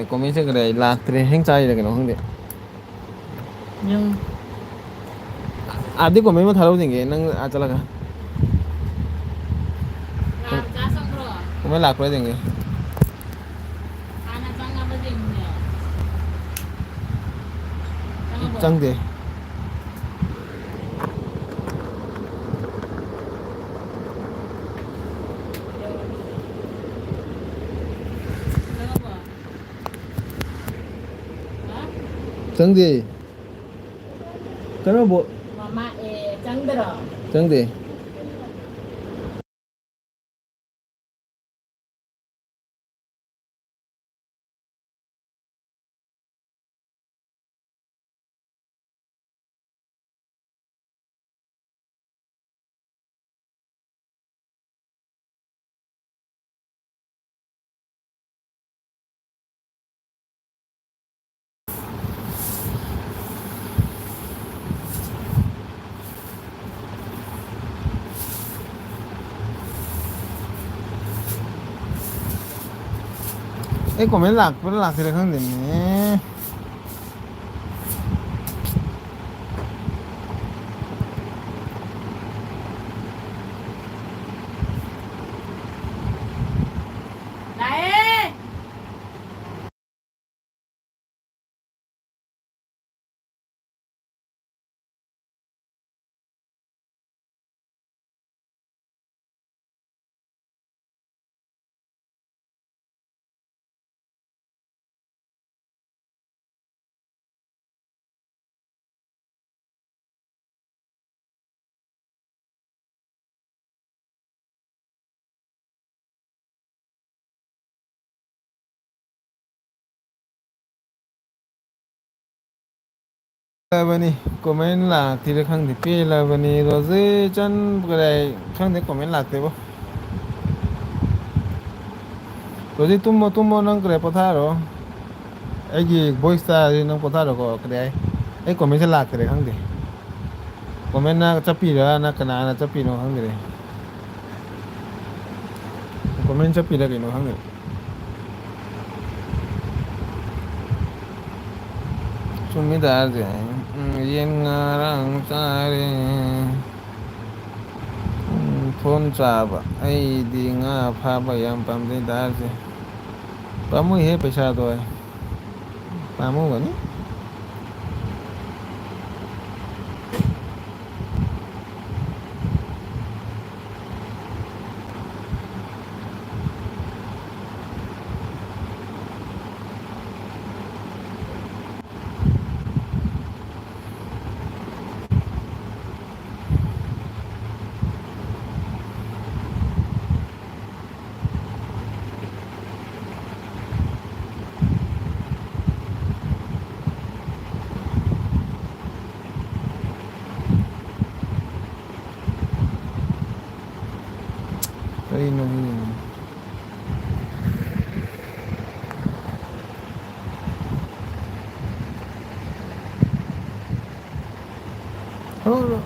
ꯈꯪꯗꯦ ꯀꯣꯃꯦꯟꯁꯦ ꯀꯗꯥꯏ ꯂꯥꯛꯇ꯭ꯔꯦ ꯍꯦꯡ ꯆꯥꯏꯔ ꯀꯩꯅꯣ ꯈꯪꯗꯦ Nhưng ꯑꯥꯗꯤ ꯀꯣꯃꯦꯟ ꯑꯃ ꯊꯥꯔꯧꯗꯤꯡꯒꯦ ꯅꯪ ꯆꯠꯂꯒ làm giá xong rồi comment ꯂꯥꯛꯄ꯭ꯔꯥ ꯌꯦꯡꯒꯦ ana changaba jengnya changaba ꯆꯪꯗꯦ changaba ha ꯆꯪꯗꯦ ꯀꯔꯝꯕ mama changdro ꯆꯪꯗꯦ ꯑꯩ ꯀꯣꯃꯦꯟ ꯂꯥꯛꯄ꯭ꯔꯥ ꯂꯥꯛꯇ꯭ꯔꯥ ꯈꯪꯗꯦꯅꯦ này ꯂꯕꯅꯤ ꯀꯣꯃꯦꯟ ꯂꯥꯛꯇ꯭ꯔꯥ ꯈꯪꯗꯦ ꯄꯦꯜꯂꯕꯅꯤ ꯔꯣꯖꯦ ꯆꯟ ꯀꯗꯥꯏ ꯈꯪꯗꯦ ꯀꯣꯃꯦꯟ ꯂꯥꯛꯇꯦꯕꯣ ꯔꯣꯖꯤ ꯇꯨꯝꯃꯣ ꯇꯨꯝꯃꯣ ꯅꯪ ꯀꯗꯥꯏ ꯄꯣꯊꯥꯔꯣ ꯑꯩꯒꯤ ꯚꯣꯏꯁ ꯇꯥꯔꯗꯤ ꯅꯪ ꯄꯣꯊꯥꯔꯣꯀꯣ ꯀꯗꯥꯏ ꯑꯩ ꯀꯣꯃꯦꯟꯁꯦ ꯂꯥꯛꯇ꯭ꯔꯦ ꯈꯪꯗꯦ ꯀꯣꯃꯦꯟꯅ ꯆꯠꯄꯤꯔꯅ ꯀꯅꯥꯅ ꯆꯠꯄꯤꯅꯣ ꯈꯪꯗ꯭ꯔꯦ ꯀꯣꯃꯦꯟ ꯆꯠꯄꯤꯔ ꯀꯩꯅꯣ ꯈꯪꯗ꯭ꯔꯦ ꯆꯨꯝꯃꯤꯗꯥꯔꯁꯦ ꯌꯦꯟ ꯉꯔꯥꯡ ꯆꯥꯔꯦ ꯐꯣꯟ ꯆꯥꯕ ꯑꯩꯗꯤ ꯉꯥ ꯐꯥꯕ ꯌꯥꯝ ꯄꯥꯝꯖꯩ ꯗꯥꯔꯁꯦ ꯄꯥꯝꯃꯨꯏꯍꯦ ꯄꯩꯁꯥꯗꯣ ꯄꯥꯝꯃꯨꯒꯅꯤ ꯀꯔꯤꯅꯣ ꯍꯣꯏ